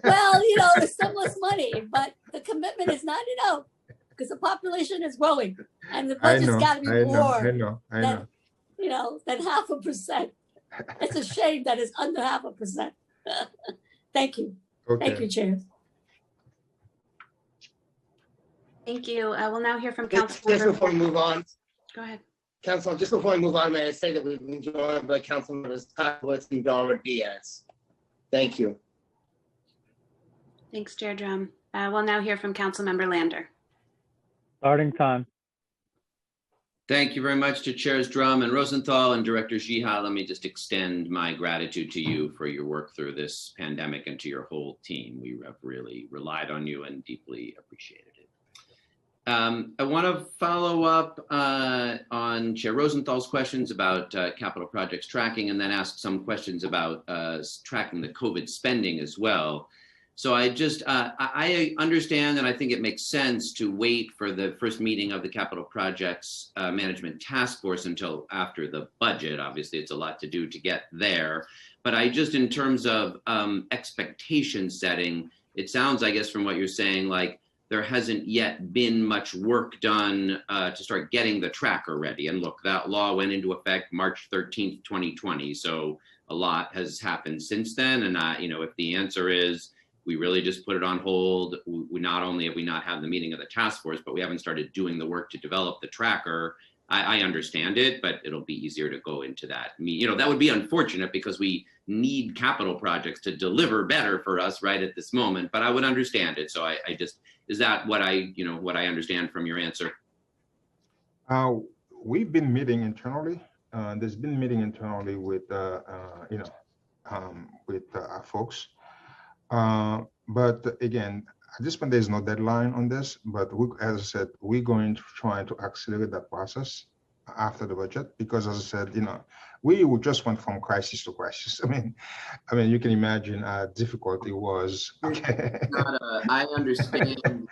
S11: Well, there's so much money, but the commitment is not enough because the population is growing and the
S7: I
S11: budget's
S7: know,
S11: got to be
S7: I
S11: more
S7: know.
S11: than 0.5%. It's a shame that it's under 0.5%. Thank you.
S7: Okay.
S11: Thank you, Chair.
S3: Thank you. We'll now hear from
S6: Just
S3: Councilmember.
S6: before we move on,
S3: Go ahead.
S6: Council, just before we move on, may I say that we've been joined by Councilmembers Kotowitz and Delmer Diaz. Thank you.
S3: Thanks, Chair Drum. We'll now hear from Councilmember Lander.
S9: Starting time.
S12: Thank you very much to Chairs Drum and Rosenthal and Director Jihad. Let me just extend my gratitude to you for your work through this pandemic and to your whole team. We have really relied on you and deeply appreciated it. I want to follow up on Chair Rosenthal's questions about capital projects tracking, and then ask some questions about tracking the COVID spending as well. So I understand, and I think it makes sense to wait for the first meeting of the capital projects management task force until after the budget. Obviously, it's a lot to do to get there. But in terms of expectation setting, it sounds, I guess, from what you're saying, like there hasn't yet been much work done to start getting the tracker ready. And look, that law went into effect March 13th, 2020. So a lot has happened since then. And if the answer is we really just put it on hold, we not only have we not had the meeting of the task force, but we haven't started doing the work to develop the tracker. I understand it, but it'll be easier to go into that. That would be unfortunate because we need capital projects to deliver better for us right at this moment, but I would understand it. So is that what I understand from your answer?
S7: We've been meeting internally. There's been meeting internally with our folks. But again, at this point, there's no deadline on this, but as I said, we're going to try to accelerate that process after the budget, because as I said, we just went from crisis to crisis. I mean, you can imagine how difficult it was. Okay.
S12: I understand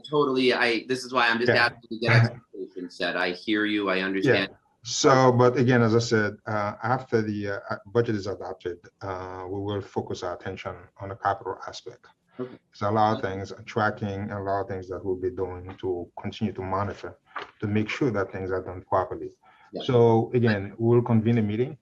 S12: totally. This is why I'm just asking to get expectations set. I hear you. I understand.
S7: Yeah. So, but again, as I said, after the budget is adopted, we will focus our attention on the capital aspect.
S12: Okay.
S7: There's a lot of things, tracking, a lot of things that we'll be doing to continue to monitor, to make sure that things are done properly. Yeah. So again, we'll convene a meeting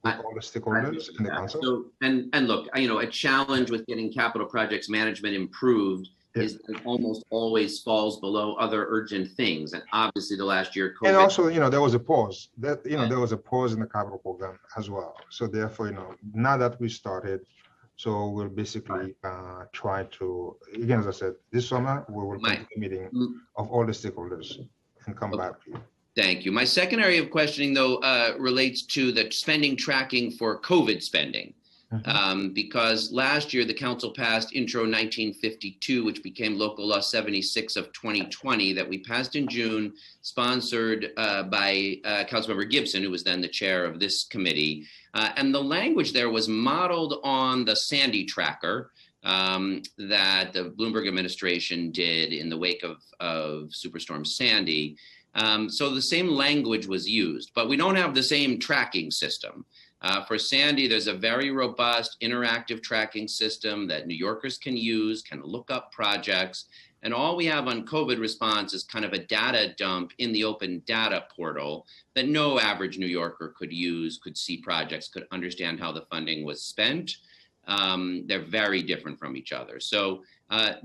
S7: with all the stakeholders in the council.
S12: So, and look, a challenge with getting capital projects management improved is that it almost always falls below other urgent things. And obviously the last year, COVID.
S7: And also, there was a pause there was a pause in the capital program as well. So therefore, now that we started, so we'll basically try to, again, as I said, this summer, we will make a meeting of all the stakeholders and come back to you.
S12: Thank you. My second area of questioning, though, relates to the spending tracking for COVID spending. because last year the council passed Intro 1952, which became Local Law 76 of 2020 that we passed in June, sponsored by Councilmember Gibson, who was then the chair of this committee. And the language there was modeled on the Sandy tracker that the Bloomberg administration did in the wake of Superstorm Sandy. So the same language was used, but we don't have the same tracking system. For Sandy, there's a very robust interactive tracking system that New Yorkers can use, can look up projects. And all we have on COVID response is kind of a data dump in the open data portal that no average New Yorker could use, could see projects, could understand how the funding was spent. They're very different from each other. So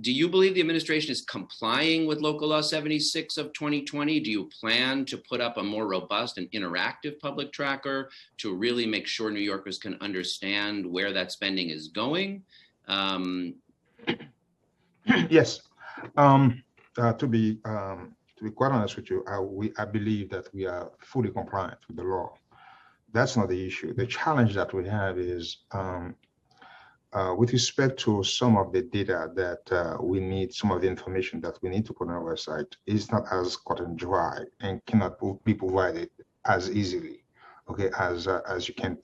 S12: do you believe the administration is complying with Local Law 76 of 2020? Do you plan to put up a more robust and interactive public tracker to really make sure New Yorkers can understand where that spending is going?
S7: Yes. To be quite honest with you, I believe that we are fully compliant with the law. That's not the issue. The challenge that we have is with respect to some of the data that we need, some of the information that we need to put on our website is not as cut and dry and cannot be provided as easily, okay, as you can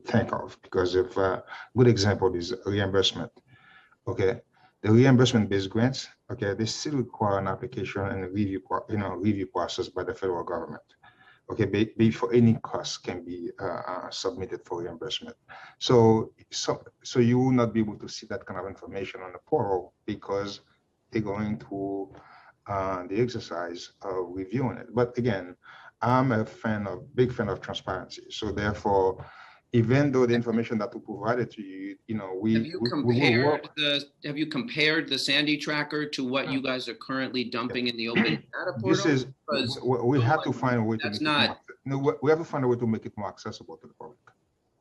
S7: think of. Because if a good example is reimbursement, okay, the reimbursement-based grants, okay, they still require an application and a review process by the federal government. Okay, before any cost can be submitted for reimbursement. So you will not be able to see that kind of information on the portal because they're going through the exercise of reviewing it. But again, I'm a big fan of transparency. So therefore, even though the information that we provided to you,
S12: have you compared the Sandy tracker to what you guys are currently dumping in the open data portal?
S7: We have to find a way to we have to find a way to make it more accessible to the public.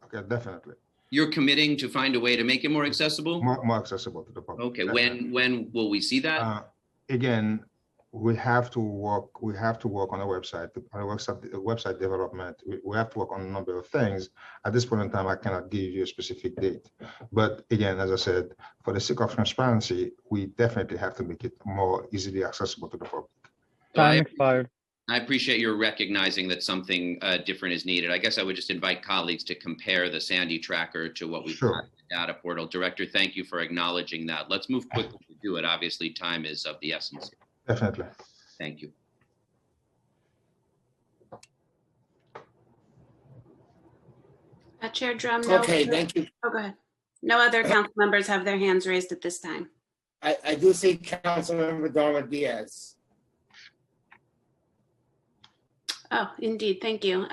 S7: Okay, definitely.
S12: You're committing to find a way to make it more accessible?
S7: More accessible to the public.
S12: Okay, when will we see that?
S7: Again, we have to work on a website, website development. We have to work on a number of things. At this point in time, I cannot give you a specific date. But again, as I said, for the sake of transparency, we definitely have to make it more easily accessible to the public.
S9: Time expired.
S12: I appreciate your recognizing that something different is needed. I guess I would just invite colleagues to compare the Sandy tracker to what we've got in the data portal. Director, thank you for acknowledging that. Let's move quickly to do it. Obviously, time is of the essence.
S7: Definitely.
S12: Thank you.
S3: Chair Drum. No,
S6: Okay, thank you.
S3: Oh, go ahead. No other council members have their hands raised at this time.
S6: I do see Councilmember Darma Diaz.
S3: Oh, indeed. Thank you.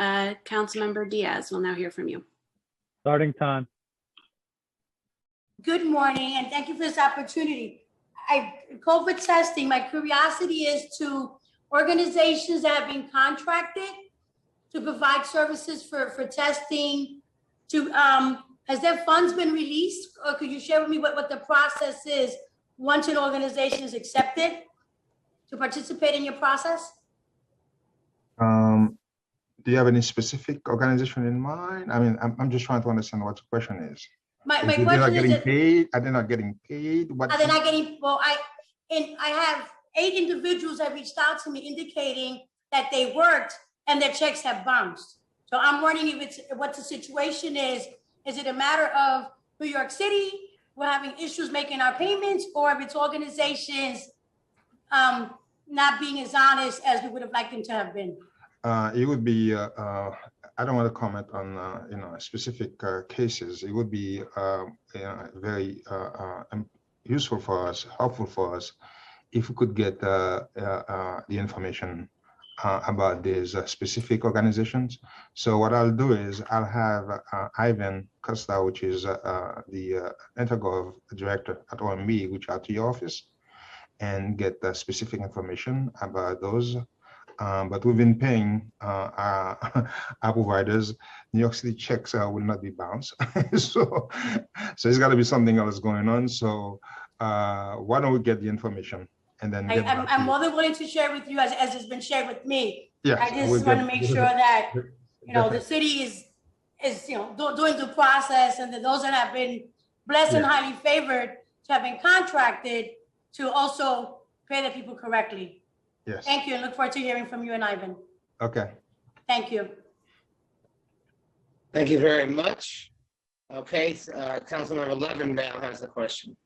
S3: Councilmember Diaz, we'll now hear from you.
S9: Starting time.
S13: Good morning, and thank you for this opportunity. COVID testing, my curiosity is to organizations that have been contracted to provide services for testing. Has their funds been released? Or could you share with me what the process is once an organization is accepted to participate in your process?
S7: Do you have any specific organization in mind? I mean, I'm just trying to understand what the question is.
S13: My
S7: question
S13: not
S7: getting
S13: is,
S7: paid? Are they not getting paid? What?
S13: Are they not getting? Well, I have 8 individuals that reached out to me indicating that they worked and their checks have bounced. So I'm wondering what the situation is. Is it a matter of New York City, we're having issues making our payments, or if it's organizations not being as honest as we would have liked them to have been?
S7: It would be. I don't want to comment on specific cases. It would be very useful for us, helpful for us, if we could get the information about these specific organizations. So what I'll do is I'll have Ivan Costa, which is the Intergov director at OMB, reach out to your office and get the specific information about those. But we've been paying our providers. New York City checks will not be bounced. so it's got to be something else going on. So why don't we get the information and then
S13: I'm more than willing to share with you as has been shared with me.
S7: Yeah,
S13: I just want to make sure that the city is, doing the process, and then those that have been blessed and
S7: Yeah.
S13: highly favored to have been contracted to also pay the people correctly.
S7: Yes.
S13: Thank you, and look forward to hearing from you and Ivan.
S7: Okay.
S13: Thank you.
S6: Thank you very much. Okay, Councilmember Levin now has the question.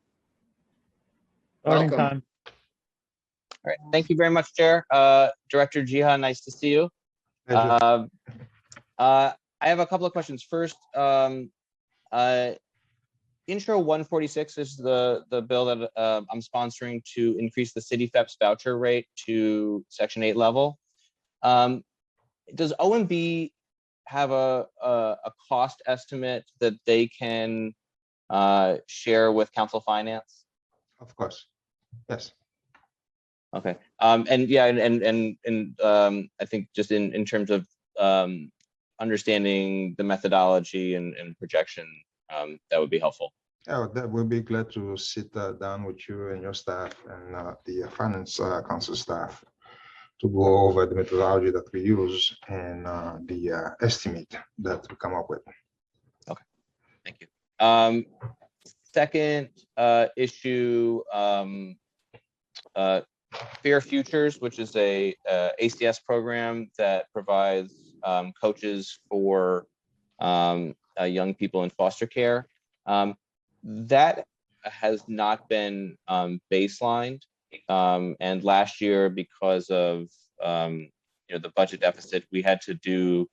S9: Starting
S6: Welcome.
S9: time.
S14: All right, thank you very much, Chair. Director Jiha, nice to see you.
S7: Pleasure.
S14: I have a couple of questions. First, Intro 146 is the bill that I'm sponsoring to increase the city FEPS voucher rate to Section 8 level. Does OMB have a cost estimate that they can share with Council Finance?
S7: Of course. Yes.
S14: Okay. And yeah, and I think just in terms of understanding the methodology and projection, that would be helpful.
S7: Yeah, that we'll be glad to sit down with you and your staff and the Finance Council staff to go over the methodology that we use and the estimate that we come up with.
S14: Okay, thank you. Second issue, Fair Futures, which is a ACS program that provides coaches for young people in foster care. That has not been baselined, and last year, because of the budget deficit, we had to do,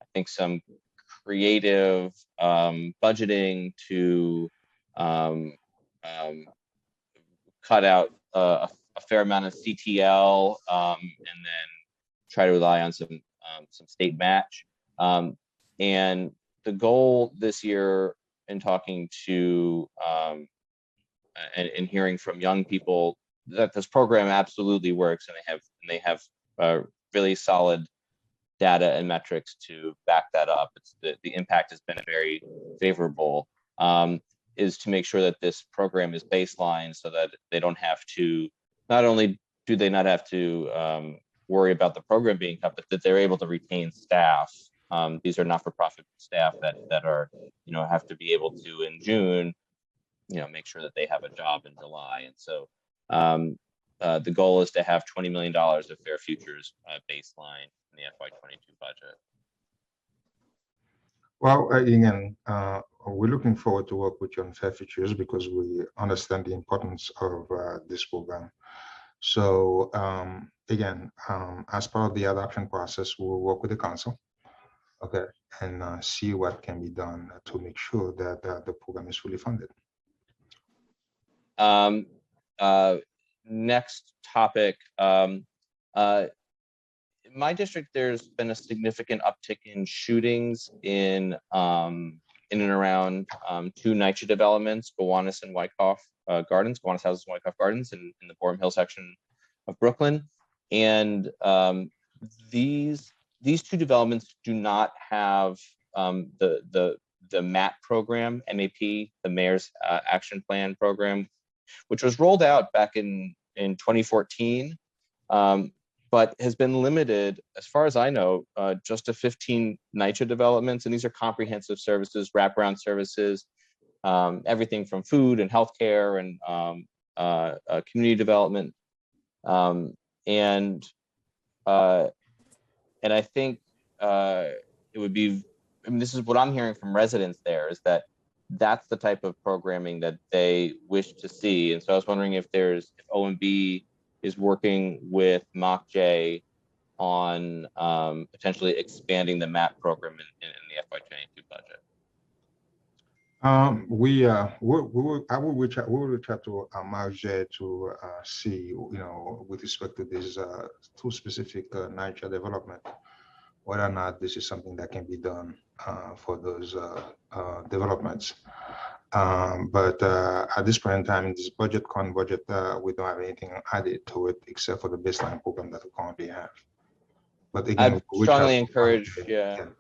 S14: I think, some creative budgeting to cut out a fair amount of CTL and then try to rely on some state match. And the goal this year, in talking to and hearing from young people, that this program absolutely works, and they have really solid data and metrics to back that up. It's the impact has been very favorable. Is to make sure that this program is baseline so that they don't have to, not only do they not have to worry about the program being cut, but that they're able to retain staff. These are not-for-profit staff that are, have to be able to, in June, make sure that they have a job in July. And so the goal is to have $20 million of Fair Futures baseline in the FY22 budget.
S7: Well, again, we're looking forward to work with you on Fair Futures because we understand the importance of this program. So again, as part of the adoption process, we'll work with the council, okay, and see what can be done to make sure that the program is fully funded.
S14: Next topic. In my district, there's been a significant uptick in shootings in and around two NYCHA developments, Gowanus and Wyckoff Gardens, Gowanus Houses and Wyckoff Gardens in the Borum Hill section of Brooklyn. And these two developments do not have the MAP program, MAP, the Mayor's Action Plan program, which was rolled out back in 2014. But has been limited, as far as I know, just to 15 NYCHA developments. And these are comprehensive services, wraparound services, everything from food and healthcare and community development. And I think it would be, this is what I'm hearing from residents there, is that that's the type of programming that they wish to see. And so I was wondering if OMB is working with MOCJ on potentially expanding the MAP program in the FY22 budget.
S7: I will reach out to MOCJ to see, with respect to this two specific NYCHA development, whether or not this is something that can be done for those developments. But at this point in time, in this budget, we don't have anything added to it except for the baseline program that we currently have. But again,
S14: I strongly encourage,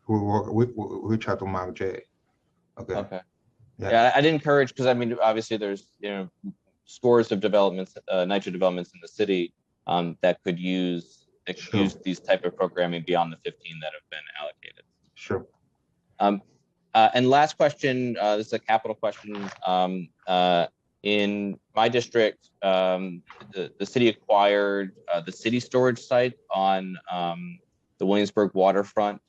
S7: we'll reach out to MOCJ. Okay.
S14: Okay. Yeah, I'd encourage, because I mean, obviously there's scores of developments, NYCHA developments in the city that could use these type of programming beyond the 15 that have been allocated.
S7: Sure.
S14: And last question, this is a capital question. In my district, the city acquired the city storage site on the Williamsburg waterfront.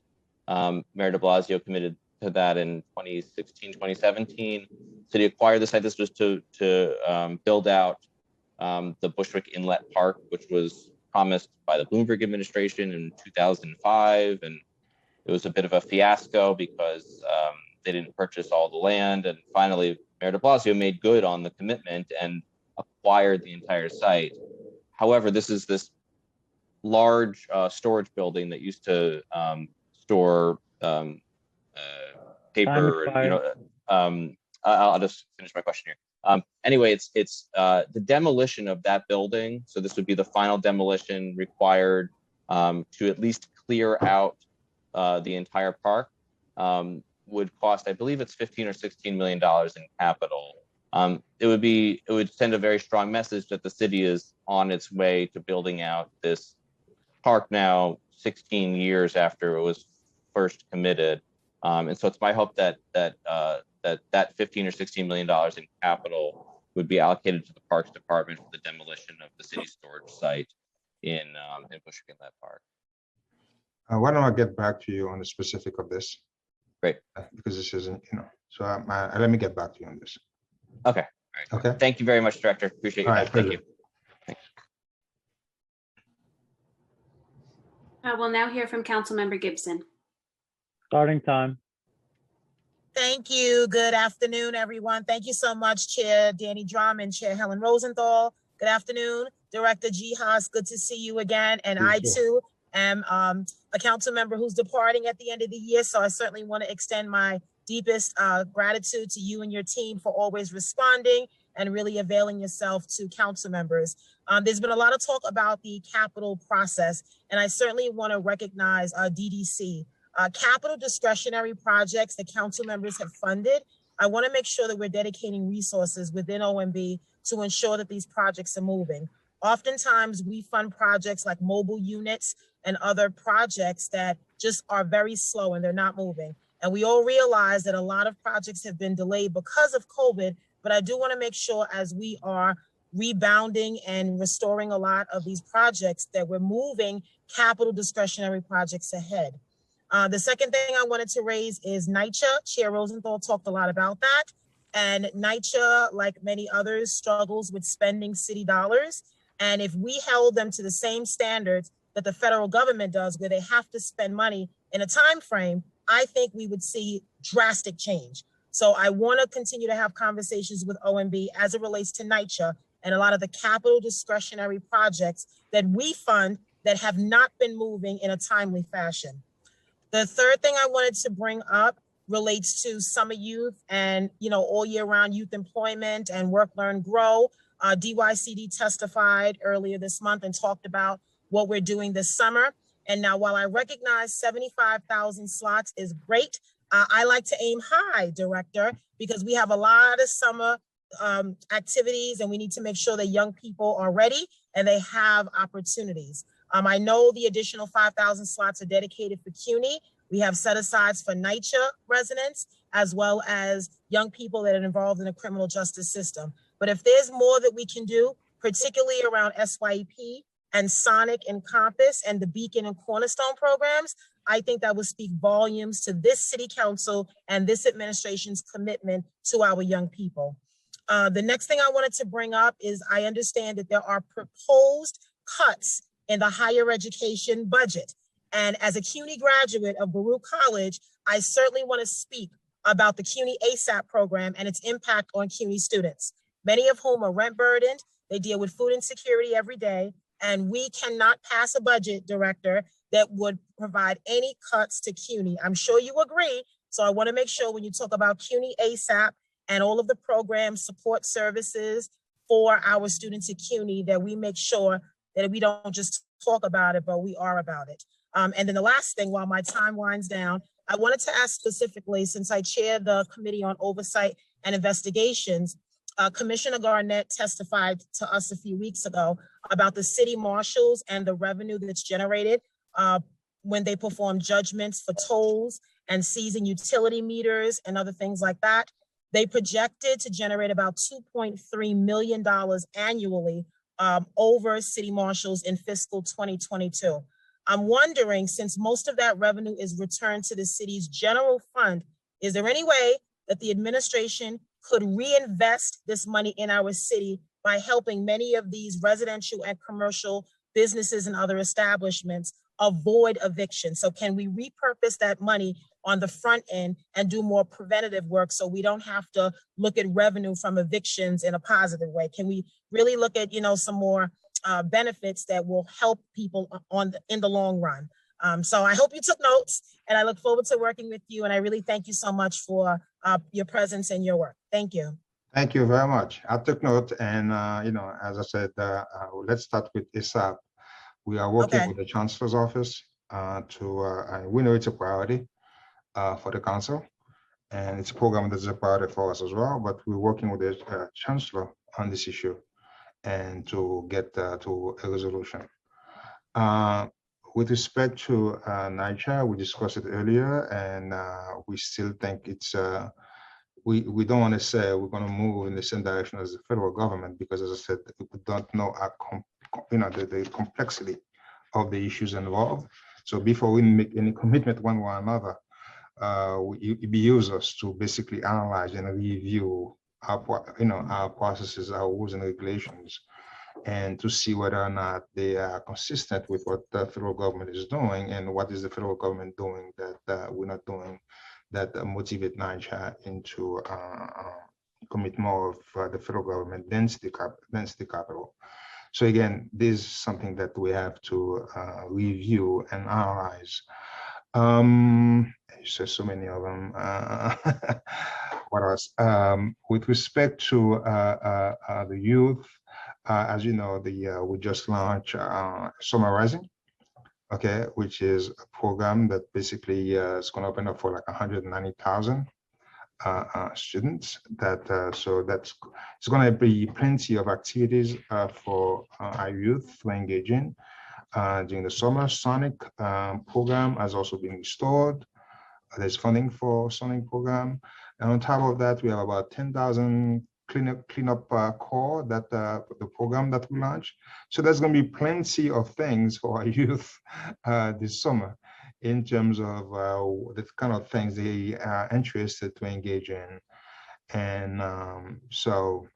S14: Mayor de Blasio committed to that in 2016, 2017. City acquired the site. This was to build out the Bushwick Inlet Park, which was promised by the Bloomberg administration in 2005. And it was a bit of a fiasco because they didn't purchase all the land. And finally, Mayor de Blasio made good on the commitment and acquired the entire site. However, this is this large storage building that used to store paper. And, I'll just finish my question here. Anyway, it's the demolition of that building. So this would be the final demolition required to at least clear out the entire park. Would cost, I believe it's $15 or $16 million in capital. It would send a very strong message that the city is on its way to building out this park now 16 years after it was first committed. And so it's my hope that that $15 or $16 million in capital would be allocated to the Parks Department for the demolition of the city storage site in Bushwick Inlet Park.
S7: Why don't I get back to you on the specific of this?
S14: Great.
S7: Because this isn't, so let me get back to you on this.
S14: Okay. All right. Okay. Thank you very much, Director. Appreciate your time. Thank you.
S3: We'll now hear from Councilmember Gibson.
S9: Starting time.
S15: Thank you. Good afternoon, everyone. Thank you so much, Chair Danny Drum and Chair Helen Rosenthal. Good afternoon, Director G. Haas. Good to see you again. And I too am a council member who's departing at the end of the year. So I certainly want to extend my deepest gratitude to you and your team for always responding and really availing yourself to council members. There's been a lot of talk about the capital process, and I certainly want to recognize DDC. Capital discretionary projects that council members have funded, I want to make sure that we're dedicating resources within OMB to ensure that these projects are moving. Oftentimes we fund projects like mobile units and other projects that just are very slow and they're not moving. And we all realize that a lot of projects have been delayed because of COVID, but I do want to make sure as we are rebounding and restoring a lot of these projects that we're moving capital discretionary projects ahead. The second thing I wanted to raise is NYCHA. Chair Rosenthal talked a lot about that. And NYCHA, like many others, struggles with spending city dollars. And if we held them to the same standards that the federal government does, where they have to spend money in a time frame, I think we would see drastic change. So I want to continue to have conversations with OMB as it relates to NYCHA and a lot of the capital discretionary projects that we fund that have not been moving in a timely fashion. The third thing I wanted to bring up relates to summer youth and, all year round youth employment and work, learn, grow. DYCD testified earlier this month and talked about what we're doing this summer. And now, while I recognize 75,000 slots is great, I like to aim high, Director, because we have a lot of summer activities and we need to make sure that young people are ready and they have opportunities. I know the additional 5,000 slots are dedicated for CUNY. We have set asides for NYCHA residents, as well as young people that are involved in the criminal justice system. But if there's more that we can do, particularly around SYEP and Sonic and Compass and the Beacon and Cornerstone programs, I think that would speak volumes to this city council and this administration's commitment to our young people. The next thing I wanted to bring up is I understand that there are proposed cuts in the higher education budget. And as a CUNY graduate of Baruch College, I certainly want to speak about the CUNY ASAP program and its impact on CUNY students, many of whom are rent burdened. They deal with food insecurity every day. And we cannot pass a budget, Director, that would provide any cuts to CUNY. I'm sure you agree. So I want to make sure when you talk about CUNY ASAP and all of the program support services for our students at CUNY, that we make sure that we don't just talk about it, but we are about it. And then the last thing, while my time winds down, I wanted to ask specifically, since I chair the Committee on Oversight and Investigations, Commissioner Garnett testified to us a few weeks ago about the city marshals and the revenue that's generated when they perform judgments for tolls and seizing utility meters and other things like that. They projected to generate about $2.3 million annually over city marshals in fiscal 2022. I'm wondering, since most of that revenue is returned to the city's general fund, is there any way that the administration could reinvest this money in our city by helping many of these residential and commercial businesses and other establishments avoid eviction? So can we repurpose that money on the front end and do more preventative work so we don't have to look at revenue from evictions in a positive way? Can we really look at, some more benefits that will help people in the long run? So I hope you took notes, and I look forward to working with you. And I really thank you so much for your presence and your work. Thank you.
S7: Thank you very much. I took note, and as I said, let's start with ASAP. We are working with the Chancellor's office we know it's a priority for the council, and it's a program that's a priority for us as well. But we're working with the Chancellor on this issue, and to get to a resolution. With respect to NYCHA, we discussed it earlier, and we still think it's. We don't want to say we're going to move in the same direction as the federal government, because, as I said, we don't know the complexity of the issues involved. So before we make any commitment one way or another, it behooves us to basically analyze and review our processes, our rules and regulations, and to see whether or not they are consistent with what the federal government is doing, and what is the federal government doing that we're not doing, that motivate NYCHA into commit more of the federal government density capital. So again, this is something that we have to review and analyze. So many of them. What else? With respect to the youth, as you know, we just launched Summer Rising, which is a program that basically is going to open up for like 190,000 students. So it's going to be plenty of activities for our youth to engage in during the summer. Sonic program has also been restored. There's funding for Sonic program, and on top of that, we have about 10,000 cleanup core that the program that we launched. So there's going to be plenty of things for our youth this summer in terms of the kind of things they are interested to engage in. And so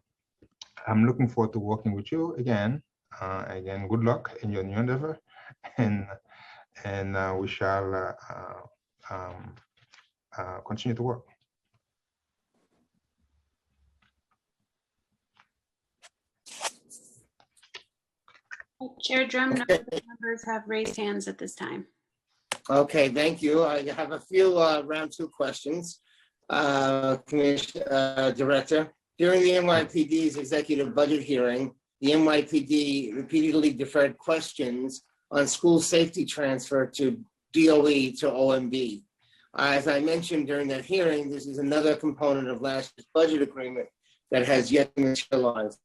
S7: I'm looking forward to working with you again. Again, good luck in your new endeavor, and we shall continue to work.
S3: Chair Drum, no other members have raised hands at this time.
S6: Okay, thank you. I have a few round two questions. Director, during the NYPD's executive budget hearing, the NYPD repeatedly deferred questions on school safety transfer to DOE to OMB. As I mentioned during that hearing, this is another component of last year's budget agreement that has yet to materialize.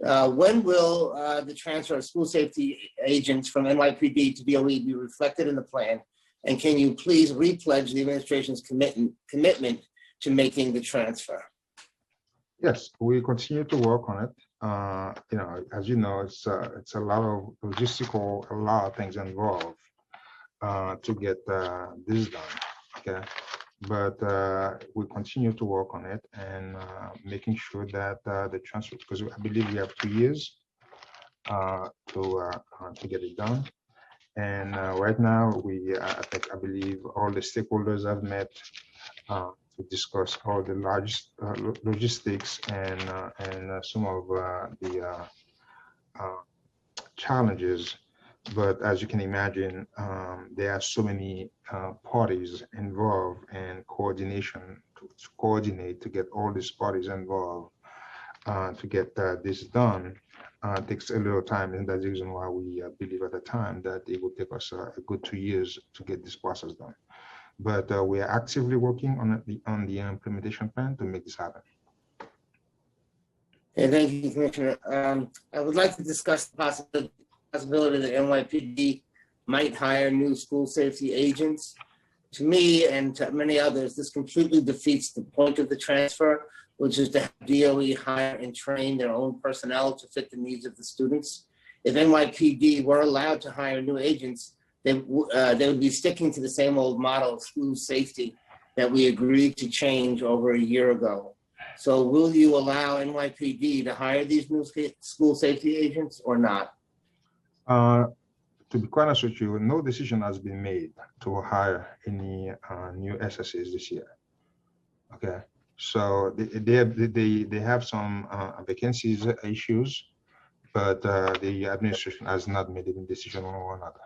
S6: When will the transfer of school safety agents from NYPD to DOE be reflected in the plan? And can you please repledge the administration's commitment to making the transfer?
S7: Yes, we continue to work on it. As you know, it's a lot of logistical, a lot of things involved to get this done. Okay, but we continue to work on it and making sure that the transfer, because I believe we have 2 years to get it done. And right now, I believe all the stakeholders have met to discuss all the large logistics and some of the challenges. But as you can imagine, there are so many parties involved, and coordination to coordinate to get all these parties involved to get this done takes a little time, and that's the reason why we believe at the time that it will take us a good 2 years to get this process done. But we are actively working on the implementation plan to make this happen.
S6: Okay, thank you, Commissioner. I would like to discuss the possibility that NYPD might hire new school safety agents. To me and to many others, this completely defeats the point of the transfer, which is to have DOE hire and train their own personnel to fit the needs of the students. If NYPD were allowed to hire new agents, they would be sticking to the same old model of school safety that we agreed to change over a year ago. So will you allow NYPD to hire these new school safety agents or not?
S7: To be quite honest with you, no decision has been made to hire any new SSAs this year. Okay, so they have some vacancies issues, but the administration has not made any decision one way or another.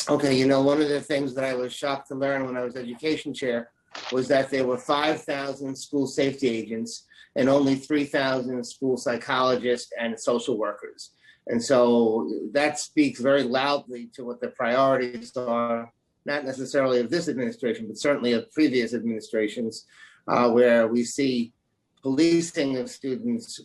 S6: Okay, you know, one of the things that I was shocked to learn when I was education chair was that there were 5,000 school safety agents and only 3,000 school psychologists and social workers. And so that speaks very loudly to what the priorities are, not necessarily of this administration, but certainly of previous administrations, where we see policing of students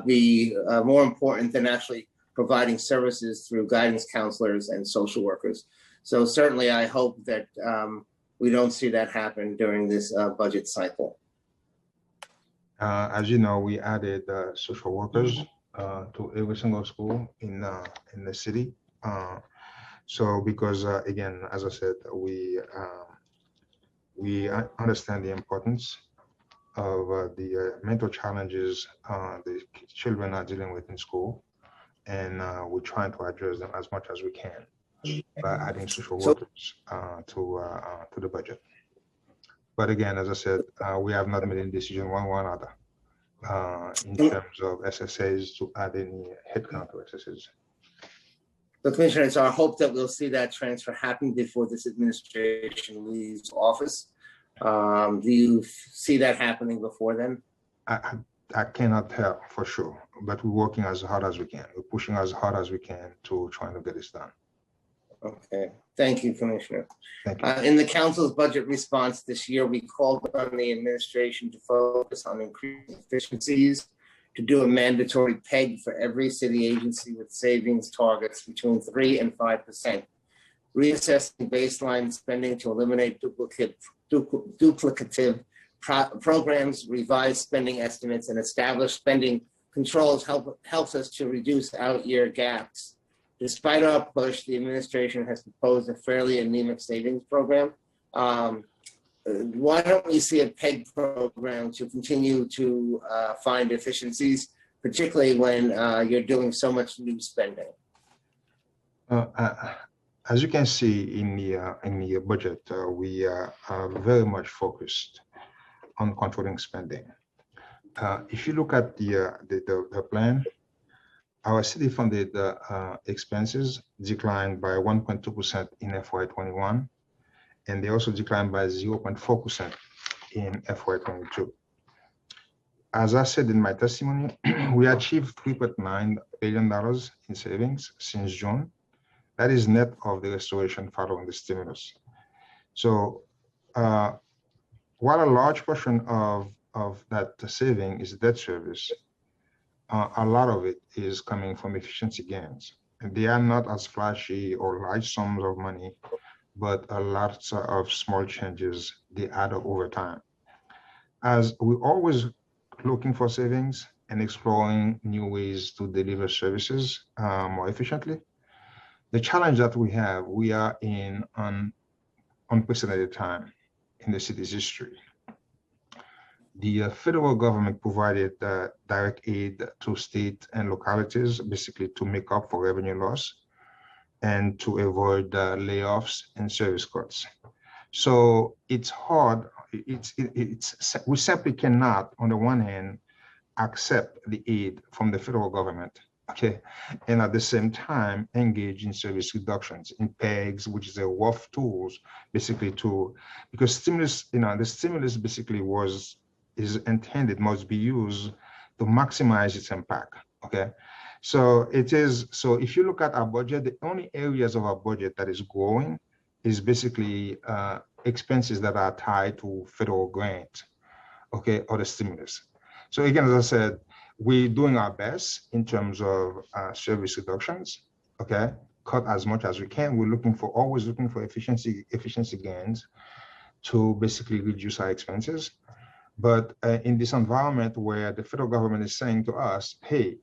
S6: be more important than actually providing services through guidance counselors and social workers. So certainly I hope that we don't see that happen during this budget cycle.
S7: As you know, we added social workers to every single school in the city. So because again, as I said, we understand the importance of the mental challenges the children are dealing with in school, and we're trying to address them as much as we can by adding social workers to the budget. But again, as I said, we have not made any decision one way or another in terms of SSAs to add any headcount to SSAs.
S6: So Commissioner, it's our hope that we'll see that transfer happen before this administration leaves office. Do you see that happening before then?
S7: I cannot tell for sure, but we're working as hard as we can. We're pushing as hard as we can to try to get this done.
S6: Okay, thank you, Commissioner.
S7: Thank you.
S6: In the council's budget response this year, we called on the administration to focus on increasing efficiencies, to do a mandatory PEG for every city agency with savings targets between 3% and 5%, reassessing baseline spending to eliminate duplicative programs, revise spending estimates, and establish spending controls helps us to reduce out-year gaps. Despite our push, the administration has proposed a fairly anemic savings program. Why don't we see a PEG program to continue to find efficiencies, particularly when you're doing so much new spending?
S7: As you can see in the budget, we are very much focused on controlling spending. If you look at the plan, our city-funded expenses declined by 1.2% in FY21, and they also declined by 0.4% in FY22. As I said in my testimony, we achieved $3.9 billion in savings since June. That is net of the restoration following the stimulus. So while a large portion of that saving is debt service, a lot of it is coming from efficiency gains. And they are not as flashy or large sums of money, but a lot of small changes, they add up over time. As we're always looking for savings and exploring new ways to deliver services more efficiently, the challenge that we are in an unprecedented time in the city's history. The federal government provided direct aid to state and localities, basically to make up for revenue loss and to avoid layoffs and service cuts. So it's hard. We simply cannot, on the one hand, accept the aid from the federal government, okay, and at the same time engage in service reductions in PEGs, which is a rough tools, basically because stimulus, the stimulus basically must be used to maximize its impact, okay? So if you look at our budget, the only areas of our budget that is growing is basically expenses that are tied to federal grants, okay, or the stimulus. So again, as I said, we're doing our best in terms of service reductions, okay? cut as much as we can. We're always looking for efficiency gains to basically reduce our expenses. But in this environment where the federal government is saying to us, hey,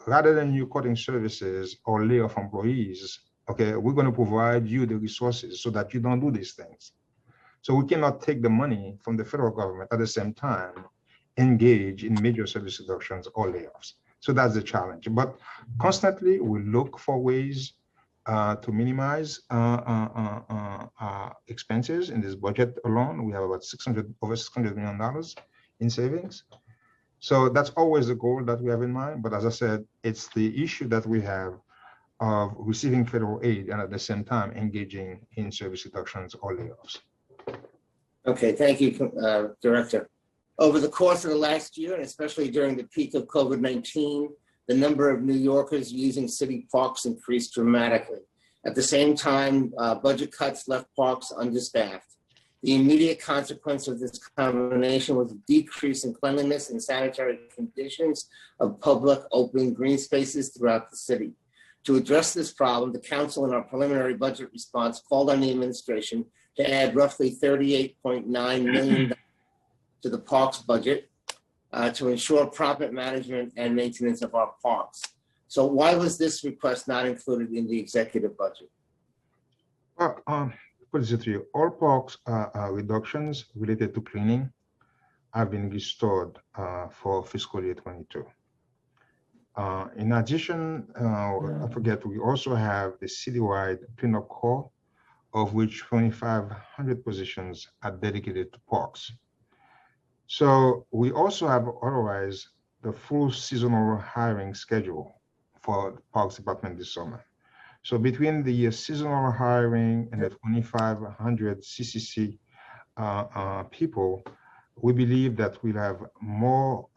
S7: rather than you cutting services or lay off employees, okay, we're going to provide you the resources so that you don't do these things. So we cannot take the money from the federal government at the same time engage in major service reductions or layoffs. So that's the challenge. But constantly we look for ways to minimize expenses. In this budget alone, we have about over $600 million in savings. So that's always the goal that we have in mind. But as I said, it's the issue that we have of receiving federal aid and at the same time engaging in service reductions or layoffs.
S6: Okay, thank you, Director. Over the course of the last year, and especially during the peak of COVID-19, the number of New Yorkers using city parks increased dramatically. At the same time, budget cuts left parks understaffed. The immediate consequence of this combination was a decrease in cleanliness and sanitary conditions of public open green spaces throughout the city. To address this problem, the council in our preliminary budget response called on the administration to add roughly $38.9 million to the parks budget to ensure proper management and maintenance of our parks. So why was this request not included in the executive budget?
S7: Well, put it to you, all parks reductions related to cleaning have been restored for fiscal year 22. In addition, I forget, we also have the citywide cleanup corps, of which 2,500 positions are dedicated to parks. So we also have authorized the full seasonal hiring schedule for the Parks Department this summer. So between the seasonal hiring and the 2,500 CCC people, we believe that we'll have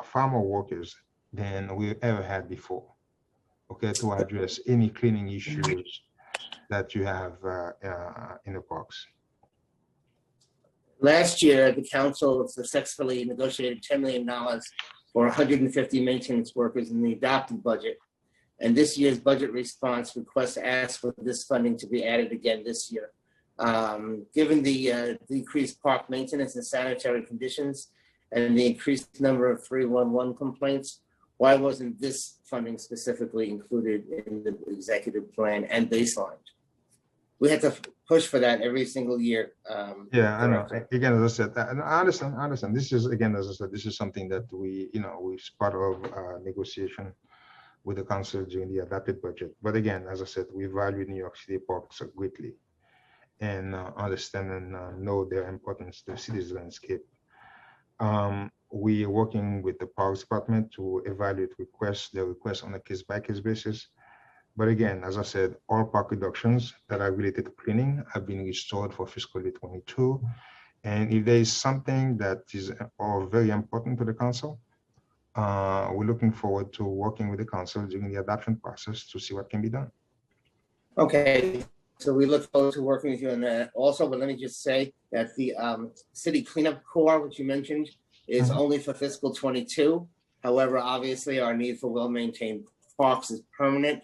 S7: far more workers than we ever had before, okay, to address any cleaning issues that you have in the parks.
S6: Last year, the council successfully negotiated $10 million for 150 maintenance workers in the adopted budget. And this year's budget response request asks for this funding to be added again this year. Given the decreased park maintenance and sanitary conditions and the increased number of 311 complaints, why wasn't this funding specifically included in the executive plan and baseline? We have to push for that every single year.
S7: Yeah, I know. Again, as I said, and I understand. This is, again, as I said, this is something that we're part of negotiation with the council during the adopted budget. But again, as I said, we value New York City parks greatly and understand and know their importance to the city's landscape. We are working with the Parks Department to evaluate the requests on a case-by-case basis. But again, as I said, all park reductions that are related to cleaning have been restored for fiscal year 22. And if there is something that is very important to the council, we're looking forward to working with the council during the adoption process to see what can be done.
S6: Okay, so we look forward to working with you on that also, but let me just say that the city cleanup corps, which you mentioned, is only for fiscal 22. However, obviously our need for well-maintained parks is permanent.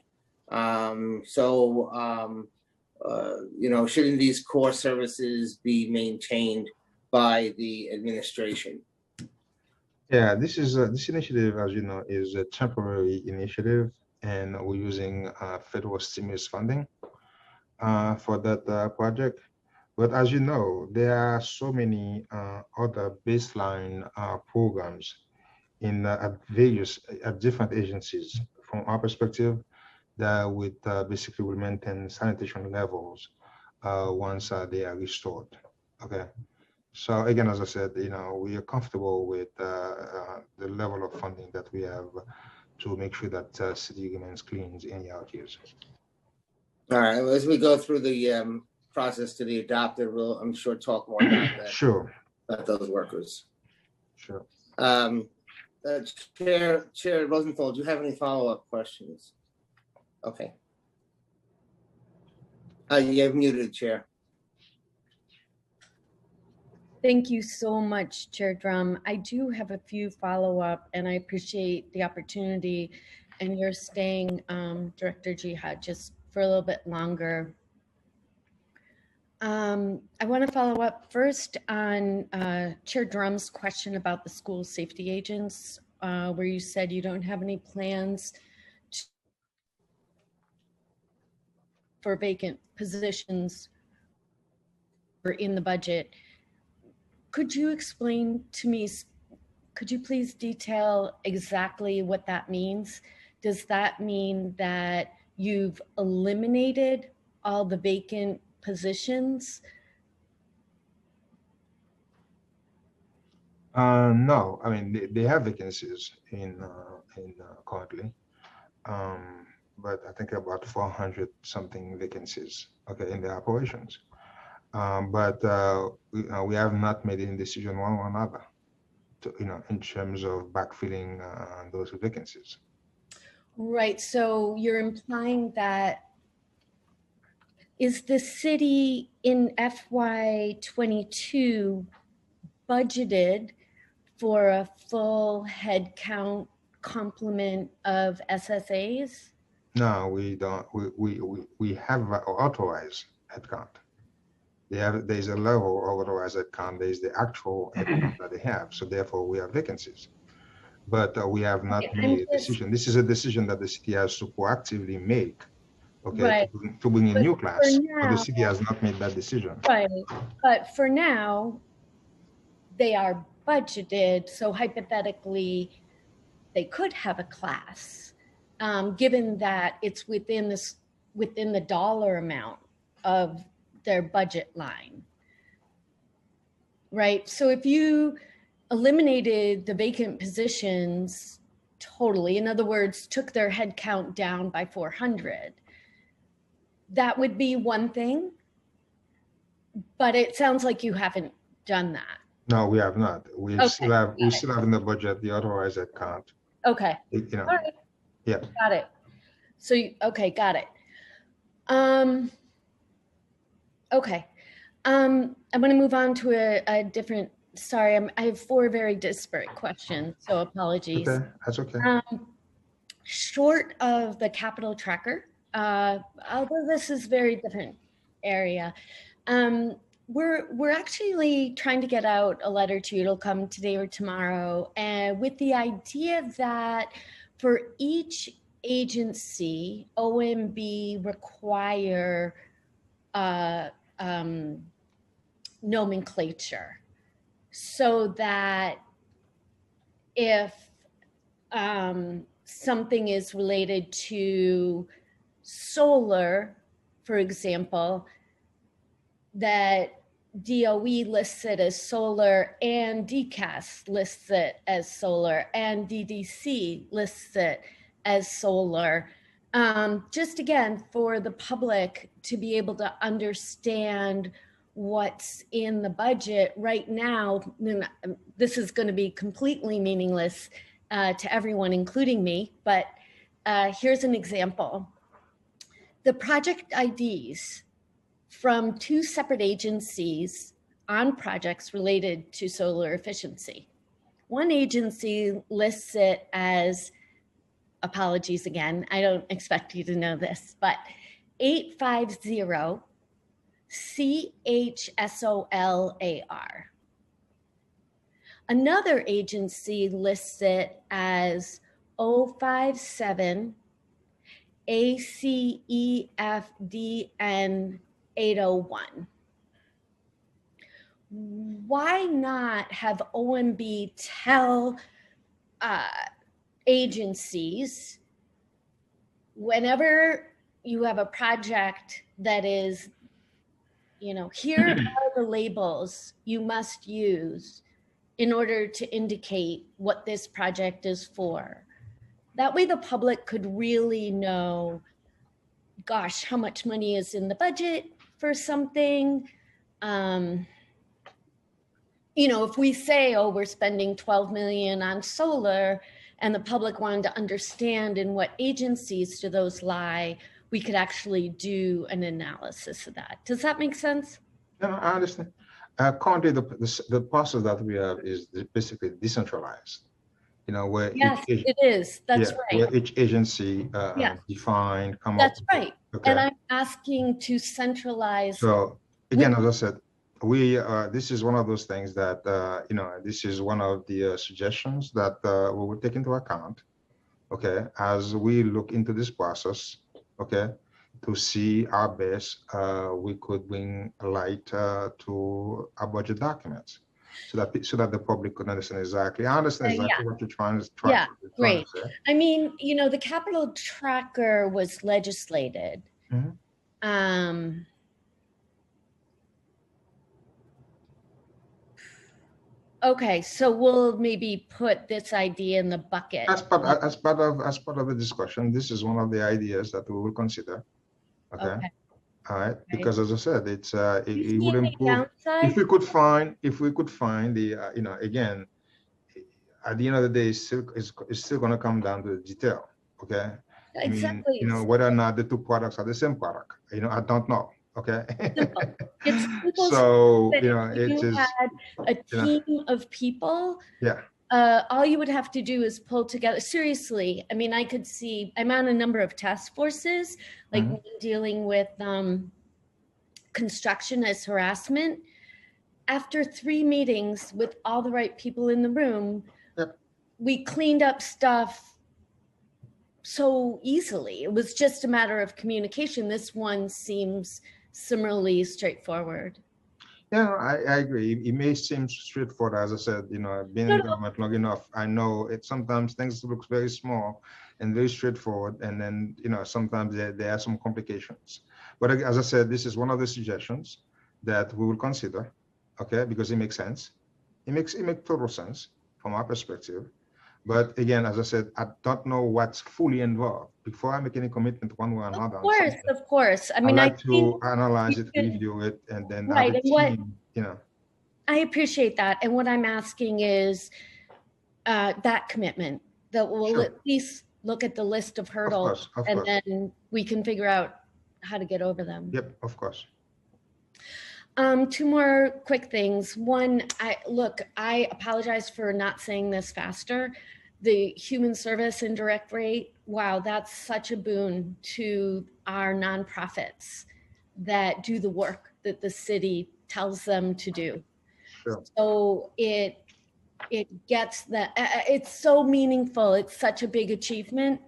S6: Shouldn't these core services be maintained by the administration?
S7: Yeah, this initiative, as you know, is a temporary initiative, and we're using federal stimulus funding for that project. But as you know, there are so many other baseline programs at different agencies. From our perspective, that would basically will maintain sanitation levels once they are restored. Okay. So again, as I said, we are comfortable with the level of funding that we have to make sure that city remains clean in the out years.
S6: All right. Well, as we go through the process to the adopted, we'll, I'm sure, talk more about that.
S7: Sure.
S6: About those workers.
S7: Sure.
S6: Chair Rosenthal, do you have any follow-up questions? Okay. You have muted, Chair.
S2: Thank you so much, Chair Drum. I do have a few follow-up, and I appreciate the opportunity and your staying, Director Jihad, just for a little bit longer. I want to follow up first on Chair Drum's question about the school safety agents, where you said you don't have any plans for vacant positions or in the budget. Could you explain to me, could you please detail exactly what that means? Does that mean that you've eliminated all the vacant positions?
S7: No, I mean, they have vacancies in currently, but I think about 400 something vacancies, okay, in the operations. But we have not made any decision one or another, to, in terms of backfilling those vacancies.
S2: Right, so you're implying that, is the city in FY22 budgeted for a full head count complement of SSAs?
S7: No, we don't. We have authorized headcount. There's a level of authorized headcount. There's the actual headcount that they have. So therefore, we have vacancies. But we have not made a decision. This is a decision that the city has to proactively make, okay,
S2: right,
S7: to bring a new class.
S2: Now,
S7: but the city has not made that decision.
S2: Right, but for now, they are budgeted. So hypothetically, they could have a class, given that it's within the dollar amount of their budget line. Right, so if you eliminated the vacant positions totally, in other words, took their head count down by 400, that would be one thing, but it sounds like you haven't done that.
S7: No, we have not. We
S2: Okay,
S7: still have in the budget the authorized headcount.
S2: Okay.
S7: All
S2: right.
S7: Yeah.
S2: Got it. So, okay, got it. Okay. I'm going to move on to a different, sorry, I have 4 very disparate questions, so apologies.
S7: Okay, that's okay.
S2: Short of the capital tracker, although this is very different area, we're actually trying to get out a letter to you. It'll come today or tomorrow, and with the idea that for each agency, OMB require nomenclature, so that if something is related to solar, for example, that DOE lists it as solar and DCAS lists it as solar and DDC lists it as solar. Just again, for the public to be able to understand what's in the budget right now. This is going to be completely meaningless to everyone, including me, but here's an example. The project IDs from 2 separate agencies on projects related to solar efficiency. One agency lists it as, apologies again, I don't expect you to know this, but 850 CHSOLAR. Another agency lists it as 057 ACEFDN 801. Why not have OMB tell agencies, whenever you have a project that is, here are the labels you must use in order to indicate what this project is for. That way the public could really know, gosh, how much money is in the budget for something. If we say, oh, we're spending 12 million on solar, and the public wanted to understand in what agencies do those lie, we could actually do an analysis of that. Does that make sense?
S7: No, I understand. Currently, the process that we have is basically decentralized. Where
S2: yes, it is. That's right.
S7: Where each agency define, come
S2: That's
S7: up
S2: right. And
S7: Okay,
S2: I'm asking to centralize.
S7: so again, as I said, this is one of those things that, this is one of the suggestions that we will take into account, okay, as we look into this process, okay, to see how best we could bring light to our budget documents, so that the public could understand exactly. I understand exactly
S2: Yeah.
S7: what you're trying to
S2: Yeah,
S7: trying
S2: great.
S7: to say.
S2: I mean, the capital tracker was legislated.
S7: Mhm.
S2: Okay, so we'll maybe put this idea in the bucket.
S7: As part of the discussion, this is one of the ideas that we will consider. Okay.
S2: Okay.
S7: All right. Because as I said, it
S2: see
S7: would
S2: any
S7: improve
S2: downside?
S7: if we could find the again, at the end of the day, it's still going to come down to the detail. Okay.
S2: Exactly.
S7: I mean, whether or not the two products are the same product, I don't know. Okay.
S2: It's simple.
S7: So,
S2: But
S7: it
S2: if you
S7: is,
S2: had a team of people,
S7: yeah.
S2: all you would have to do is pull together. Seriously, I mean, I could see, I'm on a number of task forces, like
S7: Mhm.
S2: one dealing with construction as harassment. After 3 meetings with all the right people in the room,
S7: Yep.
S2: we cleaned up stuff so easily. It was just a matter of communication. This one seems similarly straightforward.
S7: Yeah, I agree. It may seem straightforward, as I said, I've been in government long enough. I know sometimes things look very small and very straightforward, and then, sometimes there are some complications. But as I said, this is one of the suggestions that we will consider, okay, because it makes sense. It makes total sense from our perspective. But again, as I said, I don't know what's fully involved before I make any commitment one way or another.
S2: Of course. I mean,
S7: I
S2: I
S7: like to
S2: think
S7: analyze
S2: you
S7: it,
S2: could-
S7: review it, and then
S2: Right,
S7: have a
S2: and what-
S7: team,
S2: I appreciate that. And what I'm asking is that commitment, that we'll
S7: Sure.
S2: at least look at the list of hurdles
S7: of
S2: and
S7: course.
S2: then we can figure out how to get over them.
S7: Yep, of course.
S2: 2 more quick things. One, I apologize for not saying this faster. The human service indirect rate, wow, that's such a boon to our nonprofits that do the work that the city tells them to do.
S7: Sure.
S2: So it gets that, it's so meaningful. It's such a big achievement.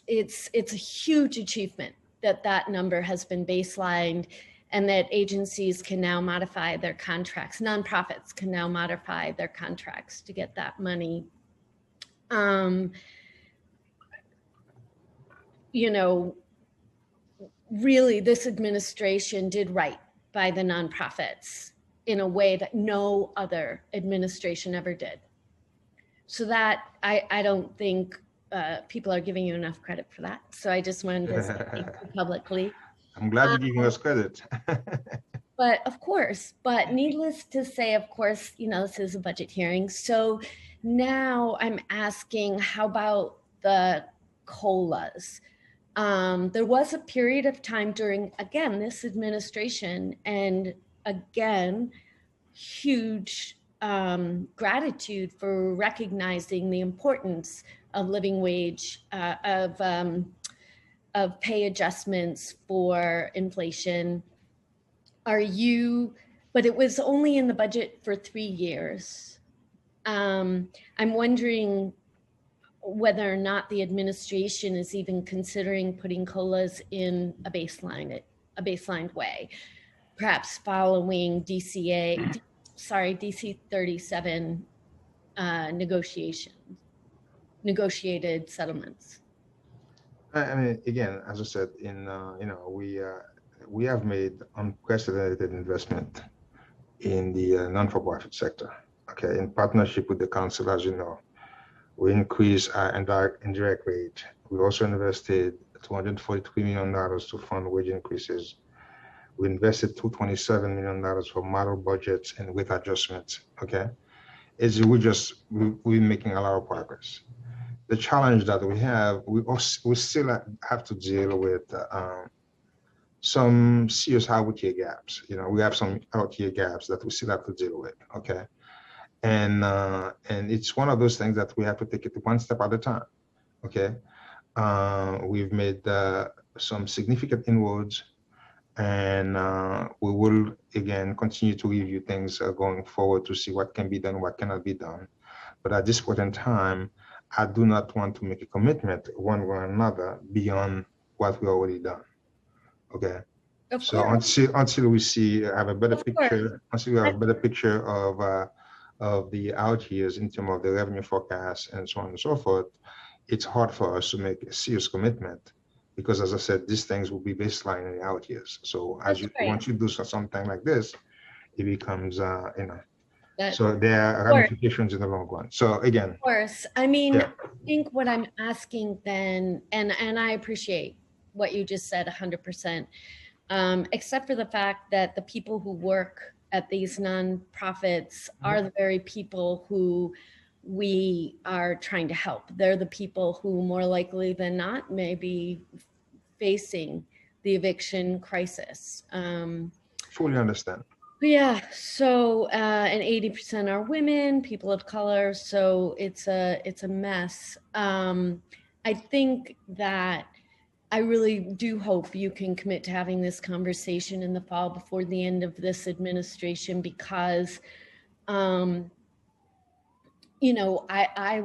S2: It's a huge achievement that number has been baselined and that agencies can now modify their contracts. Nonprofits can now modify their contracts to get that money. Really, this administration did right by the nonprofits in a way that no other administration ever did. So that, I don't think people are giving you enough credit for that. So I just wanted to say thank you publicly.
S7: I'm glad you're giving us credit.
S2: But of course, needless to say, of course, this is a budget hearing. So now I'm asking, how about the COLAs? There was a period of time during, again, this administration, and again, huge gratitude for recognizing the importance of living wage, of pay adjustments for inflation. But it was only in the budget for 3 years. I'm wondering whether or not the administration is even considering putting COLAs in a baselined way, perhaps following DC 37 negotiated settlements.
S7: I mean, again, as I said, we have made unprecedented investment in the non-for-profit sector. Okay, in partnership with the council, as you know, we increased our indirect rate. We also invested $243 million to fund wage increases. We invested $227 million for model budgets and with adjustments. Okay, we're making a lot of progress. The challenge that we have, we still have to deal with some serious healthcare gaps. We have some healthcare gaps that we still have to deal with. Okay, and it's one of those things that we have to take it one step at a time. Okay, We've made some significant inroads, and we will again continue to review things going forward to see what can be done, what cannot be done. But at this point in time, I do not want to make a commitment one way or another beyond what we already done. Okay.
S2: Of
S7: So
S2: course.
S7: until we have a better
S2: Of course.
S7: picture, until we have a better picture of the out years in terms of the revenue forecast and so on and so forth, it's hard for us to make a serious commitment because, as I said, these things will be baseline in the out years. So once you do something like this, it becomes so there are ramifications in the long run. So again,
S2: of course. I mean,
S7: yeah.
S2: I think what I'm asking then, and I appreciate what you just said 100%, except for the fact that the people who work at these nonprofits are the very people who we are trying to help. They're the people who more likely than not may be facing the eviction crisis.
S7: Fully understand.
S2: Yeah, so and 80% are women, people of color, so it's a mess. I think that I really do hope you can commit to having this conversation in the fall before the end of this administration, because you know, I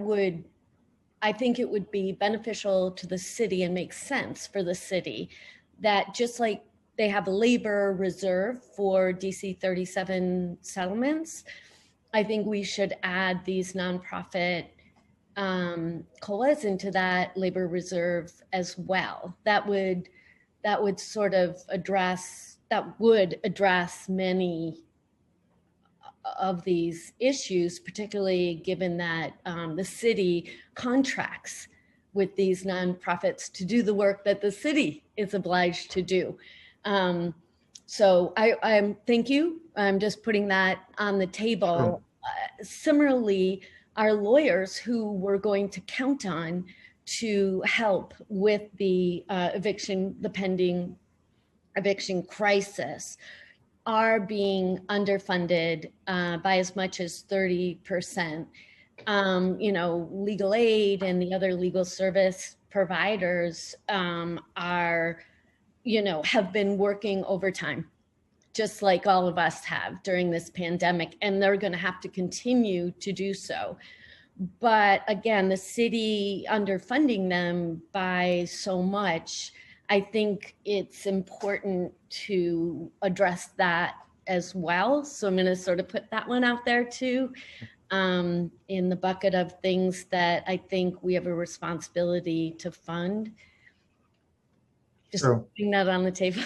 S2: think it would be beneficial to the city and make sense for the city that just like they have a labor reserve for DC 37 settlements, I think we should add these nonprofit COLAs into that labor reserve as well. That would sort of address many of these issues, particularly given that the city contracts with these nonprofits to do the work that the city is obliged to do. So thank you. I'm just putting that on the table. Similarly, our lawyers who we're going to count on to help with the pending eviction crisis are being underfunded by as much as 30%. You know, legal aid and the other legal service providers are, you know, have been working overtime, just like all of us have during this pandemic, and they're going to have to continue to do so. But again, the city underfunding them by so much, I think it's important to address that as well. So I'm going to sort of put that one out there too, in the bucket of things that I think we have a responsibility to fund. Just putting that on the table.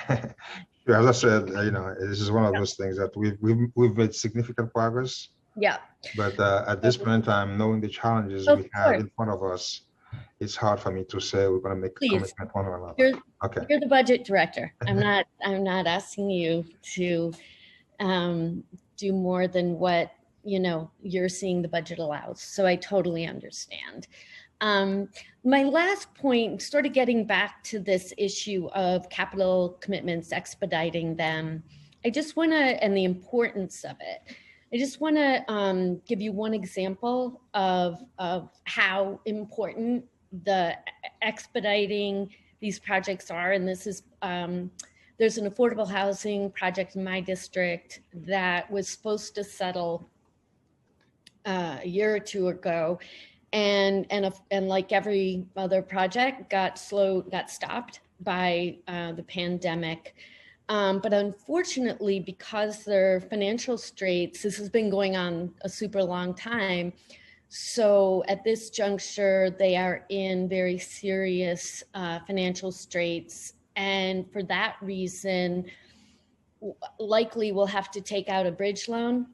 S7: Yeah, as I said, you know, this is one of those things that we've made significant progress.
S2: Yeah.
S7: But at this point in time, knowing the challenges we have in front of us, it's hard for me to say we're going to make a commitment one or another.
S2: You're the budget director. I'm not asking you to do more than what, you know, you're seeing the budget allows. So I totally understand. My last point, sort of getting back to this issue of capital commitments, expediting them, I just want to, and the importance of it, I just want to give you one example of how important the expediting these projects are. And this is, there's an affordable housing project in my district that was supposed to settle a year or two ago. And like every other project got stopped by the pandemic. But unfortunately, because their financial straits, this has been going on a super long time. So at this juncture, they are in very serious financial straits. And for that reason, likely we'll have to take out a bridge loan,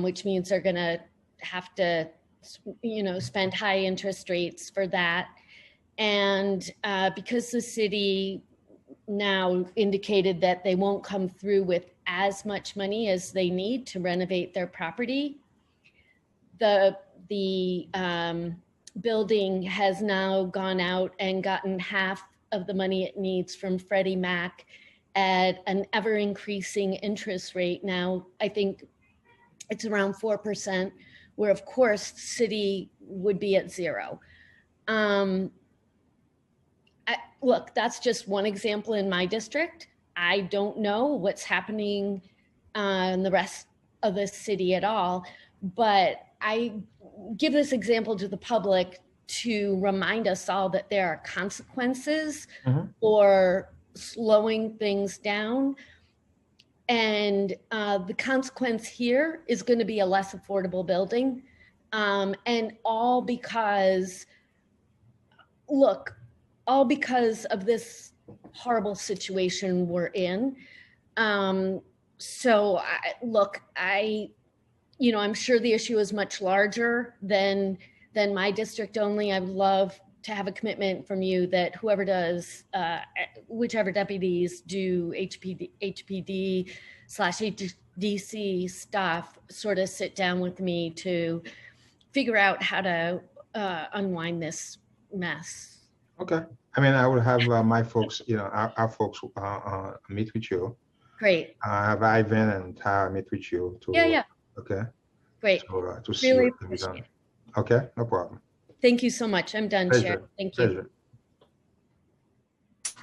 S2: which means they're going to have to, you know, spend high interest rates for that. And because the city now indicated that they won't come through with as much money as they need to renovate their property, the building has now gone out and gotten half of the money it needs from Freddie Mac at an ever increasing interest rate. Now, I think it's around 4%, where of course the city would be at 0. Look, that's just one example in my district. I don't know what's happening in the rest of the city at all, but I give this example to the public to remind us all that there are consequences for slowing things down. And the consequence here is going to be a less affordable building. And all because, look, all because of this horrible situation we're in. So I'm sure the issue is much larger than my district only. I would love to have a commitment from you that whoever does, whichever deputies do HPD/HDC stuff, sort of sit down with me to figure out how to unwind this mess.
S7: Okay. I mean, I will have my folks, our folks meet with you.
S2: Great.
S7: I have Ivan and Tara meet with you.
S2: Yeah.
S7: Okay.
S2: Great.
S7: So, to see
S2: Really
S7: what can be done.
S2: appreciate it.
S7: Okay, no problem.
S2: Thank you so much. I'm done,
S7: Pleasure.
S2: Chair. Thank you.
S7: Pleasure.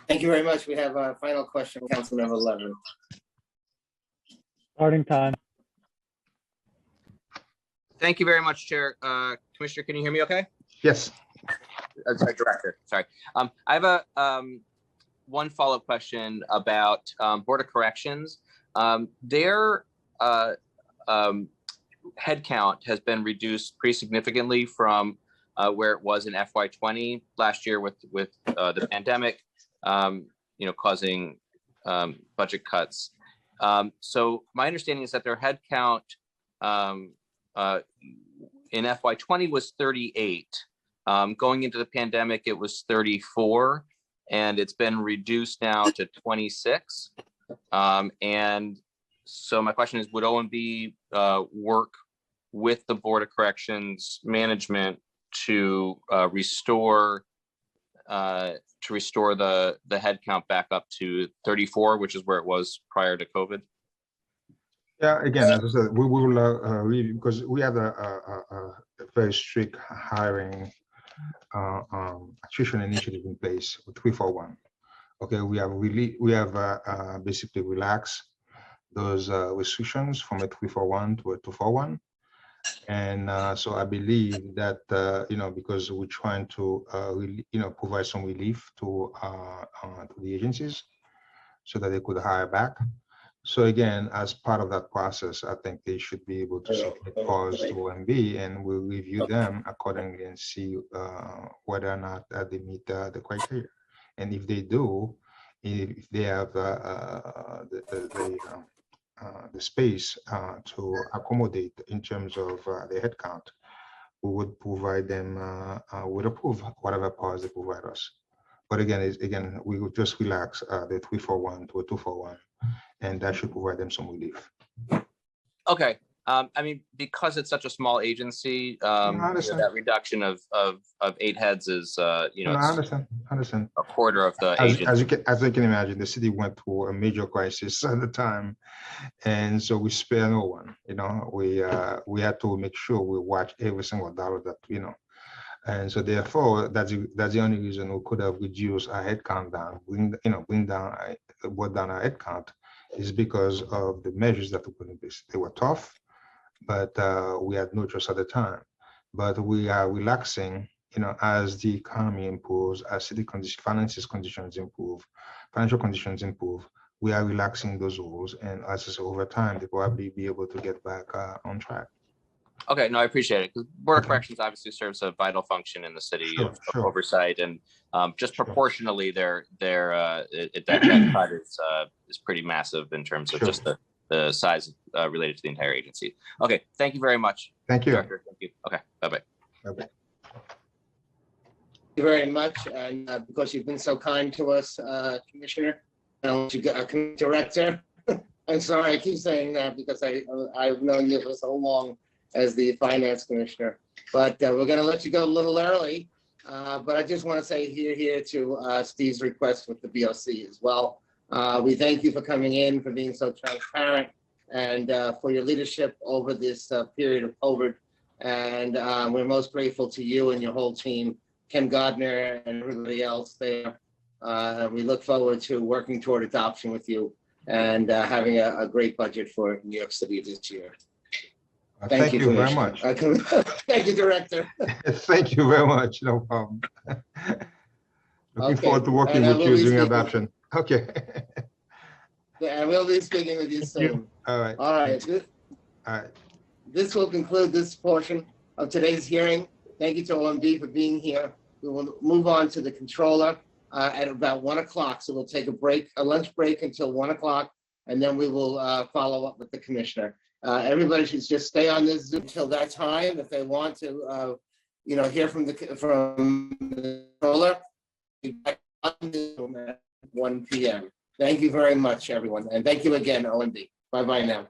S6: Thank you very much. We have a final question, Councilmember Levin.
S9: Starting time.
S16: Thank you very much, Chair. Commissioner, can you hear me okay?
S7: Yes.
S16: Sorry, Director, sorry. I have a one follow-up question about Board of Corrections. Their headcount has been reduced pretty significantly from where it was in FY20 last year with the pandemic, causing budget cuts. So my understanding is that their headcount in FY20 was 38. Going into the pandemic, it was 34, and it's been reduced now to 26. And so my question is, would OMB work with the Board of Corrections management to restore the headcount back up to 34, which is where it was prior to COVID?
S7: Yeah, again, as I said, we will really, because we have a very strict hiring attrition initiative in place with 341. Okay, we have basically relaxed those restrictions from a 341 to a 241. And so I believe that, because we're trying to, provide some relief to the agencies so that they could hire back. So again, as part of that process, I think they should be able to submit calls to OMB, and we'll review them accordingly and see whether or not they meet the criteria. And if they do, if they have the space to accommodate in terms of the headcount, we would provide them, would approve whatever powers they provide us. But again, we would just relax the 341 to a 241, and that should provide them some relief.
S16: Okay. I mean, because it's such a small agency, that reduction of 8 heads is,
S7: I understand.
S16: a quarter of the agency.
S7: As you can imagine, the city went through a major crisis at the time, and so we spare no one. We had to make sure we watch every single dollar that and so therefore that's the only reason we could have reduced our headcount down, brought down our headcount, is because of the measures that we put in place. They were tough, but we had no choice at the time. But we are relaxing, as the economy improves, as city financial conditions improve, we are relaxing those rules, and as I say, over time, they probably be able to get back on track.
S16: Okay, no, I appreciate it. Because Board of Corrections obviously serves a vital function in the city of oversight, and just proportionally, that cut is pretty massive in terms of just the size related to the entire agency. Okay, thank you very much.
S7: Thank you.
S16: Director. Thank you. Okay, bye-bye.
S7: Bye-bye.
S6: Thank you very much, and because you've been so kind to us, Commissioner, Director. I'm sorry, I keep saying that because I've known you for so long as the Finance Commissioner, but we're going to let you go a little early. But I just want to say here to Steve's request with the BOC as well. We thank you for coming in, for being so transparent, and for your leadership over this period of COVID. And we're most grateful to you and your whole team Ken Gardner and everybody else there. We look forward to working toward adoption with you and having a great budget for New York City this year.
S7: Thank you very
S6: Commissioner.
S7: much.
S6: Thank you, Director.
S7: Thank you very much. No problem. Looking
S6: Okay,
S7: forward to working
S6: and I
S7: with
S6: will
S7: you
S6: be
S7: during
S6: speaking-
S7: adoption. Okay.
S6: And we'll be speaking with you soon.
S7: All right.
S6: All right.
S7: All right.
S6: This will conclude this portion of today's hearing. Thank you to OMB for being here. We will move on to the controller at about 1 o'clock. So we'll take a break, a lunch break until 1 o'clock, and then we will follow up with the commissioner. Everybody should just stay on this Zoom until that time if they want to, hear from the controller. Be back on Zoom at 1 p.m. Thank you very much, everyone, and thank you again, OMB. Bye-bye now.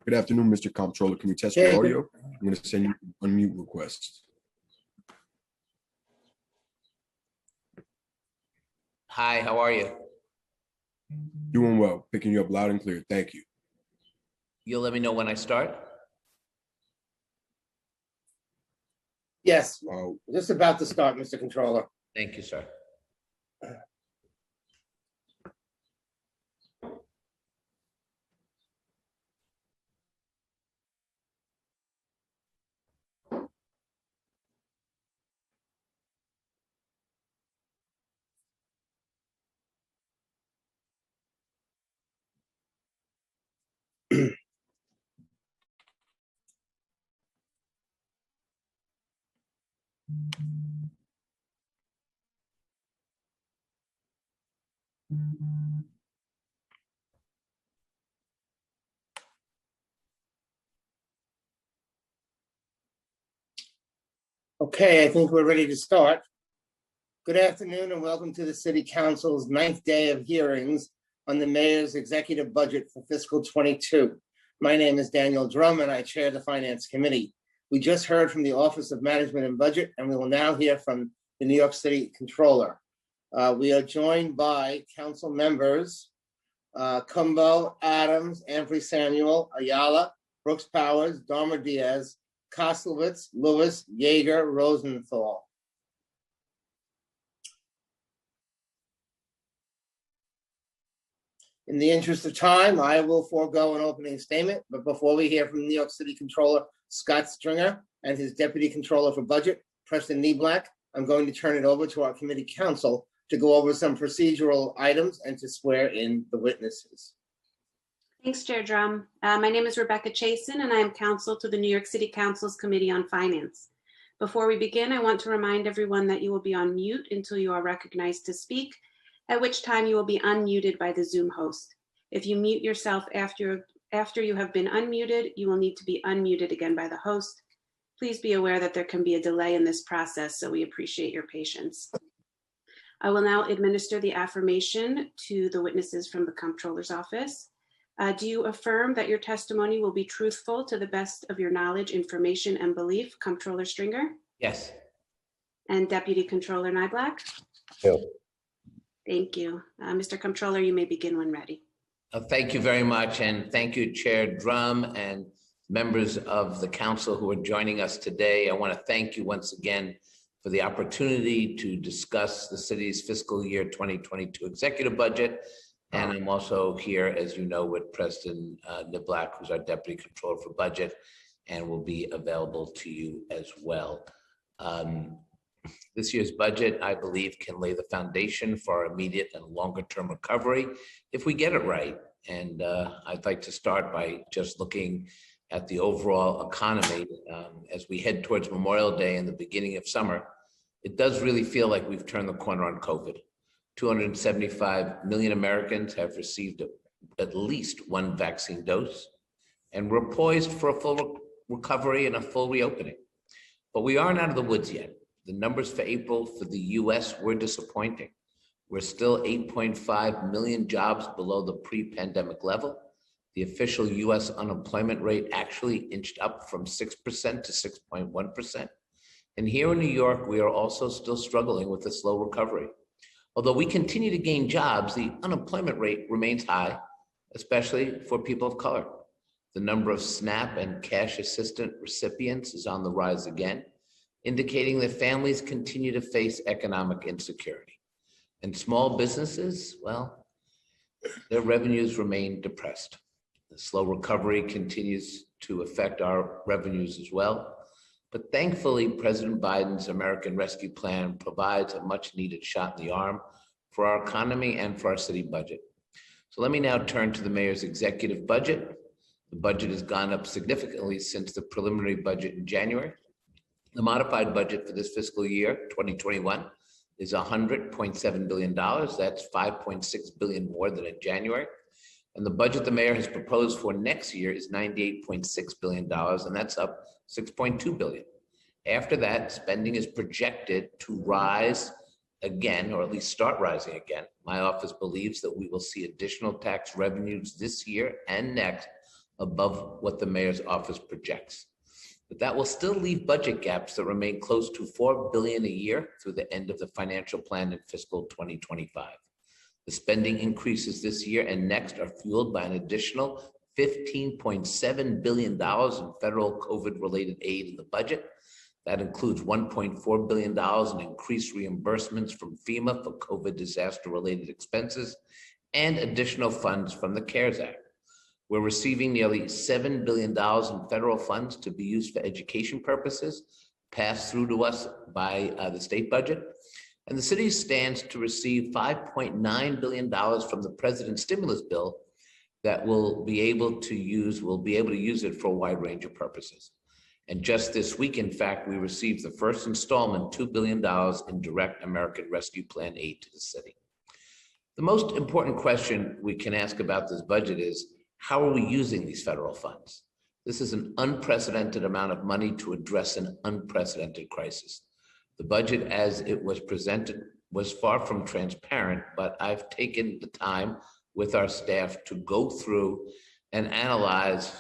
S1: Good afternoon, Mr. Comptroller. Can we test your
S6: Okay.
S1: audio? I'm going to send you an unmute request.
S17: Hi, how are you?
S1: Doing well. Picking you up loud and clear. Thank you.
S17: You'll let me know when I start?
S6: Yes, just about to start, Mr. Controller.
S17: Thank you, sir.
S6: Okay, I think we're ready to start. Good afternoon and welcome to the City Council's 9th day of hearings on the Mayor's executive budget for fiscal '22. My name is Daniel Drum and I chair the Finance Committee. We just heard from the Office of Management and Budget, and we will now hear from the New York City Controller. We are joined by council members Cumbo, Adams, Amphrey Samuel, Ayala, Brooks Powers, Darmer Diaz, Koslowitz, Lewis, Yeager, Rosenthal. In the interest of time, I will forego an opening statement, but before we hear from New York City Controller Scott Stringer and his Deputy Controller for Budget, Preston Nieblack, I'm going to turn it over to our committee counsel to go over some procedural items and to swear in the witnesses.
S3: Thanks, Chair Drum. My name is Rebecca Chasin, and I am counsel to the New York City Council's Committee on Finance. Before we begin, I want to remind everyone that you will be on mute until you are recognized to speak, at which time you will be unmuted by the Zoom host. If you mute yourself after you have been unmuted, you will need to be unmuted again by the host. Please be aware that there can be a delay in this process, so we appreciate your patience. I will now administer the affirmation to the witnesses from the Comptroller's Office. Do you affirm that your testimony will be truthful to the best of your knowledge, information, and belief, Comptroller Stringer?
S17: Yes.
S3: And Deputy Controller Niblack?
S17: Yes.
S3: Thank you. Mr. Comptroller, you may begin when ready.
S17: Thank you very much, and thank you, Chair Drum and members of the council who are joining us today. I want to thank you once again for the opportunity to discuss the city's fiscal year 2022 executive budget. And I'm also here, as you know, with Preston Nieblack, who's our Deputy Controller for Budget, and will be available to you as well. This year's budget, I believe, can lay the foundation for our immediate and longer-term recovery if we get it right. And I'd like to start by just looking at the overall economy as we head towards Memorial Day and the beginning of summer. It does really feel like we've turned the corner on COVID. 275 million Americans have received at least one vaccine dose, and we're poised for a full recovery and a full reopening. But we aren't out of the woods yet. The numbers for April for the US were disappointing. We're still 8.5 million jobs below the pre-pandemic level. The official US unemployment rate actually inched up from 6% to 6.1%. And here in New York, we are also still struggling with a slow recovery. Although we continue to gain jobs, the unemployment rate remains high, especially for people of color. The number of SNAP and cash assistance recipients is on the rise again, indicating that families continue to face economic insecurity. And small businesses, well, their revenues remain depressed. The slow recovery continues to affect our revenues as well. But thankfully, President Biden's American Rescue Plan provides a much needed shot in the arm for our economy and for our city budget. So let me now turn to the mayor's executive budget. The budget has gone up significantly since the preliminary budget in January. The modified budget for this fiscal year, 2021, is $100.7 billion. That's $5.6 billion more than in January. And the budget the mayor has proposed for next year is $98.6 billion, and that's up $6.2 billion. After that, spending is projected to rise again, or at least start rising again. My office believes that we will see additional tax revenues this year and next above what the mayor's office projects. But that will still leave budget gaps that remain close to $4 billion a year through the end of the financial plan in fiscal 2025. The spending increases this year and next are fueled by an additional $15.7 billion in federal COVID-related aid in the budget. That includes $1.4 billion in increased reimbursements from FEMA for COVID disaster-related expenses and additional funds from the CARES Act. We're receiving nearly $7 billion in federal funds to be used for education purposes, passed through to us by the state budget. And the city stands to receive $5.9 billion from the president's stimulus bill that we'll be able to use it for a wide range of purposes. And just this week, in fact, we received the first installment, $2 billion in direct American Rescue Plan aid to the city. The most important question we can ask about this budget is, how are we using these federal funds? This is an unprecedented amount of money to address an unprecedented crisis. The budget as it was presented was far from transparent, but I've taken the time with our staff to go through and analyze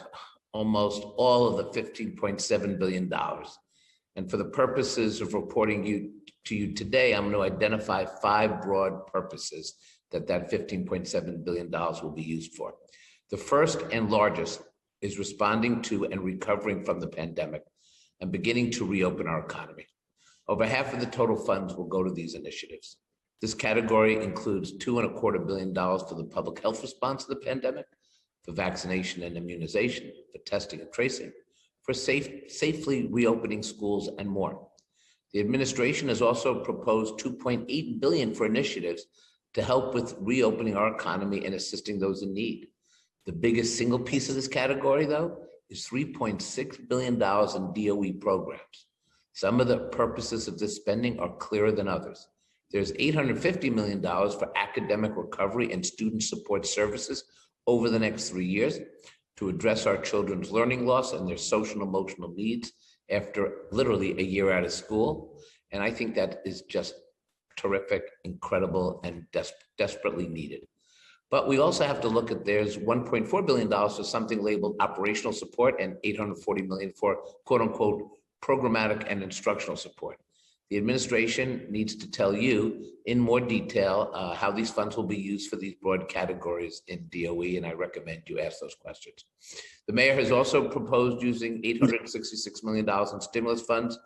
S17: almost all of the $15.7 billion. And for the purposes of reporting to you today, I'm going to identify 5 broad purposes that $15.7 billion will be used for. The first and largest is responding to and recovering from the pandemic and beginning to reopen our economy. Over half of the total funds will go to these initiatives. This category includes $2.25 billion for the public health response to the pandemic, for vaccination and immunization, for testing and tracing, for safely reopening schools, and more. The administration has also proposed $2.8 billion for initiatives to help with reopening our economy and assisting those in need. The biggest single piece of this category, though, is $3.6 billion in DOE programs. Some of the purposes of this spending are clearer than others. There's $850 million for academic recovery and student support services over the next 3 years to address our children's learning loss and their social and emotional needs after literally a year out of school. And I think that is just terrific, incredible, and desperately needed. But we also have to look at there's $1.4 billion for something labeled operational support and $840 million for quote unquote programmatic and instructional support. The administration needs to tell you in more detail how these funds will be used for these broad categories in DOE, and I recommend you ask those questions. The mayor has also proposed using $866 million in stimulus funds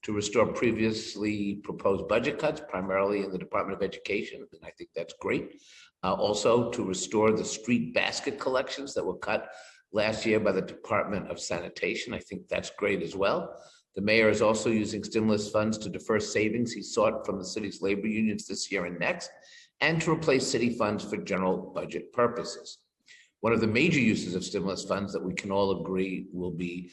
S17: to restore previously proposed budget cuts, primarily in the Department of Education, and I think that's great. Also to restore the street basket collections that were cut last year by the Department of Sanitation. I think that's great as well. The mayor is also using stimulus funds to defer savings he sought from the city's labor unions this year and next, and to replace city funds for general budget purposes. One of the major uses of stimulus funds that we can all agree will be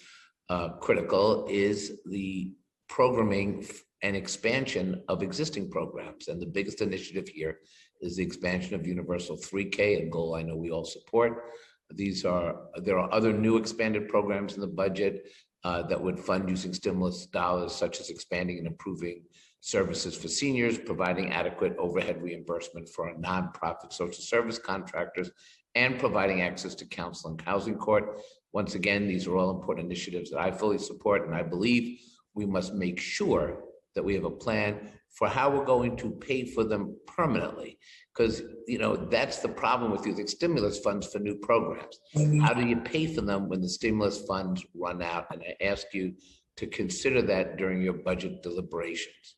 S17: critical is the programming and expansion of existing programs. And the biggest initiative here is the expansion of Universal 3K, a goal I know we all support. There are other new expanded programs in the budget that would fund using stimulus dollars, such as expanding and improving services for seniors, providing adequate overhead reimbursement for our nonprofit social service contractors, and providing access to counsel and housing court. Once again, these are all important initiatives that I fully support, and I believe we must make sure that we have a plan for how we're going to pay for them permanently. Because, you know, that's the problem with using stimulus funds for new programs. How do you pay for them when the stimulus funds run out? And I ask you to consider that during your budget deliberations.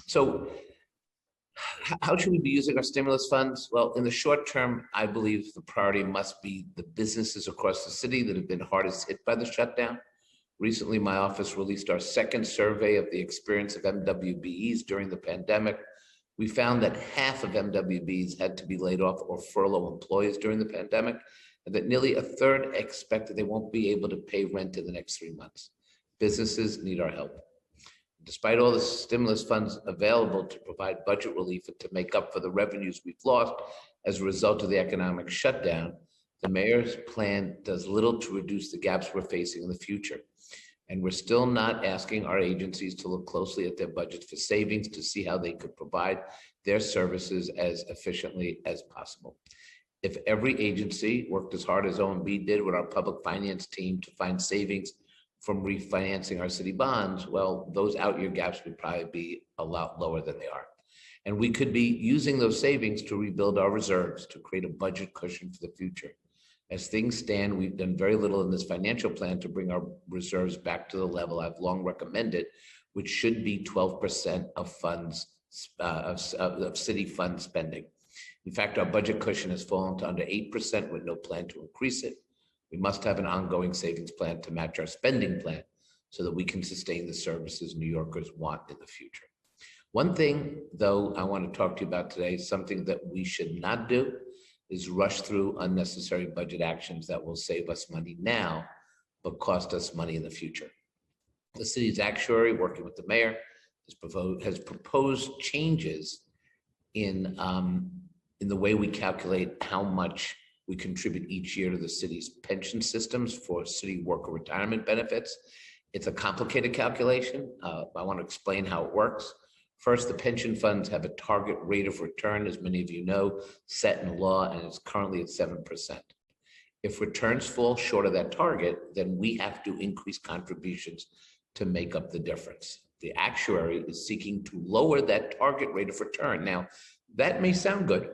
S17: So how should we be using our stimulus funds? Well, in the short term, I believe the priority must be the businesses across the city that have been hardest hit by the shutdown. Recently, my office released our second survey of the experience of MWBEs during the pandemic. We found that half of MWBEs had to be laid off or furlough employees during the pandemic, and that nearly a third expect they won't be able to pay rent in the next 3 months. Businesses need our help. Despite all the stimulus funds available to provide budget relief and to make up for the revenues we've lost as a result of the economic shutdown, the mayor's plan does little to reduce the gaps we're facing in the future. And we're still not asking our agencies to look closely at their budgets for savings to see how they could provide their services as efficiently as possible. If every agency worked as hard as OMB did with our public finance team to find savings from refinancing our city bonds, well, those out-year gaps would probably be a lot lower than they are. And we could be using those savings to rebuild our reserves, to create a budget cushion for the future. As things stand, we've done very little in this financial plan to bring our reserves back to the level I've long recommended, which should be 12% of funds, of city fund spending. In fact, our budget cushion has fallen to under 8% with no plan to increase it. We must have an ongoing savings plan to match our spending plan so that we can sustain the services New Yorkers want in the future. One thing, though, I want to talk to you about today, something that we should not do, is rush through unnecessary budget actions that will save us money now, but cost us money in the future. The city's actuary, working with the mayor, has proposed changes in the way we calculate how much we contribute each year to the city's pension systems for city worker retirement benefits. It's a complicated calculation. I want to explain how it works. First, the pension funds have a target rate of return, as many of you know, set in law, and it's currently at 7%. If returns fall short of that target, then we have to increase contributions to make up the difference. The actuary is seeking to lower that target rate of return. Now, that may sound good,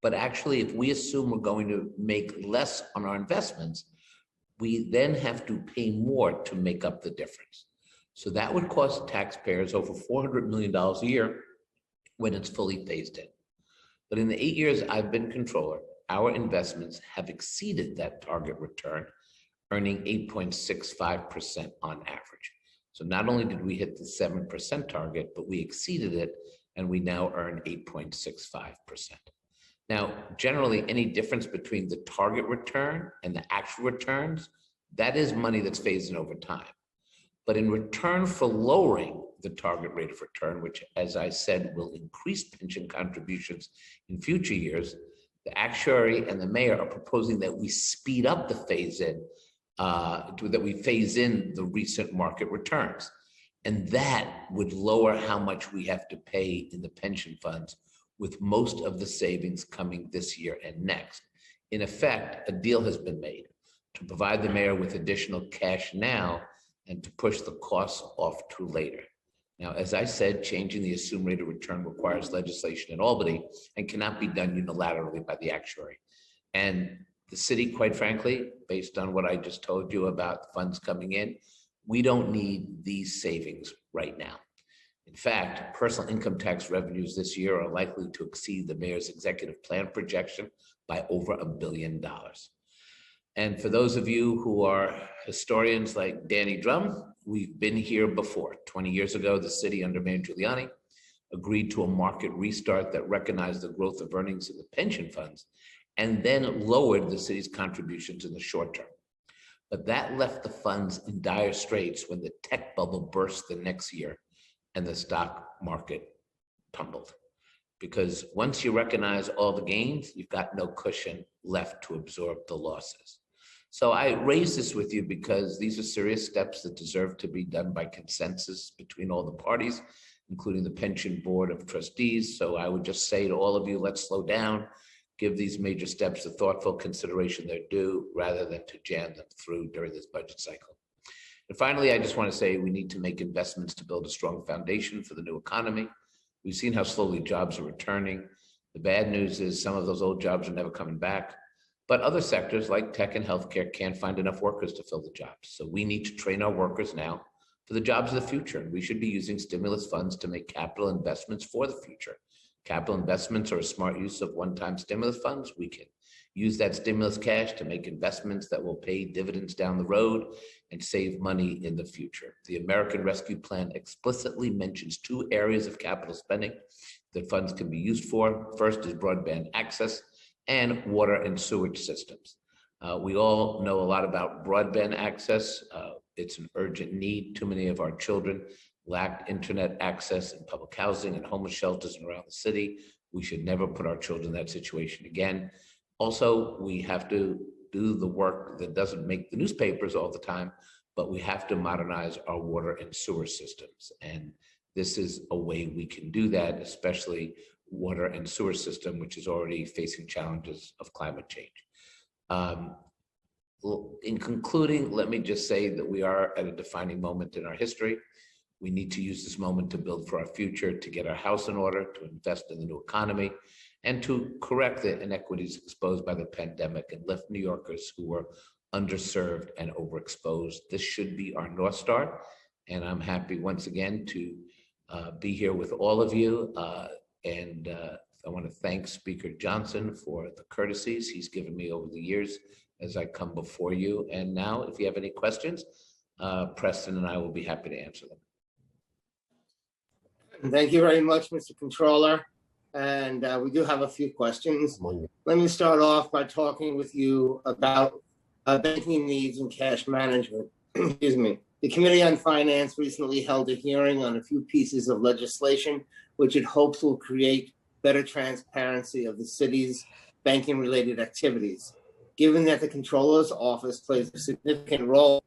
S17: but actually, if we assume we're going to make less on our investments, we then have to pay more to make up the difference. So that would cost taxpayers over $400 million a year when it's fully phased in. But in the 8 years I've been controller, our investments have exceeded that target return, earning 8.65% on average. So not only did we hit the 7% target, but we exceeded it, and we now earn 8.65%. Now, generally, any difference between the target return and the actual returns, that is money that's phased in over time. But in return for lowering the target rate of return, which, as I said, will increase pension contributions in future years, the actuary and the mayor are proposing that we speed up the phase-in, that we phase in the recent market returns. And that would lower how much we have to pay in the pension funds, with most of the savings coming this year and next. In effect, a deal has been made to provide the mayor with additional cash now and to push the costs off to later. Now, as I said, changing the assumed rate of return requires legislation in Albany and cannot be done unilaterally by the actuary. And the city, quite frankly, based on what I just told you about funds coming in, we don't need these savings right now. In fact, personal income tax revenues this year are likely to exceed the mayor's executive plan projection by over $1 billion. And for those of you who are historians like Danny Drum, we've been here before. 20 years ago, the city under Mayor Giuliani agreed to a market restart that recognized the growth of earnings in the pension funds and then lowered the city's contributions in the short term. But that left the funds in dire straits when the tech bubble burst the next year and the stock market tumbled. Because once you recognize all the gains, you've got no cushion left to absorb the losses. So I raise this with you because these are serious steps that deserve to be done by consensus between all the parties, including the Pension Board of Trustees. So I would just say to all of you, let's slow down, give these major steps the thoughtful consideration they're due, rather than to jam them through during this budget cycle. And finally, I just want to say we need to make investments to build a strong foundation for the new economy. We've seen how slowly jobs are returning. The bad news is some of those old jobs are never coming back. But other sectors like tech and healthcare can't find enough workers to fill the jobs. So we need to train our workers now for the jobs of the future. And we should be using stimulus funds to make capital investments for the future. Capital investments are a smart use of one-time stimulus funds. We can use that stimulus cash to make investments that will pay dividends down the road and save money in the future. The American Rescue Plan explicitly mentions 2 areas of capital spending that funds can be used for. First is broadband access and water and sewage systems. We all know a lot about broadband access. It's an urgent need. Too many of our children lack internet access in public housing and homeless shelters around the city. We should never put our children in that situation again. Also, we have to do the work that doesn't make the newspapers all the time, but we have to modernize our water and sewer systems. And this is a way we can do that, especially water and sewer system, which is already facing challenges of climate change. In concluding, let me just say that we are at a defining moment in our history. We need to use this moment to build for our future, to get our house in order, to invest in the new economy, and to correct the inequities exposed by the pandemic and lift New Yorkers who were underserved and overexposed. This should be our North Star. And I'm happy once again to be here with all of you. I want to thank Speaker Johnson for the courtesies he's given me over the years as I come before you. And now, if you have any questions, Preston and I will be happy to answer them.
S6: Thank you very much, Mr. Controller. And we do have a few questions. Let me start off by talking with you about banking needs and cash management. Excuse me. The Committee on Finance recently held a hearing on a few pieces of legislation, which it hopes will create better transparency of the city's banking-related activities. Given that the Controller's Office plays a significant role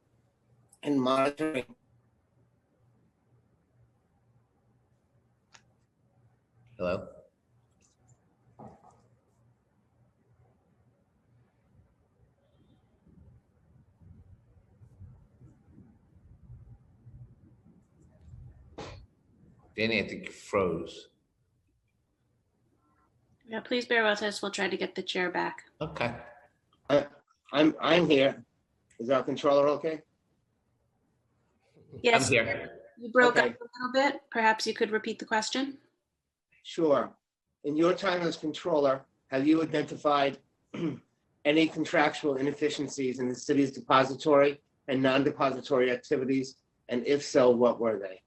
S6: in monitoring
S17: Hello? Danny, I think you froze.
S3: Yeah, please bear with us. We'll try to get the chair back.
S17: Okay.
S6: I'm here. Is our controller okay?
S3: Yes.
S17: I'm here.
S3: You broke
S6: Okay.
S3: up a little bit. Perhaps you could repeat the question.
S6: Sure. In your time as controller, have you identified any contractual inefficiencies in the city's depository and non-depository activities? And if so, what were they?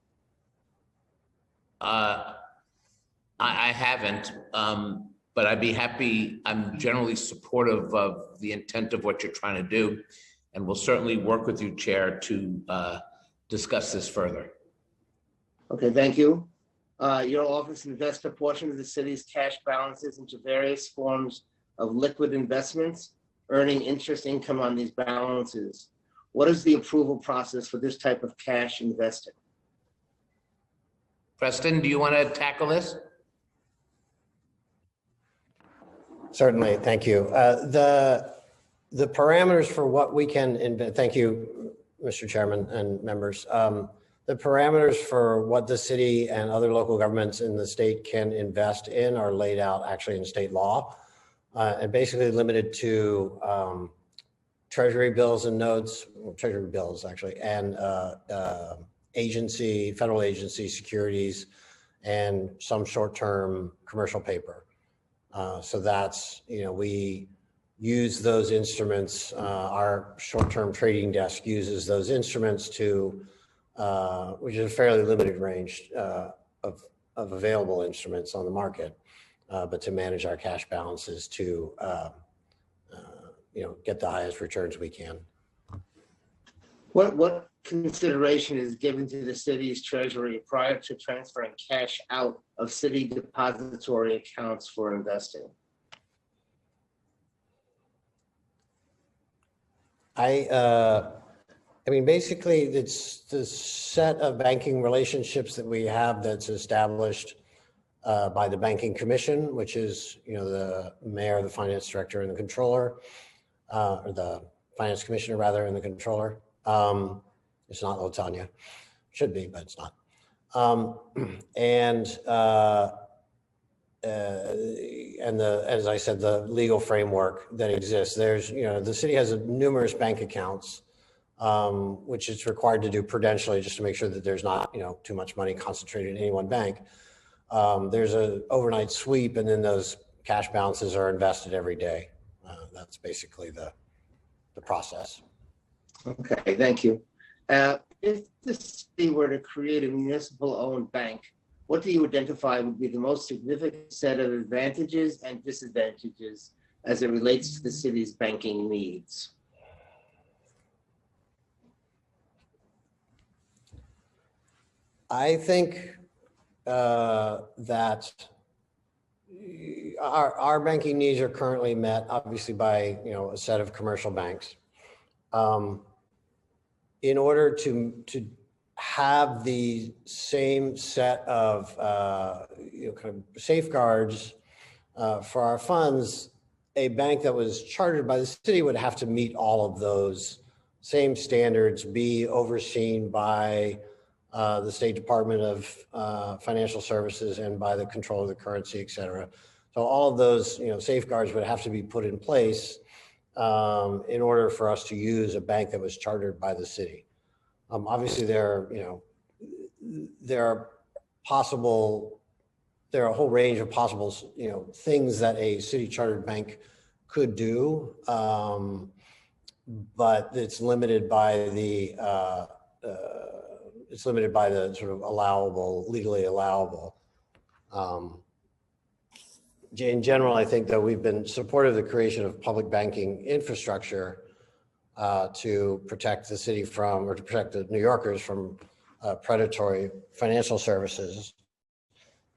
S17: I haven't, but I'd be happy. I'm generally supportive of the intent of what you're trying to do, and we'll certainly work with you, Chair, to discuss this further.
S6: Okay, thank you. Your office invests a portion of the city's cash balances into various forms of liquid investments, earning interest income on these balances. What is the approval process for this type of cash investing?
S17: Preston, do you want to tackle this?
S18: Certainly, thank you. The parameters for what we can invest, thank you, Mr. Chairman and members. The parameters for what the city and other local governments in the state can invest in are laid out actually in state law, and basically limited to treasury bills and notes, well, treasury bills actually, and federal agency securities, and some short-term commercial paper. So that's, we use those instruments. Our short-term trading desk uses those instruments to, which is a fairly limited range of available instruments on the market, but to manage our cash balances to, get the highest returns we can.
S6: What consideration is given to the city's treasury prior to transferring cash out of city depository accounts for investing?
S18: Basically, it's the set of banking relationships that we have that's established by the Banking Commission, which is, the mayor, the finance director, and the controller, or the finance commissioner rather, and the controller. It's not Latanya. Should be, but it's not. As I said, the legal framework that exists. There's, the city has numerous bank accounts, which it's required to do prudentially just to make sure that there's not, too much money concentrated in any one bank. There's an overnight sweep, and then those cash balances are invested every day. That's basically the process.
S6: Okay, thank you. If the city were to create a municipal-owned bank, what do you identify would be the most significant set of advantages and disadvantages as it relates to the city's banking needs?
S18: I think that our banking needs are currently met, obviously, by a set of commercial banks. In order to have the same set of kind of safeguards for our funds, a bank that was chartered by the city would have to meet all of those same standards, be overseen by the State Department of Financial Services and by the Control of the Currency, et cetera. So all of those safeguards would have to be put in place in order for us to use a bank that was chartered by the city. Obviously, there are a whole range of possible things that a city chartered bank could do, but it's limited by the sort of legally allowable. In general, I think that we've been supportive of the creation of public banking infrastructure to protect the city from, or to protect the New Yorkers from predatory financial services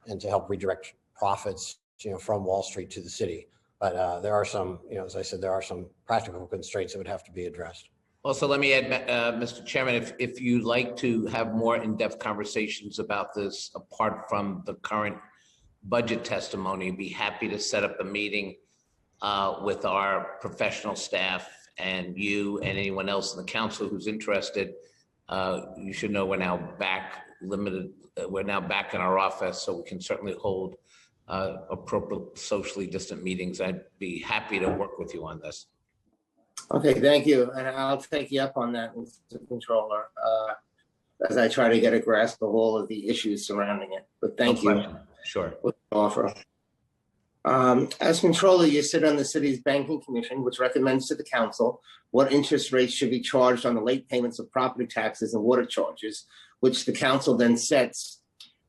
S18: and to help redirect profits, from Wall Street to the city. But there are some, as I said, there are some practical constraints that would have to be addressed.
S17: Also, let me add, Mr. Chairman, if you'd like to have more in-depth conversations about this, apart from the current budget testimony, be happy to set up a meeting with our professional staff and you and anyone else in the council who's interested. You should know we're now back in our office, so we can certainly hold appropriate socially distant meetings. I'd be happy to work with you on this.
S6: Okay, thank you. And I'll take you up on that, Mr. Controller, as I try to get a grasp of all of the issues surrounding it. But thank you.
S17: Sure.
S6: Offer. As controller, you sit on the city's banking commission, which recommends to the council what interest rates should be charged on the late payments of property taxes and water charges, which the council then sets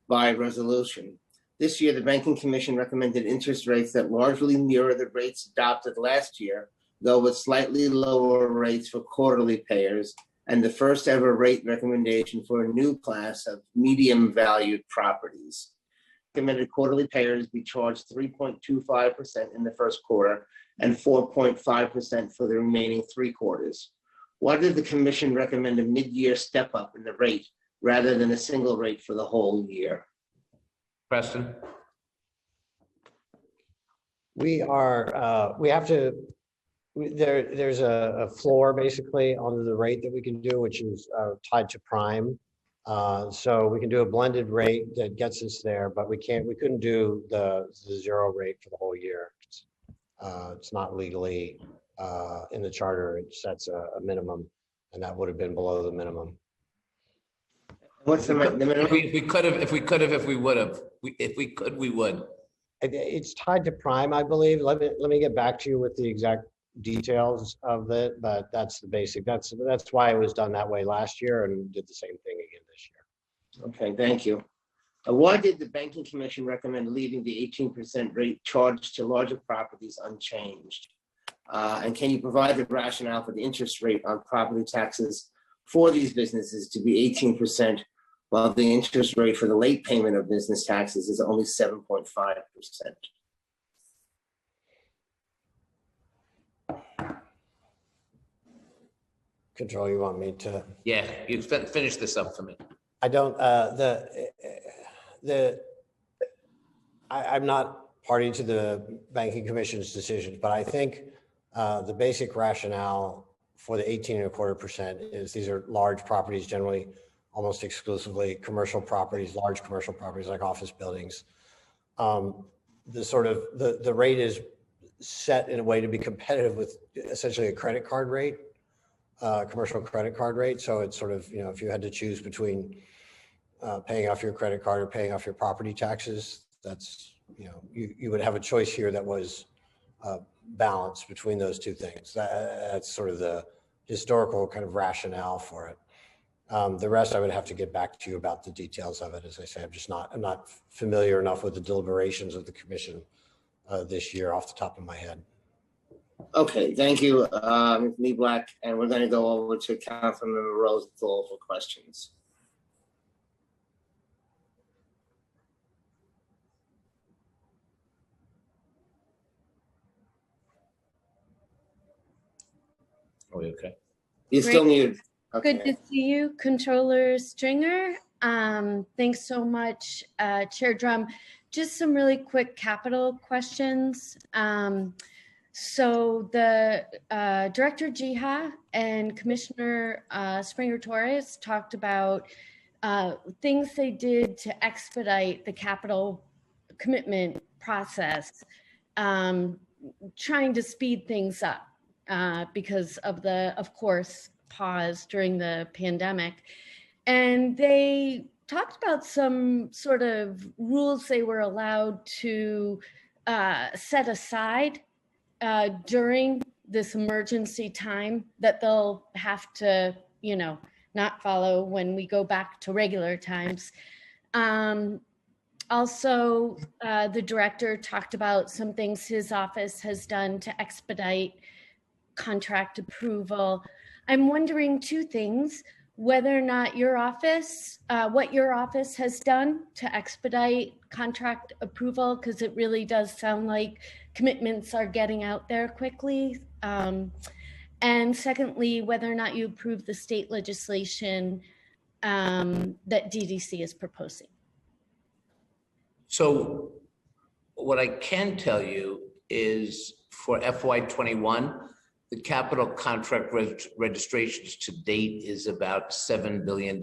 S6: by resolution. This year, the banking commission recommended interest rates that largely mirror the rates adopted last year, though with slightly lower rates for quarterly payers, and the first ever rate recommendation for a new class of medium valued properties. Recommended quarterly payers be charged 3.25% in the first quarter and 4.5% for the remaining 3 quarters. Why did the commission recommend a mid-year step up in the rate rather than a single rate for the whole year?
S17: Preston?
S18: There's a floor basically on the rate that we can do, which is tied to prime. So we can do a blended rate that gets us there, but we couldn't do the 0 rate for the whole year. It's not legally in the charter. It sets a minimum, and that would have been below the minimum.
S6: What's the minimum?
S17: If we could, we would.
S18: It's tied to prime, I believe. Let me get back to you with the exact details of it, but that's the basic. That's why it was done that way last year, and did the same thing again this year.
S6: Okay, thank you. Why did the banking commission recommend leaving the 18% rate charged to larger properties unchanged? And can you provide the rationale for the interest rate on property taxes for these businesses to be 18%, while the interest rate for the late payment of business taxes is only 7.5%?
S18: Control, you want me to?
S17: Yeah, you finish this up for me.
S18: I don't, I'm not party to the banking commission's decisions, but I think the basic rationale for the 18.25% is these are large properties, generally almost exclusively commercial properties, large commercial properties like office buildings. The rate is set in a way to be competitive with essentially a credit card rate, commercial credit card rate. So it's sort of, if you had to choose between paying off your credit card or paying off your property taxes, that's, you would have a choice here that was balanced between those two things. That's sort of the historical kind of rationale for it. The rest I would have to get back to you about the details of it. As I say, I'm not familiar enough with the deliberations of the commission this year off the top of my head.
S6: Okay, thank you, Ms. Leblack, and we're going to go over to Councilmember Rosenthal for questions.
S17: Are we okay?
S6: You're still muted.
S2: Good
S6: Okay.
S2: to see you, Controller Stringer. Thanks so much, Chair Drum. Just some really quick capital questions. So the Director Jiha and Commissioner Springer Torres talked about things they did to expedite the capital commitment process, trying to speed things up because of the, of course, pause during the pandemic. And they talked about some sort of rules they were allowed to set aside during this emergency time that they'll have to, you know, not follow when we go back to regular times. Also, the director talked about some things his office has done to expedite contract approval. I'm wondering two things: whether or not your office, what your office has done to expedite contract approval, because it really does sound like commitments are getting out there quickly. And secondly, whether or not you approve the state legislation that DDC is proposing.
S17: So what I can tell you is for FY21, the capital contract registrations to date is about $7 billion.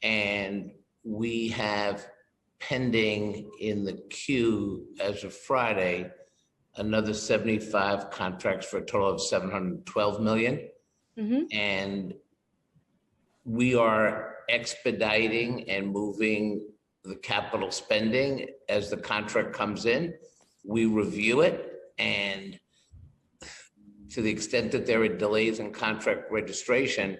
S17: And we have pending in the queue as of Friday, another 75 contracts for a total of 712 million. And we are expediting and moving the capital spending as the contract comes in. We review it, and to the extent that there are delays in contract registration,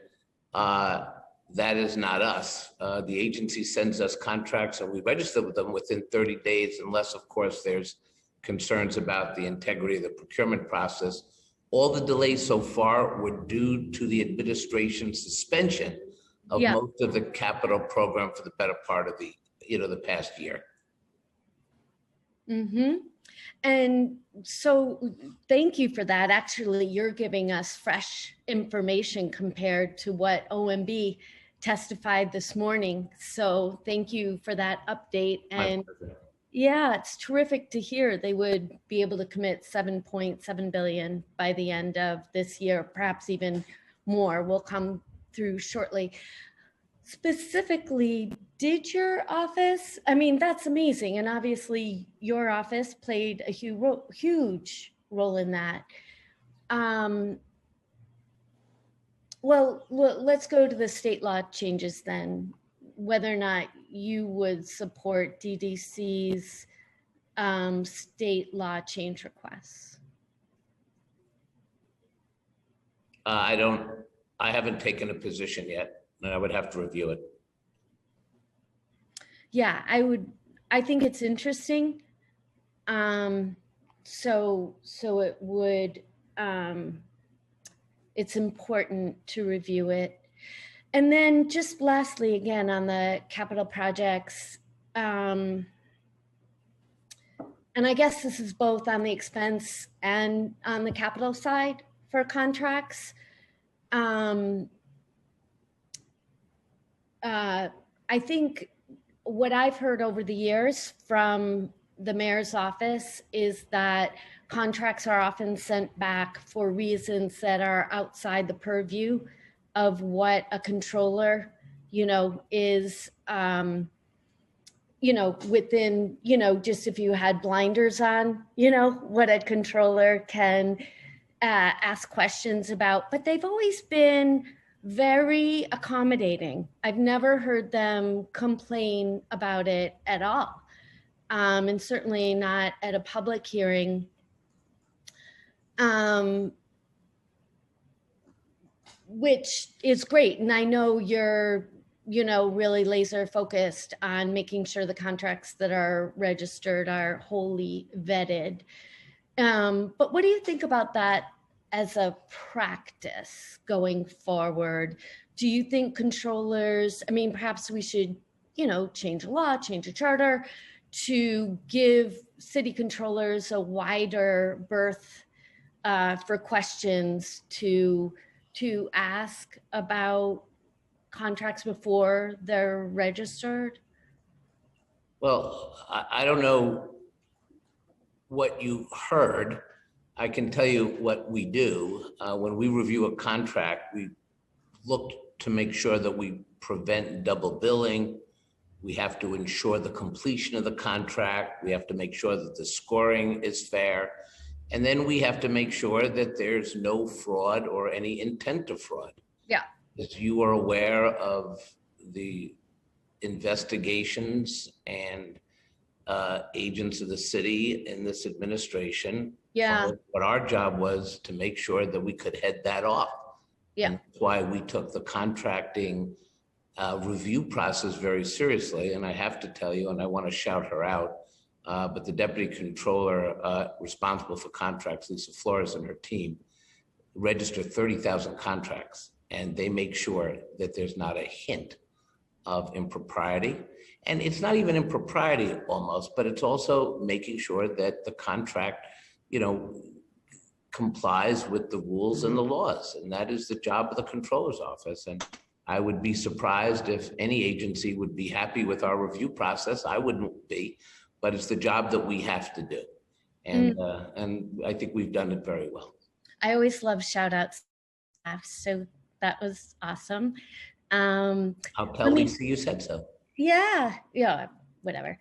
S17: that is not us. The agency sends us contracts and we register with them within 30 days, unless, of course, there's concerns about the integrity of the procurement process. All the delays so far were due to the administration's suspension of most of the capital program for the better part of the, the past year.
S2: And so thank you for that. Actually, you're giving us fresh information compared to what OMB testified this morning. So thank you for that update. And yeah, it's terrific to hear they would be able to commit 7.7 billion by the end of this year, perhaps even more. Will come through shortly. Specifically, did your office, I mean, that's amazing. And obviously your office played a huge role in that. Well, let's go to the state law changes then, whether or not you would support DDC's state law change requests.
S17: I haven't taken a position yet, and I would have to review it.
S2: Yeah, I think it's interesting. So it would, it's important to review it. And then just lastly, again, on the capital projects, and I guess this is both on the expense and on the capital side for contracts. I think what I've heard over the years from the mayor's office is that contracts are often sent back for reasons that are outside the purview of what a controller, is, within, just if you had blinders on, what a controller can ask questions about. But they've always been very accommodating. I've never heard them complain about it at all. And certainly not at a public hearing. Which is great. And I know you're, really laser focused on making sure the contracts that are registered are wholly vetted. But what do you think about that as a practice going forward? Do you think controllers, perhaps we should, change a law, change a charter to give city controllers a wider berth for questions to to ask about contracts before they're registered?
S17: Well, I don't know what you heard. I can tell you what we do. When we review a contract, we look to make sure that we prevent double billing. We have to ensure the completion of the contract. We have to make sure that the scoring is fair. And then we have to make sure that there's no fraud or any intent of fraud.
S2: Yeah.
S17: As you are aware of the investigations and agents of the city in this administration.
S2: Yeah.
S17: What our job was to make sure that we could head that off.
S2: Yeah.
S17: And that's why we took the contracting review process very seriously. And I have to tell you, and I want to shout her out, but the deputy controller responsible for contracts, Lisa Flores, and her team register 30,000 contracts, and they make sure that there's not a hint of impropriety. And it's not even impropriety almost, but it's also making sure that the contract, complies with the rules and the laws. And that is the job of the controller's office. And I would be surprised if any agency would be happy with our review process. I wouldn't be, but it's the job that we have to do. And I think we've done it very well.
S2: I always love shout outs, so that was awesome.
S17: I'll tell Lisa you said so.
S2: Yeah, whatever.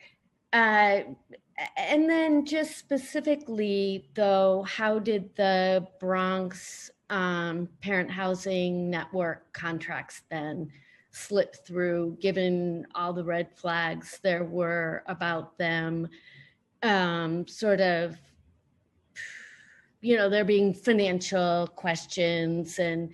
S2: And then just specifically though, how did the Bronx Parent Housing Network contracts then slip through, given all the red flags there were about them? Sort of, there being financial questions and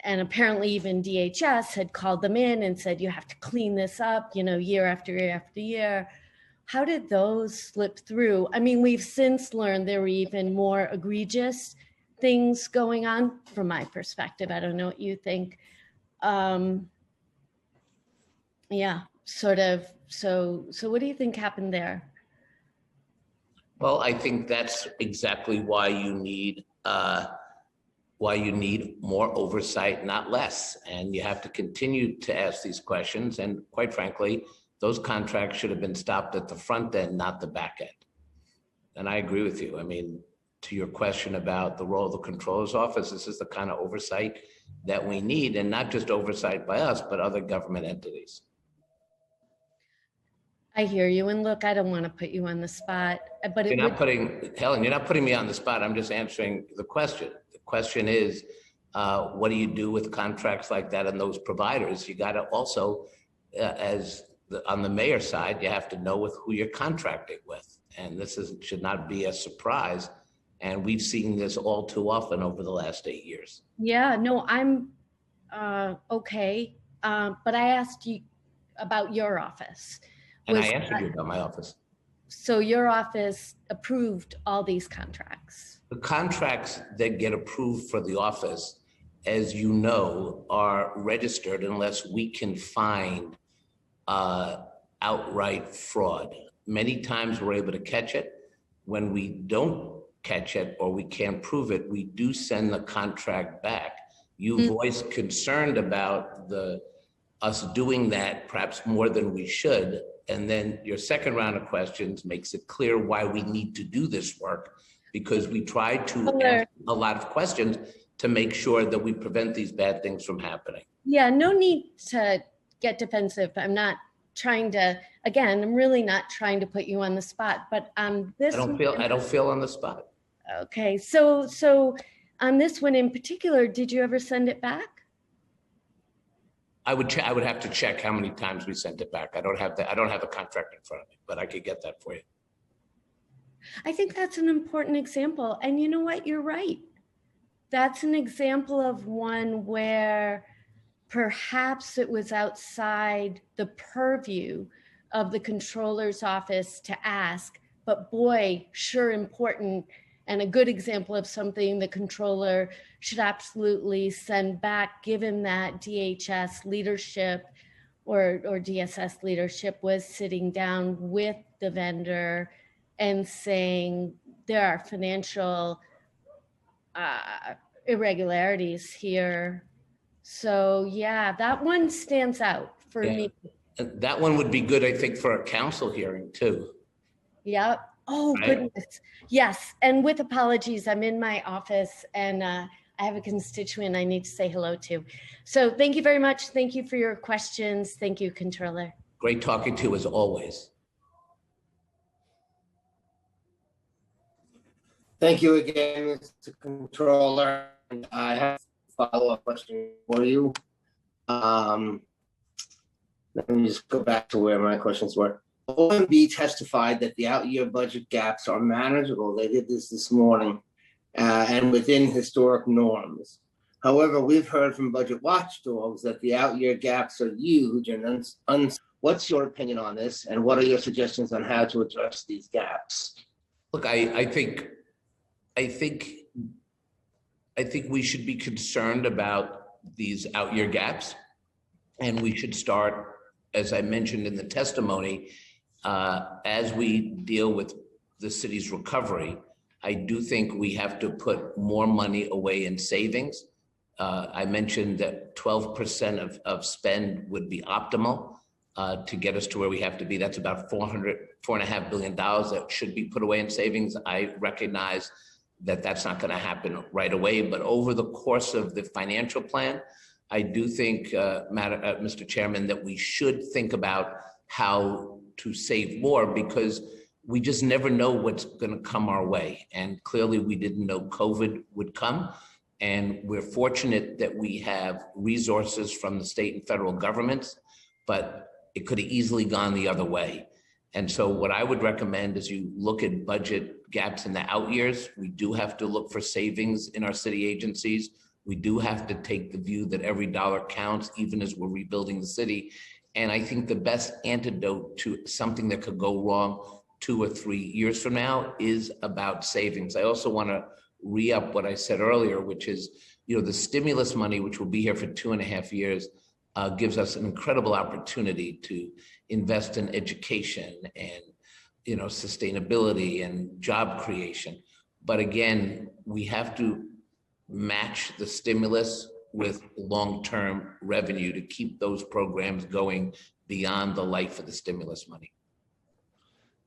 S2: apparently even DHS had called them in and said, you have to clean this up, year after year after year. How did those slip through? I mean, we've since learned there were even more egregious things going on from my perspective. I don't know what you think. Sort of. So what do you think happened there?
S17: Well, I think that's exactly why you need more oversight, not less. And you have to continue to ask these questions. And quite frankly, those contracts should have been stopped at the front end, not the back end. And I agree with you. I mean, to your question about the role of the controller's office, this is the kind of oversight that we need, and not just oversight by us, but other government entities.
S2: I hear you. And look, I don't want to put you on the spot, but
S17: Helen, you're not putting me on the spot. I'm just answering the question. The question is, what do you do with contracts like that and those providers? You got to also, on the mayor's side, you have to know with who you're contracting with. And this should not be a surprise. And we've seen this all too often over the last 8 years.
S2: Yeah, no, I'm okay. But I asked you about your office.
S17: And I answered you about my office.
S2: So your office approved all these contracts?
S17: The contracts that get approved for the office, as you know, are registered unless we can find outright fraud. Many times we're able to catch it. When we don't catch it or we can't prove it, we do send the contract back. You voiced concern about us doing that perhaps more than we should. And then your second round of questions makes it clear why we need to do this work, because we try to ask a lot of questions to make sure that we prevent these bad things from happening.
S2: Yeah, no need to get defensive. I'm not trying to, again, I'm really not trying to put you on the spot, but this.
S17: I don't feel on the spot.
S2: Okay, so on this one in particular, did you ever send it back?
S17: I would have to check how many times we sent it back. I don't have the contract in front of me, but I could get that for you.
S2: I think that's an important example. And you know what? You're right. That's an example of one where perhaps it was outside the purview of the controller's office to ask, but boy, sure important, and a good example of something the controller should absolutely send back, given that DHS leadership or DSS leadership was sitting down with the vendor and saying there are financial irregularities here. So yeah, that one stands out for
S17: Yeah.
S2: me.
S17: And that one would be good, I think, for a council hearing too.
S2: Yep. Oh,
S17: Right.
S2: goodness. Yes. And with apologies, I'm in my office and I have a constituent I need to say hello to. So thank you very much. Thank you for your questions. Thank you, Controller.
S17: Great talking to you as always.
S6: Thank you again, Mr. Controller. I have a follow-up question for you. Let me just go back to where my questions were. OMB testified that the out-year budget gaps are manageable. They did this morning and within historic norms. However, we've heard from budget watchdogs that the out-year gaps are huge and what's your opinion on this? And what are your suggestions on how to address these gaps?
S17: Look, I think we should be concerned about these out-year gaps, and we should start, as I mentioned in the testimony, as we deal with the city's recovery. I do think we have to put more money away in savings. I mentioned that 12% of spend would be optimal to get us to where we have to be. That's about $4.5 billion that should be put away in savings. I recognize that that's not going to happen right away, but over the course of the financial plan, I do think, Mr. Chairman, that we should think about how to save more, because we just never know what's going to come our way. And clearly we didn't know COVID would come. And we're fortunate that we have resources from the state and federal governments, but it could have easily gone the other way. And so what I would recommend is you look at budget gaps in the out years. We do have to look for savings in our city agencies. We do have to take the view that every dollar counts, even as we're rebuilding the city. And I think the best antidote to something that could go wrong 2 or 3 years from now is about savings. I also want to re-up what I said earlier, which is, the stimulus money, which will be here for 2.5 years, gives us an incredible opportunity to invest in education and, sustainability and job creation. But again, we have to match the stimulus with long-term revenue to keep those programs going beyond the life of the stimulus money.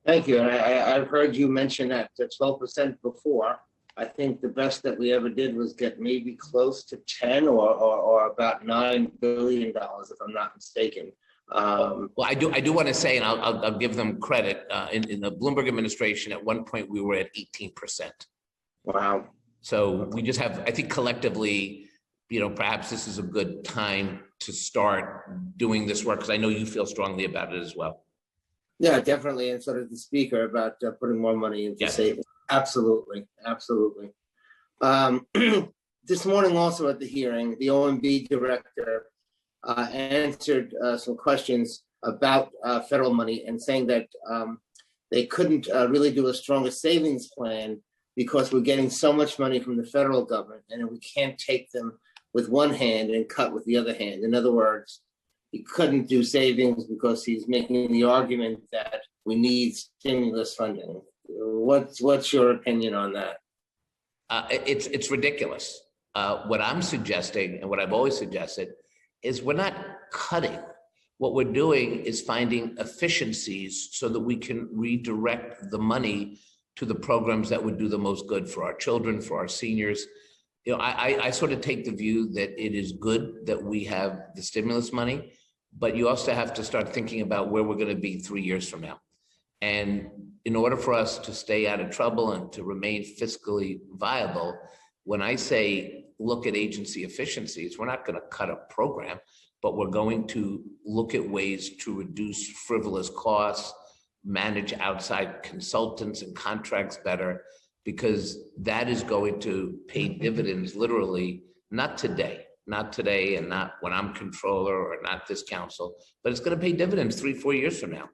S6: Thank you. And I've heard you mention that 12% before. I think the best that we ever did was get maybe close to 10 or about $9 billion, if I'm not mistaken.
S17: Well, I do want to say, and I'll give them credit, in the Bloomberg administration, at one point we were at 18%.
S6: Wow.
S17: So we just have, I think collectively, perhaps this is a good time to start doing this work, because I know you feel strongly about it as well.
S6: Yeah, definitely. And so does the speaker about putting more money into savings. Absolutely. Absolutely. This morning also at the hearing, the OMB director answered some questions about federal money and saying that they couldn't really do a stronger savings plan because we're getting so much money from the federal government and we can't take them with one hand and cut with the other hand. In other words, he couldn't do savings because he's making the argument that we need stimulus funding. What's your opinion on that?
S17: It's ridiculous. What I'm suggesting, and what I've always suggested, is we're not cutting. What we're doing is finding efficiencies so that we can redirect the money to the programs that would do the most good for our children, for our seniors. I sort of take the view that it is good that we have the stimulus money, but you also have to start thinking about where we're going to be 3 years from now. And in order for us to stay out of trouble and to remain fiscally viable, when I say look at agency efficiencies, we're not going to cut a program, but we're going to look at ways to reduce frivolous costs, manage outside consultants and contracts better, because that is going to pay dividends literally, not today and not when I'm controller or not this council, but it's going to pay dividends 3-4 years from now.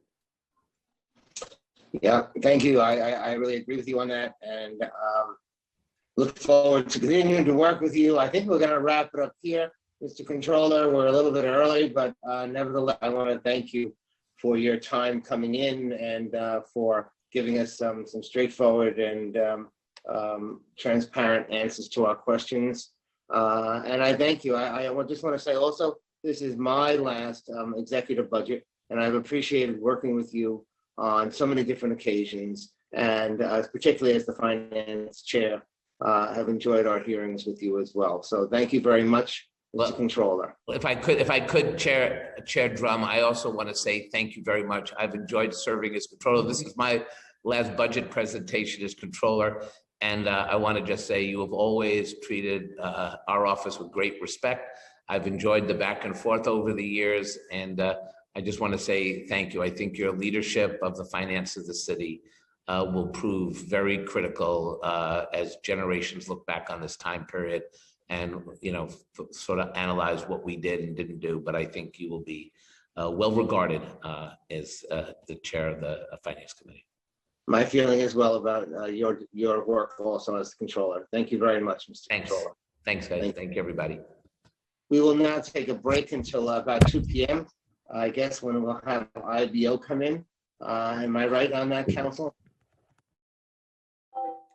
S6: Yeah, thank you. I really agree with you on that, and look forward to continuing to work with you. I think we're going to wrap it up here, Mr. Controller. We're a little bit early, but nevertheless, I want to thank you for your time coming in and for giving us some straightforward and transparent answers to our questions. And I thank you. I just want to say also, this is my last executive budget, and I've appreciated working with you on so many different occasions, and particularly as the finance chair, have enjoyed our hearings with you as well. So thank you very much, Mr. Controller.
S17: If I could, Chair Drum, I also want to say thank you very much. I've enjoyed serving as controller. This is my last budget presentation as controller. And I want to just say you have always treated our office with great respect. I've enjoyed the back and forth over the years. And I just want to say thank you. I think your leadership of the finance of the city will prove very critical as generations look back on this time period and, sort of analyze what we did and didn't do. But I think you will be well regarded as the chair of the Finance Committee.
S6: My feeling as well about your work also as the controller. Thank you very much, Mr. Controller.
S17: Thanks, guys. Thank you, everybody.
S6: We will now take a break until about 2 p.m. I guess when we'll have IBO come in. Am I right on that, Council?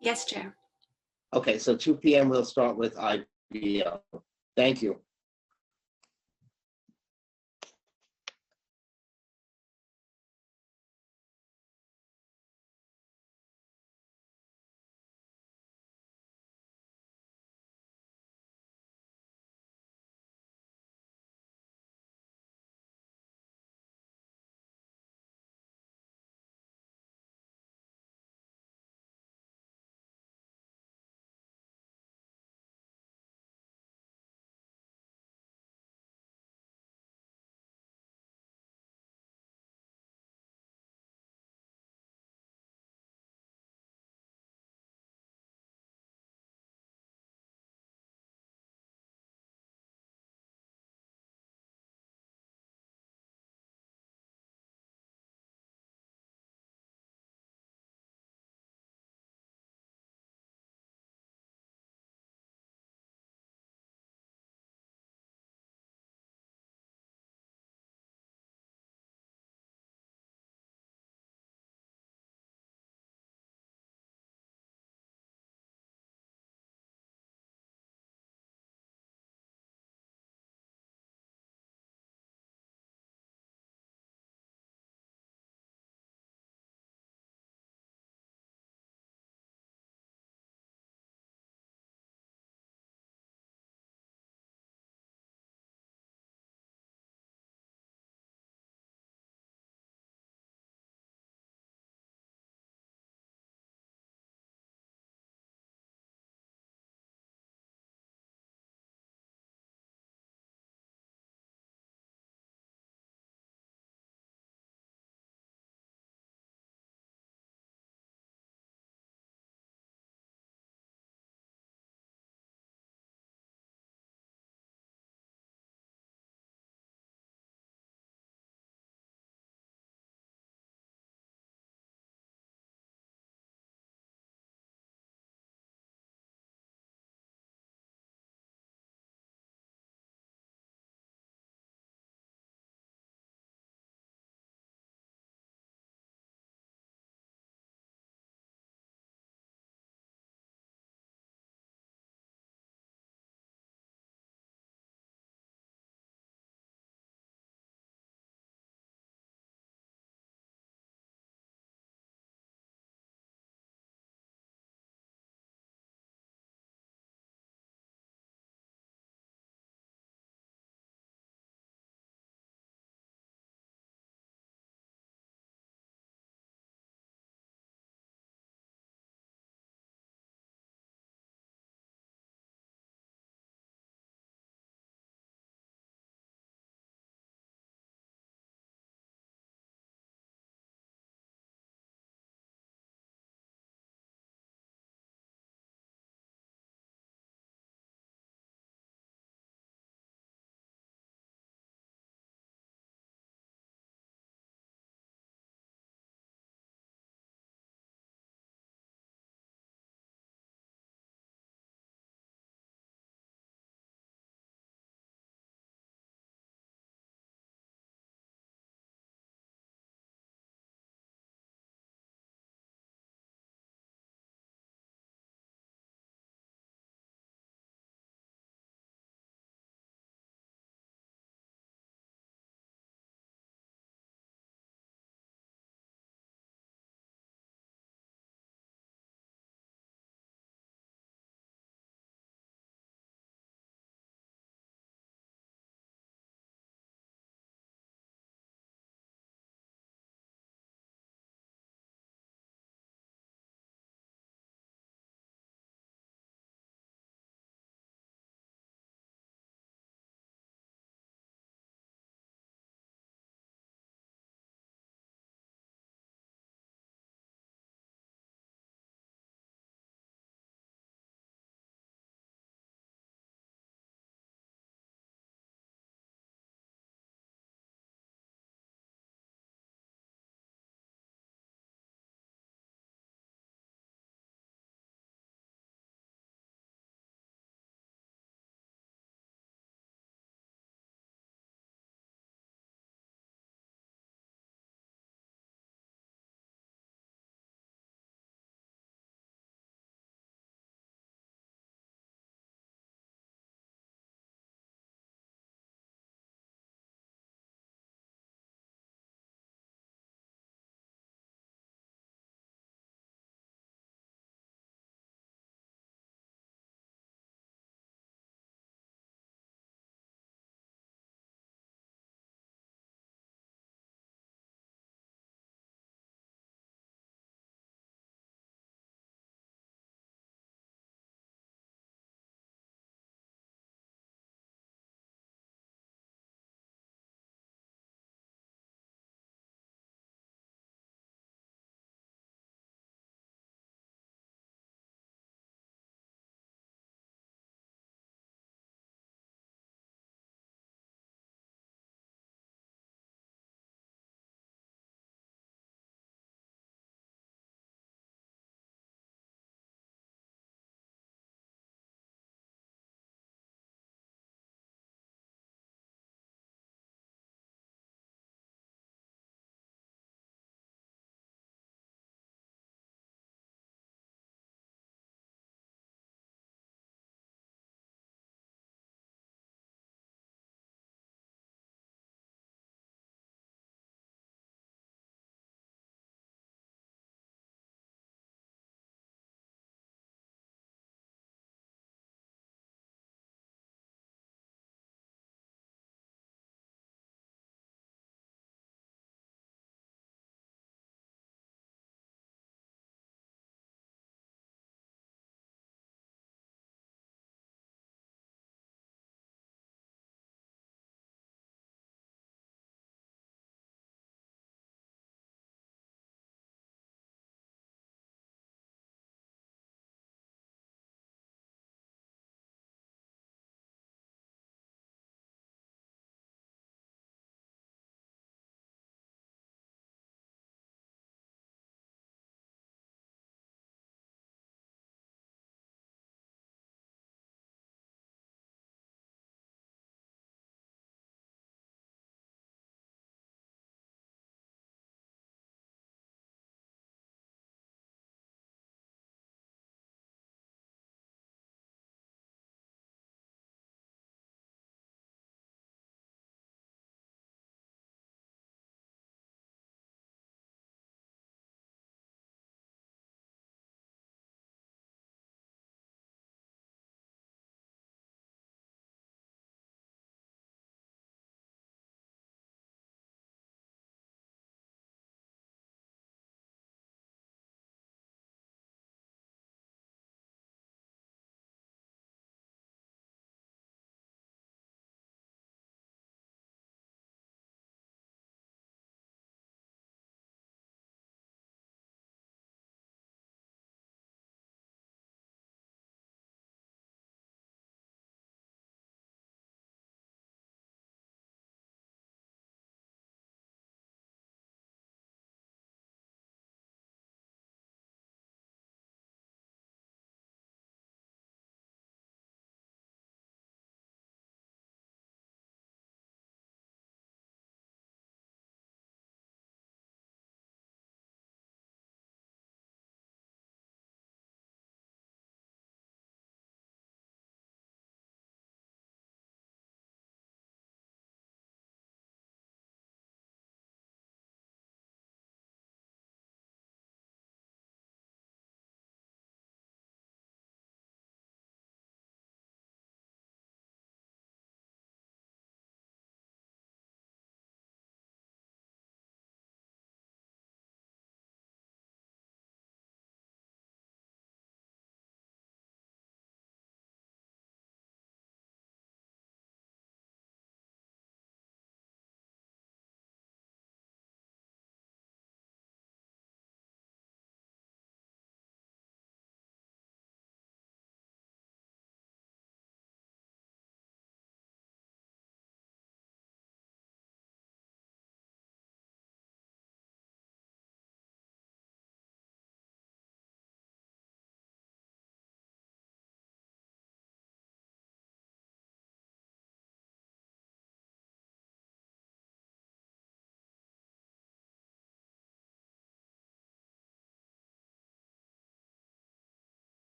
S3: Yes, Chair.
S6: Okay, so 2 p.m. we'll start with IBO. Thank you.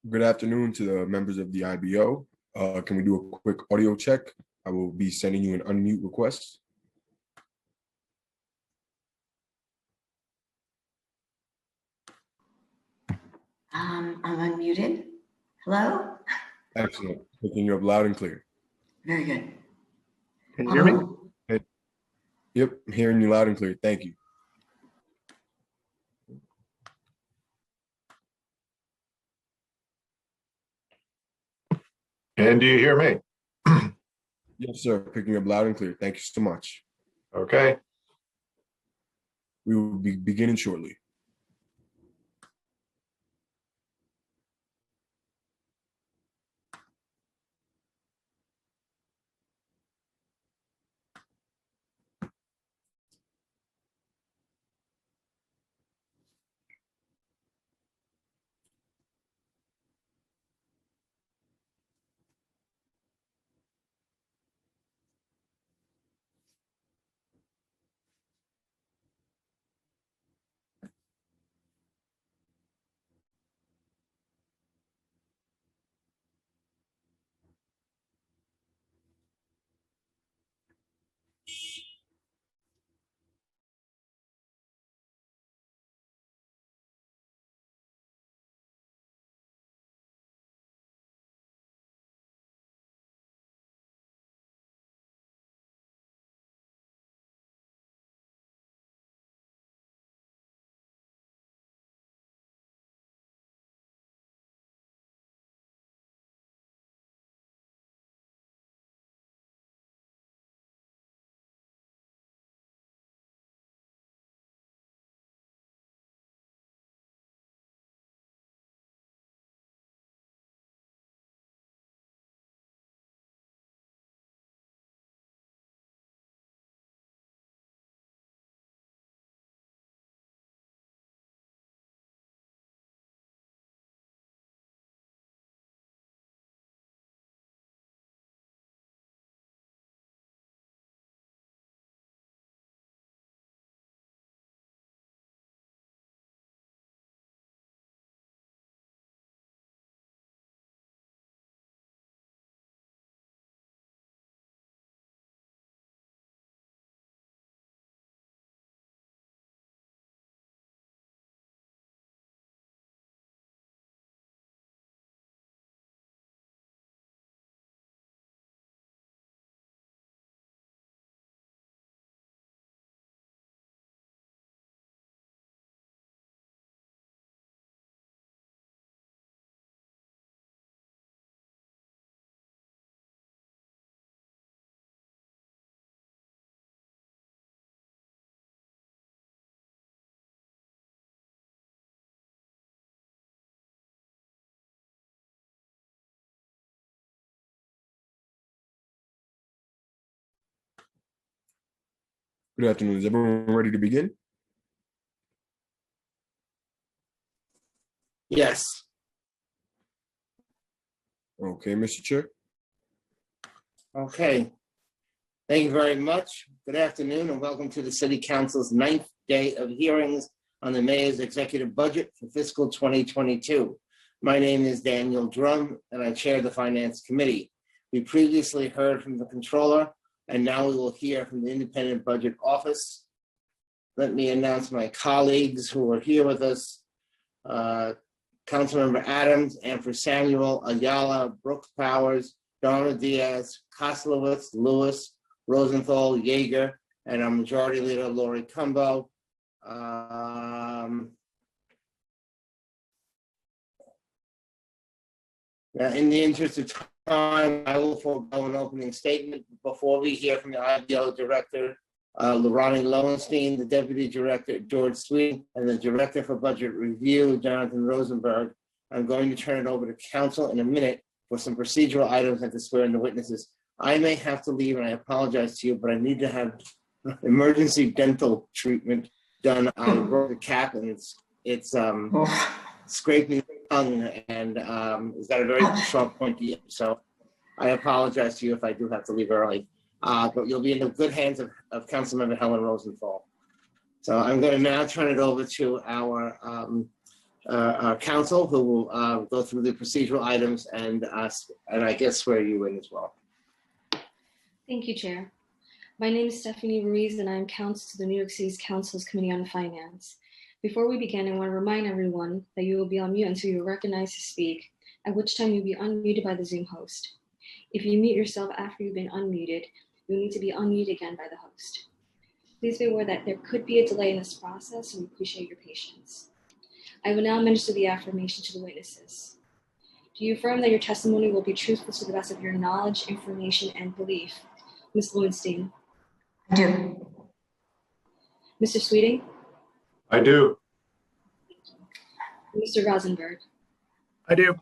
S1: Good afternoon to the members of the IBO. Can we do a quick audio check? I will be sending you an unmute request.
S19: I'm unmuted. Hello?
S1: Excellent. Picking you up loud and clear.
S19: Very good.
S10: Can you hear me?
S1: Hey. Yep, I'm hearing you loud and clear. Thank you.
S20: And do you hear me?
S1: Yes, sir. Picking up loud and clear. Thank you so much.
S20: Okay.
S1: We will be beginning shortly. Good afternoon. Is everyone ready to begin?
S6: Yes.
S1: Okay, Mr. Chair.
S6: Okay. Thank you very much. Good afternoon and welcome to the City Council's 9th day of hearings on the Mayor's Executive Budget for fiscal 2022. My name is Daniel Drum and I chair the Finance Committee. We previously heard from the Controller and now we will hear from the Independent Budget Office. Let me announce my colleagues who are here with us. Councilmember Adams, Amber Samuel, Ayala, Brooks Powers, Donna Diaz, Koslowitz, Lewis, Rosenthal, Yeager, and our Majority Leader, Lori Cumbo. In the interest of time, I will forego an opening statement before we hear from the IBO Director, Ronnie Lowenstein, the Deputy Director, George Sweet, and the Director for Budget Review, Jonathan Rosenberg. I'm going to turn it over to Council in a minute for some procedural items and to swear in the witnesses. I may have to leave and I apologize to you, but I need to have emergency dental treatment done. I broke the cap and it's scraped me the tongue and it's got a very sharp pointy end. So I apologize to you if I do have to leave early. But you'll be in the good hands of Councilmember Helen Rosenthal. So I'm going to now turn it over to our our counsel, who will go through the procedural items and I guess swear you in as well.
S20: Thank you, Chair. My name is Stephanie Ruiz, and I am counsel to the New York City's Council's Committee on Finance. Before we begin, I want to remind everyone that you will be on mute until you are recognized to speak, at which time you'll be unmuted by the Zoom host. If you mute yourself after you've been unmuted, you'll need to be unmuted again by the host. Please be aware that there could be a delay in this process, and we appreciate your patience. I will now administer the affirmation to the witnesses. Do you affirm that your testimony will be truthful to the best of your knowledge, information, and belief? Ms. Lowenstein?
S19: I do.
S20: Mr. Sweeting?
S21: I do.
S20: Mr. Rosenberg?
S21: I do.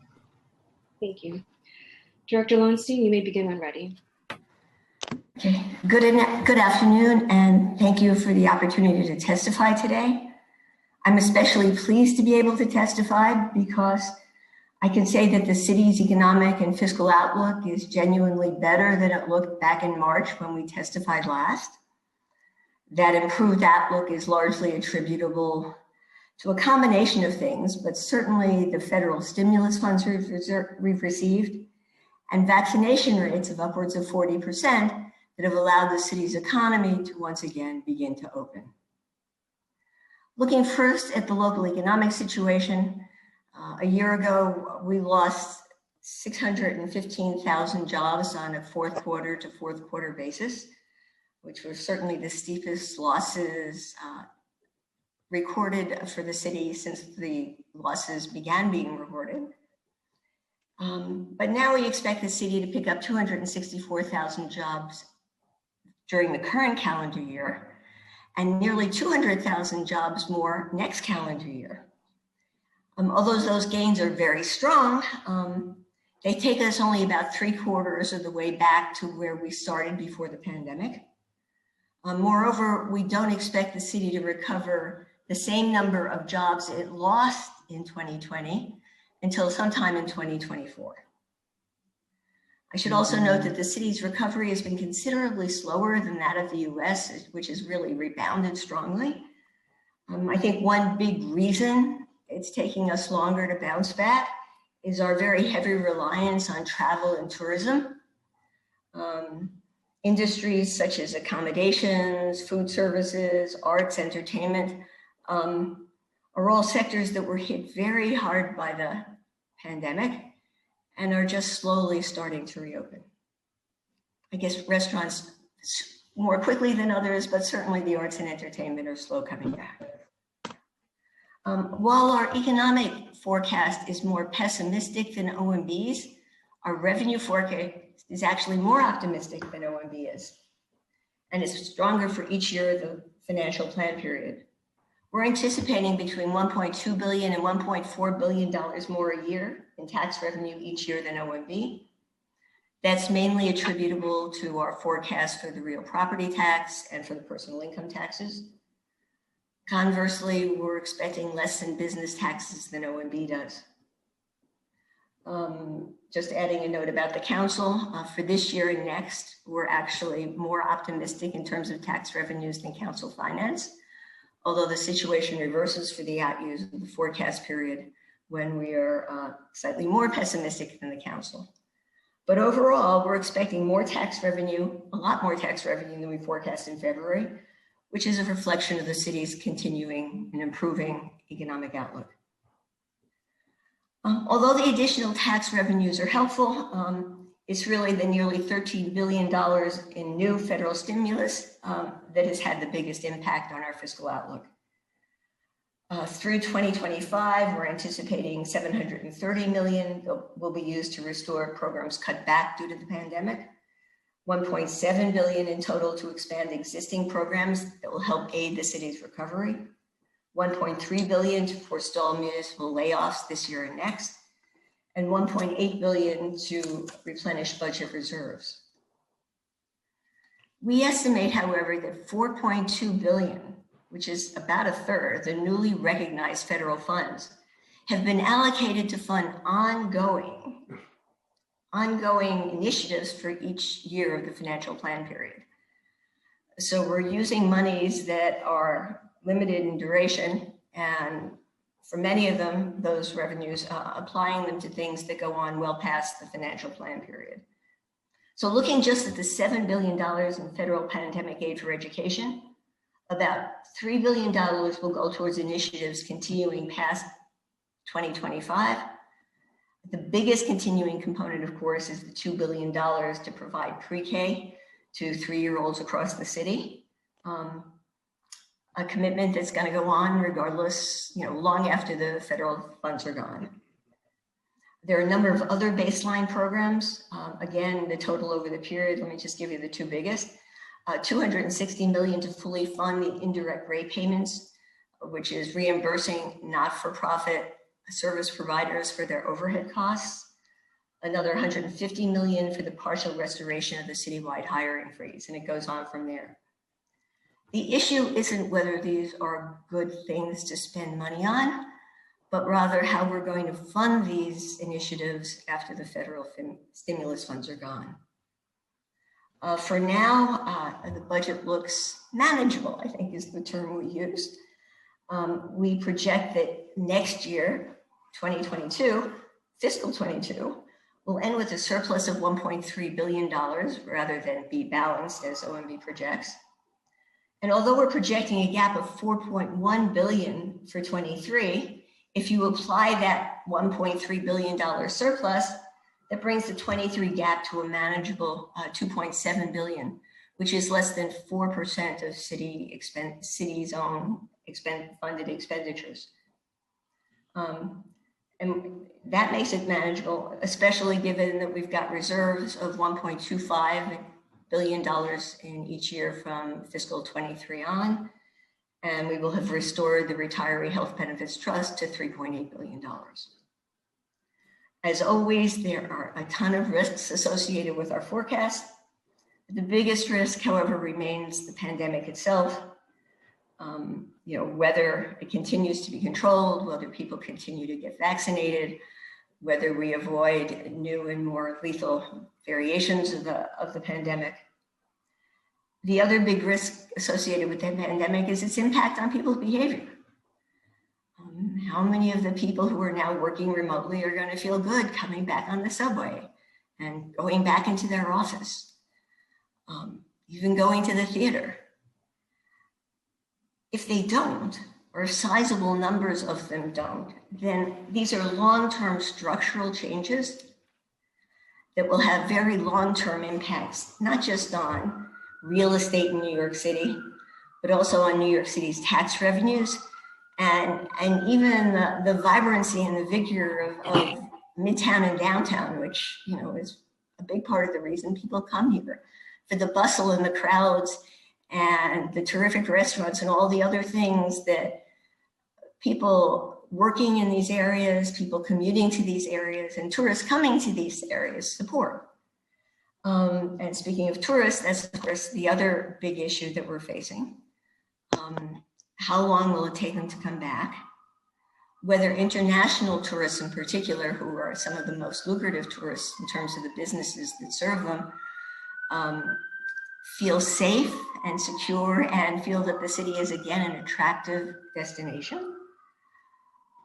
S20: Thank you. Director Lowenstein, you may begin when ready.
S19: Okay. Good afternoon, and thank you for the opportunity to testify today. I'm especially pleased to be able to testify because I can say that the city's economic and fiscal outlook is genuinely better than it looked back in March when we testified last. That improved outlook is largely attributable to a combination of things, but certainly the federal stimulus funds we've received and vaccination rates of upwards of 40% that have allowed the city's economy to once again begin to open. Looking first at the local economic situation, a year ago, we lost 615,000 jobs on a fourth quarter to fourth quarter basis, which were certainly the steepest losses recorded for the city since the losses began being recorded. But now we expect the city to pick up 264,000 jobs during the current calendar year and nearly 200,000 jobs more next calendar year. Although those gains are very strong, they take us only about 3/4 of the way back to where we started before the pandemic. Moreover, we don't expect the city to recover the same number of jobs it lost in 2020 until sometime in 2024. I should also note that the city's recovery has been considerably slower than that of the US, which has really rebounded strongly. I think one big reason it's taking us longer to bounce back is our very heavy reliance on travel and tourism. Industries such as accommodations, food services, arts, entertainment, are all sectors that were hit very hard by the pandemic and are just slowly starting to reopen. I guess restaurants more quickly than others, but certainly the arts and entertainment are slow coming back. While our economic forecast is more pessimistic than OMB's, our revenue forecast is actually more optimistic than OMB is, and it's stronger for each year of the financial plan period. We're anticipating between $1.2 billion and $1.4 billion more a year in tax revenue each year than OMB. That's mainly attributable to our forecast for the real property tax and for the personal income taxes. Conversely, we're expecting less in business taxes than OMB does. Just adding a note about the council, for this year and next, we're actually more optimistic in terms of tax revenues than council finance, although the situation reverses for the out years of the forecast period when we are slightly more pessimistic than the council. But overall, we're expecting more tax revenue, a lot more tax revenue than we forecast in February, which is a reflection of the city's continuing and improving economic outlook. Although the additional tax revenues are helpful, it's really the nearly $13 billion in new federal stimulus that has had the biggest impact on our fiscal outlook. Through 2025, we're anticipating $730 million will be used to restore programs cut back due to the pandemic, $1.7 billion in total to expand existing programs that will help aid the city's recovery, $1.3 billion to forestall municipal layoffs this year and next, and $1.8 billion to replenish budget reserves. We estimate, however, that $4.2 billion, which is about a third of the newly recognized federal funds, have been allocated to fund ongoing initiatives for each year of the financial plan period. So we're using monies that are limited in duration and for many of them, those revenues, applying them to things that go on well past the financial plan period. So looking just at the $7 billion in federal pandemic aid for education, about $3 billion will go towards initiatives continuing past 2025. The biggest continuing component, of course, is the $2 billion to provide pre-K to 3-year-olds across the city. A commitment that's going to go on regardless, long after the federal funds are gone. There are a number of other baseline programs. Again, the total over the period, let me just give you the two biggest. $260 million to fully fund the indirect rate payments, which is reimbursing not-for-profit service providers for their overhead costs. Another $150 million for the partial restoration of the citywide hiring freeze, and it goes on from there. The issue isn't whether these are good things to spend money on, but rather how we're going to fund these initiatives after the federal stimulus funds are gone. For now, the budget looks manageable, I think is the term we used. We project that next year, 2022, fiscal 22, will end with a surplus of $1.3 billion rather than be balanced as OMB projects. And although we're projecting a gap of $4.1 billion for 23, if you apply that $1.3 billion surplus, that brings the 23 gap to a manageable $2.7 billion, which is less than 4% of city's own funded expenditures. And that makes it manageable, especially given that we've got reserves of $1.25 billion in each year from fiscal 23 on, and we will have restored the Retiree Health Benefits Trust to $3.8 billion. As always, there are a ton of risks associated with our forecast. The biggest risk, however, remains the pandemic itself. Whether it continues to be controlled, whether people continue to get vaccinated, whether we avoid new and more lethal variations of the pandemic. The other big risk associated with the pandemic is its impact on people's behavior. How many of the people who are now working remotely are going to feel good coming back on the subway and going back into their office, even going to the theater? If they don't, or sizable numbers of them don't, then these are long-term structural changes that will have very long-term impacts, not just on real estate in New York City, but also on New York City's tax revenues and even the vibrancy and the vigor of Midtown and downtown, which is a big part of the reason people come here, for the bustle and the crowds and the terrific restaurants and all the other things that people working in these areas, people commuting to these areas, and tourists coming to these areas support. And speaking of tourists, that's of course the other big issue that we're facing. How long will it take them to come back? Whether international tourists in particular, who are some of the most lucrative tourists in terms of the businesses that serve them, feel safe and secure and feel that the city is again an attractive destination.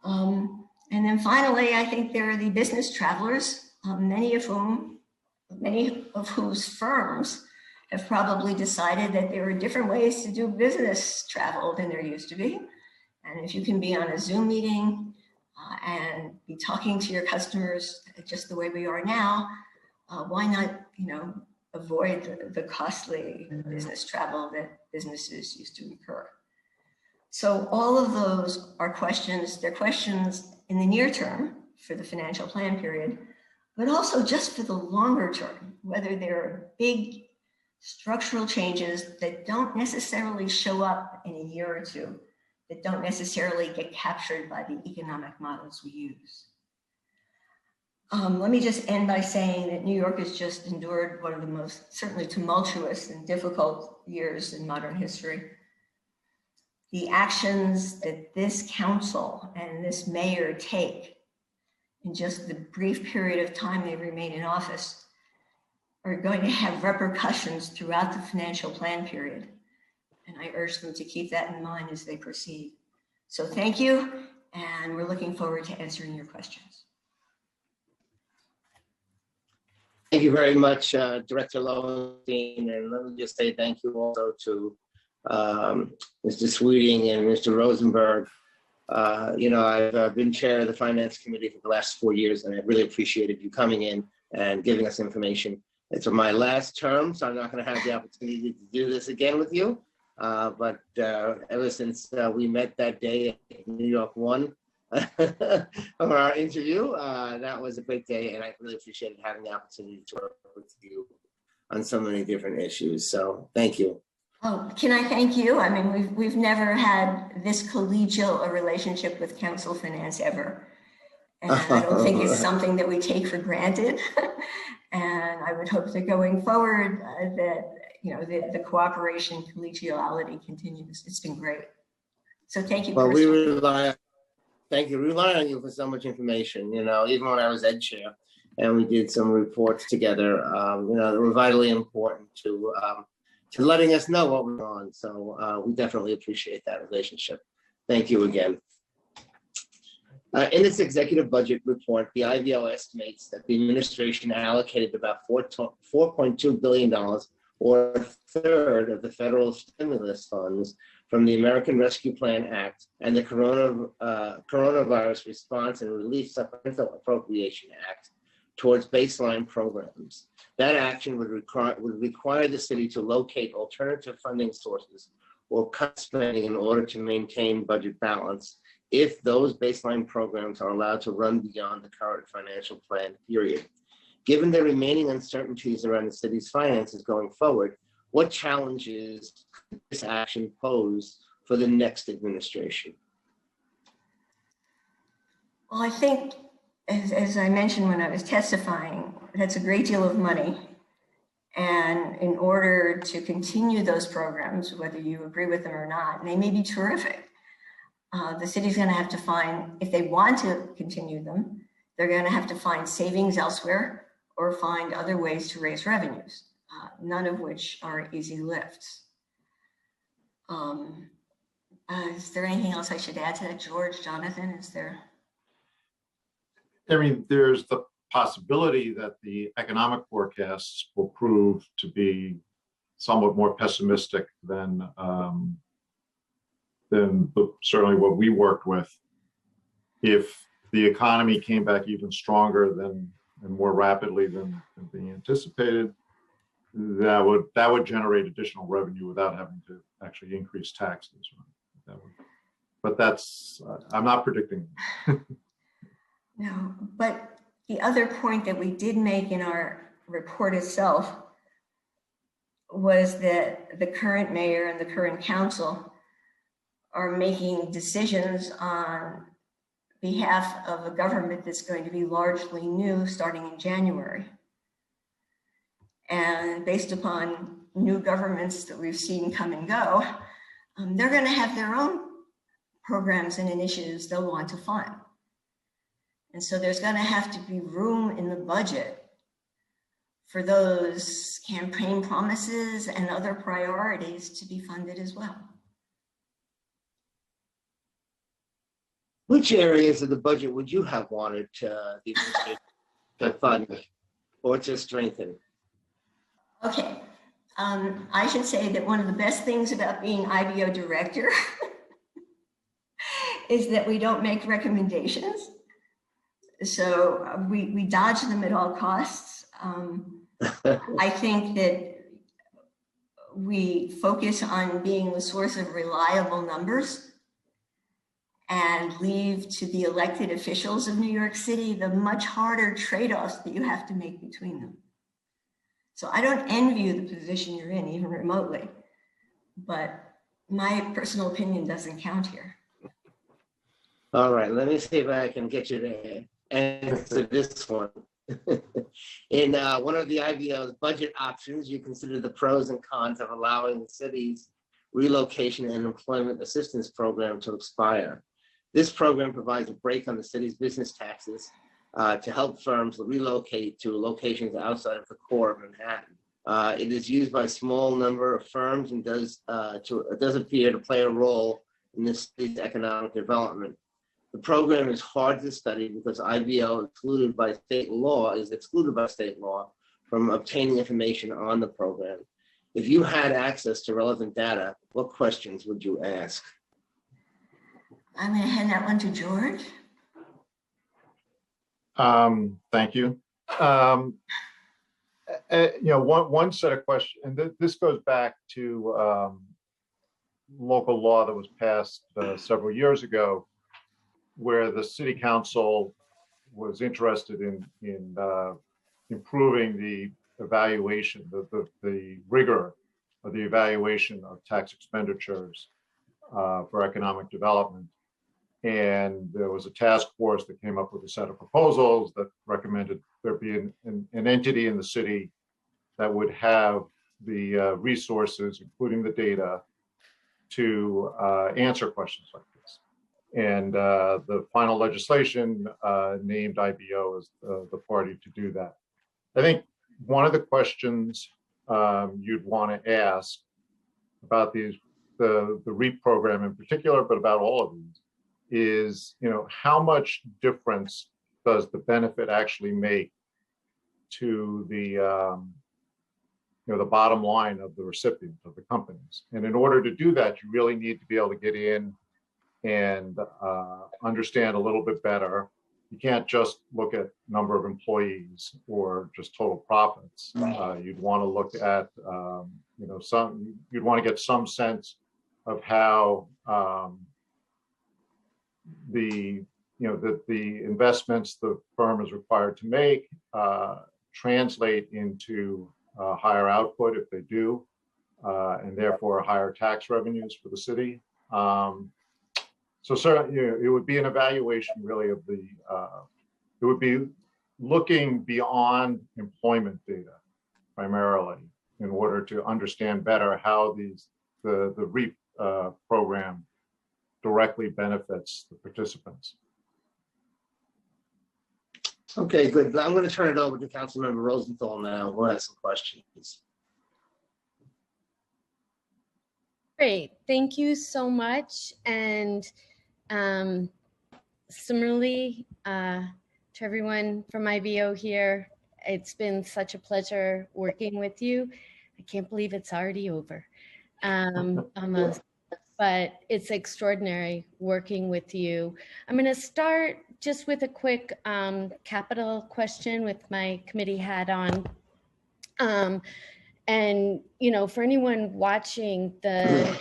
S19: And then finally, I think there are the business travelers, many of whose firms have probably decided that there are different ways to do business travel than there used to be. And if you can be on a Zoom meeting and be talking to your customers just the way we are now, why not, avoid the costly business travel that businesses used to incur? So all of those are questions. They're questions in the near term for the financial plan period, but also just for the longer term, whether there are big structural changes that don't necessarily show up in a year or two, that don't necessarily get captured by the economic models we use. Let me just end by saying that New York has just endured one of the most certainly tumultuous and difficult years in modern history. The actions that this council and this mayor take in just the brief period of time they remain in office are going to have repercussions throughout the financial plan period. And I urge them to keep that in mind as they proceed. So thank you. And we're looking forward to answering your questions.
S6: Thank you very much, Director Lowenstein, and let me just say thank you also to Mr. Sweeting and Mr. Rosenberg. I've been chair of the Finance Committee for the last 4 years, and I really appreciated you coming in and giving us information. It's my last term, so I'm not going to have the opportunity to do this again with you. But ever since we met that day at New York 1 for our interview, that was a great day, and I really appreciated having the opportunity to work with you on so many different issues. So thank you.
S19: Oh, can I thank you? I mean, we've never had this collegial a relationship with Council Finance ever. And I don't think it's something that we take for granted. And I would hope that going forward that, the cooperation, collegiality continues. It's been great. So thank you.
S6: Well, we rely on you for so much information, even when I was ed chair and we did some reports together, they were vitally important to letting us know what we're on. So we definitely appreciate that relationship. Thank you again. In its executive budget report, the IVO estimates that the administration allocated about $4.2 billion, or a third of the federal stimulus funds from the American Rescue Plan Act and the Coronavirus Response and Relief Supplemental Appropriation Act towards baseline programs. That action would require the city to locate alternative funding sources or cut spending in order to maintain budget balance if those baseline programs are allowed to run beyond the current financial plan period. Given the remaining uncertainties around the city's finances going forward, what challenges could this action pose for the next administration?
S19: Well, I think, as I mentioned when I was testifying, that's a great deal of money. And in order to continue those programs, whether you agree with them or not, and they may be terrific, the city's going to have to find, if they want to continue them, they're going to have to find savings elsewhere or find other ways to raise revenues, none of which are easy lifts. Is there anything else I should add to that, George, Jonathan? Is there?
S21: I mean, there's the possibility that the economic forecasts will prove to be somewhat more pessimistic than certainly what we worked with. If the economy came back even stronger and more rapidly than being anticipated, that would generate additional revenue without having to actually increase taxes. But that's I'm not predicting.
S19: No, but the other point that we did make in our report itself was that the current mayor and the current council are making decisions on behalf of a government that's going to be largely new starting in January. And based upon new governments that we've seen come and go, they're going to have their own programs and initiatives they'll want to fund. And so there's going to have to be room in the budget for those campaign promises and other priorities to be funded as well.
S6: Which areas of the budget would you have wanted the administration to fund or to strengthen?
S19: Okay, I should say that one of the best things about being IBO director is that we don't make recommendations. So we dodge them at all costs. I think that we focus on being the source of reliable numbers and leave to the elected officials of New York City the much harder trade-offs that you have to make between them. So I don't envy you the position you're in, even remotely, but my personal opinion doesn't count here.
S6: All right, let me see if I can get you to answer this one. In one of the IVO's budget options, you consider the pros and cons of allowing the city's relocation and employment assistance program to expire. This program provides a break on the city's business taxes to help firms relocate to locations outside of the core of Manhattan. It is used by a small number of firms and does appear to play a role in this city's economic development. The program is hard to study because IBO is excluded by state law from obtaining information on the program. If you had access to relevant data, what questions would you ask?
S19: I'm going to hand that one to George.
S21: Thank you. One set of questions, and this goes back to local law that was passed several years ago, where the city council was interested in improving the evaluation, the rigor of the evaluation of tax expenditures for economic development. And there was a task force that came up with a set of proposals that recommended there be an entity in the city that would have the resources, including the data, to answer questions like this. And the final legislation named IBO as the party to do that. I think one of the questions you'd want to ask about the REAP program in particular, but about all of these, is how much difference does the benefit actually make to the the bottom line of the recipient, of the companies. And in order to do that, you really need to be able to get in and understand a little bit better. You can't just look at number of employees or just total profits. You'd want to look at you'd want to get some sense of how the investments the firm is required to make translate into higher output if they do, and therefore higher tax revenues for the city. So certainly, it would be an evaluation really of the, it would be looking beyond employment data primarily in order to understand better how the REAP program directly benefits the participants.
S6: Okay, good. I'm going to turn it over to Councilmember Rosenthal now. We'll have some questions.
S2: Great, thank you so much. And similarly to everyone from IBO here, it's been such a pleasure working with you. I can't believe it's already over. Almost. But it's extraordinary working with you. I'm going to start just with a quick capital question with my committee hat on. And, for anyone watching, the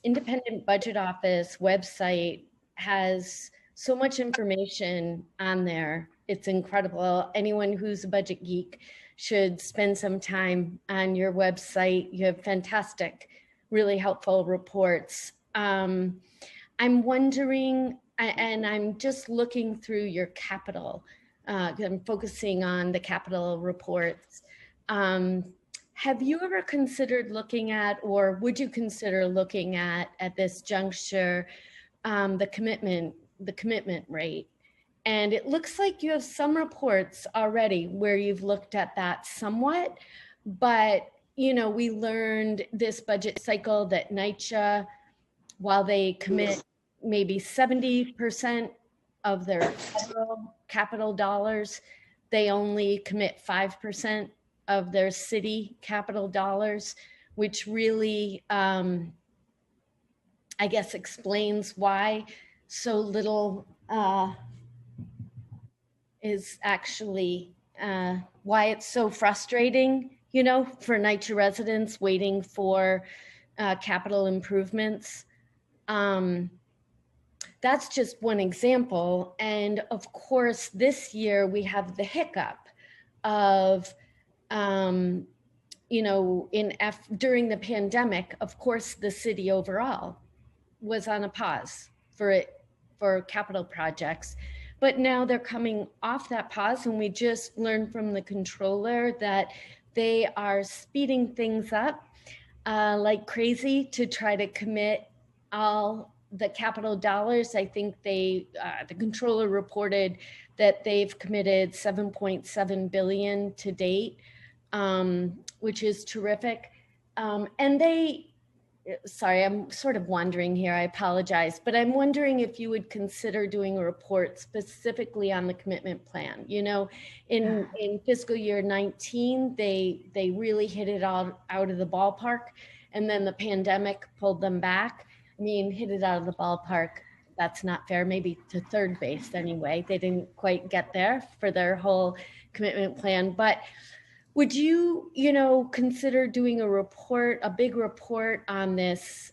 S2: Independent Budget Office website has so much information on there. It's incredible. Anyone who's a budget geek should spend some time on your website. You have fantastic, really helpful reports. I'm wondering, and I'm just looking through your capital, I'm focusing on the capital reports. Have you ever considered looking at, or would you consider looking at this juncture, the commitment rate? And it looks like you have some reports already where you've looked at that somewhat, but we learned this budget cycle that NYCHA, while they commit maybe 70% of their federal capital dollars, they only commit 5% of their city capital dollars, which really, I guess, explains why so little is actually, why it's so frustrating, for NYCHA residents waiting for capital improvements. That's just one example. And of course, this year we have the hiccup of, during the pandemic, of course, the city overall was on a pause for capital projects. But now they're coming off that pause, and we just learned from the controller that they are speeding things up like crazy to try to commit all the capital dollars. I think the controller reported that they've committed $7.7 billion to date, which is terrific. And they sorry, I'm sort of wandering here, I apologize, but I'm wondering if you would consider doing a report specifically on the commitment plan. You know, in fiscal year 19, they really hit it all out of the ballpark, and then the pandemic pulled them back. I mean, hit it out of the ballpark, that's not fair, maybe to third base anyway. They didn't quite get there for their whole commitment plan, but would you, consider doing a report, a big report on this,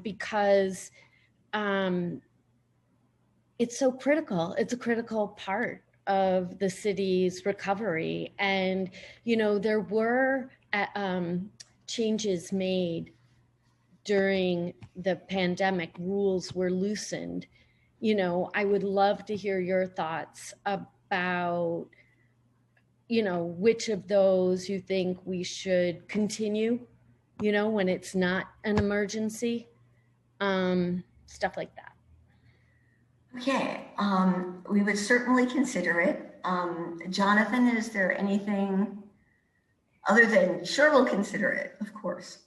S2: because it's so critical. It's a critical part of the city's recovery. And, there were changes made during the pandemic. Rules were loosened. I would love to hear your thoughts about which of those you think we should continue, when it's not an emergency, stuff like that.
S19: Okay, we would certainly consider it. Jonathan, is there anything other than, sure, we'll consider it, of course.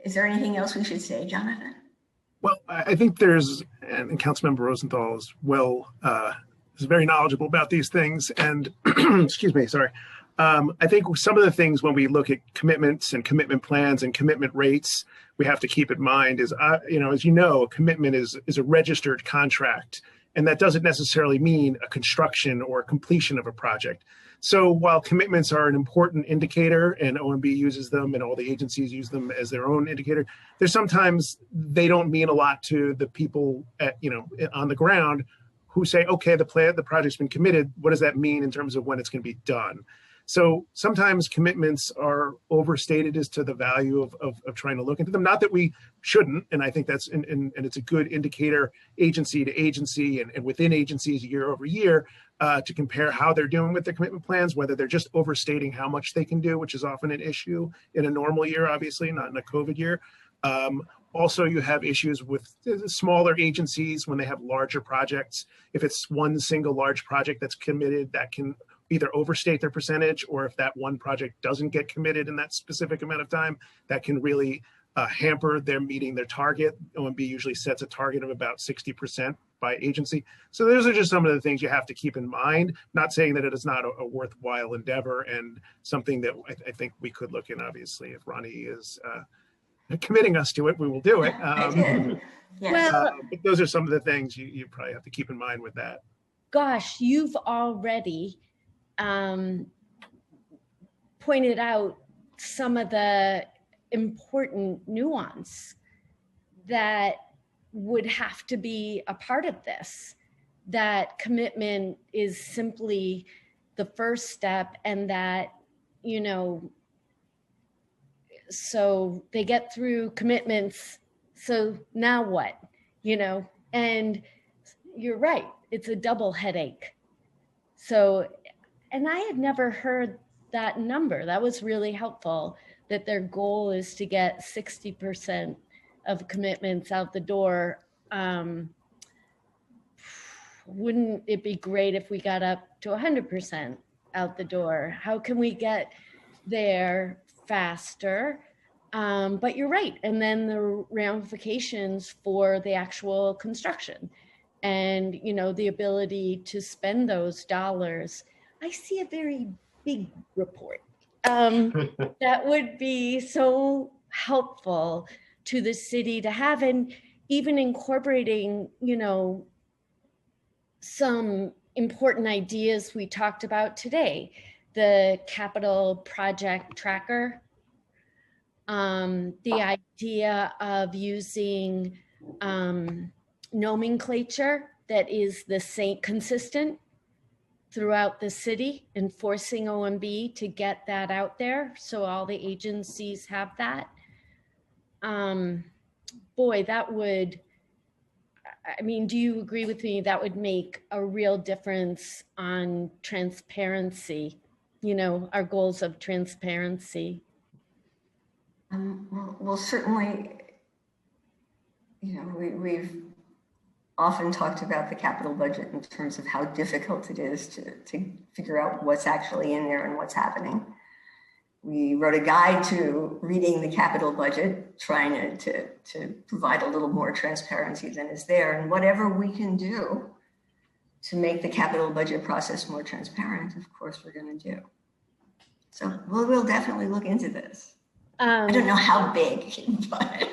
S19: Is there anything else we should say, Jonathan?
S4: Well, I think there's, and Councilmember Rosenthal is is very knowledgeable about these things. And excuse me, sorry. I think some of the things when we look at commitments and commitment plans and commitment rates, we have to keep in mind is, as you know, a commitment is a registered contract, and that doesn't necessarily mean a construction or completion of a project. So while commitments are an important indicator and OMB uses them and all the agencies use them as their own indicator, there's sometimes they don't mean a lot to the people on the ground who say, okay, the project's been committed. What does that mean in terms of when it's going to be done? So sometimes commitments are overstated as to the value of trying to look into them. Not that we shouldn't, and I think that's, and it's a good indicator agency to agency and within agencies year over year to compare how they're doing with their commitment plans, whether they're just overstating how much they can do, which is often an issue in a normal year, obviously, not in a COVID year. Also, you have issues with smaller agencies when they have larger projects. If it's one single large project that's committed, that can either overstate their percentage, or if that one project doesn't get committed in that specific amount of time, that can really hamper their meeting their target. OMB usually sets a target of about 60% by agency. So those are just some of the things you have to keep in mind. Not saying that it is not a worthwhile endeavor and something that I think we could look in, obviously, if Ronnie is committing us to it, we will do it. But those are some of the things you probably have to keep in mind with that.
S2: Gosh, you've already pointed out some of the important nuance that would have to be a part of this, that commitment is simply the first step, and that, so they get through commitments. So now what, and you're right, it's a double headache. So, and I had never heard that number. That was really helpful, that their goal is to get 60% of commitments out the door. Wouldn't it be great if we got up to 100% out the door? How can we get there faster? But you're right. And then the ramifications for the actual construction and, the ability to spend those dollars. I see a very big report that would be so helpful to the city to have, and even incorporating, some important ideas we talked about today, the capital project tracker, the idea of using nomenclature that is the same, consistent throughout the city, and forcing OMB to get that out there so all the agencies have that. Boy, that would, do you agree with me? That would make a real difference on transparency, our goals of transparency.
S19: Well, certainly, we've often talked about the capital budget in terms of how difficult it is to figure out what's actually in there and what's happening. We wrote a guide to reading the capital budget, trying to provide a little more transparency than is there. And whatever we can do to make the capital budget process more transparent, of course, we're going to do. So we'll definitely look into this. I don't know how big, but.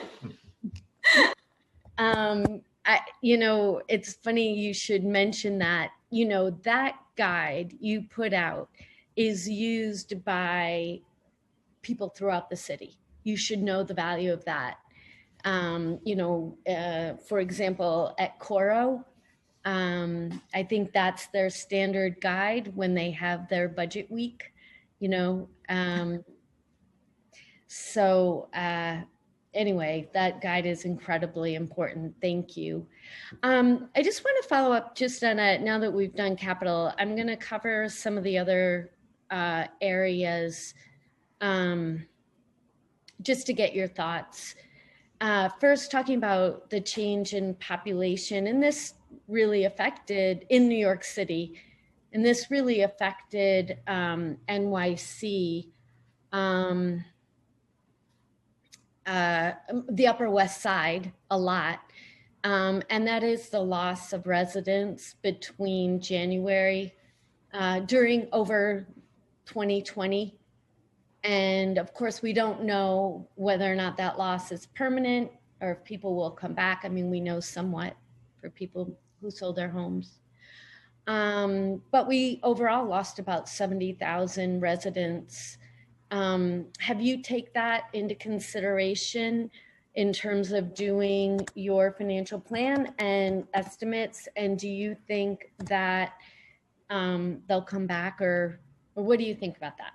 S2: It's funny you should mention that. That guide you put out is used by people throughout the city. You should know the value of that. For example, at Coro, I think that's their standard guide when they have their budget week, anyway, that guide is incredibly important. Thank you. I just want to follow up just on now that we've done capital, I'm going to cover some of the other areas just to get your thoughts. First, talking about the change in population, and this really affected in New York City, and this really affected NYC. The Upper West Side a lot, and that is the loss of residents between January over 2020. And of course, we don't know whether or not that loss is permanent or if people will come back. I mean, we know somewhat for people who sold their homes. But we overall lost about 70,000 residents. Have you take that into consideration in terms of doing your financial plan and estimates? And do you think that they'll come back, or what do you think about that?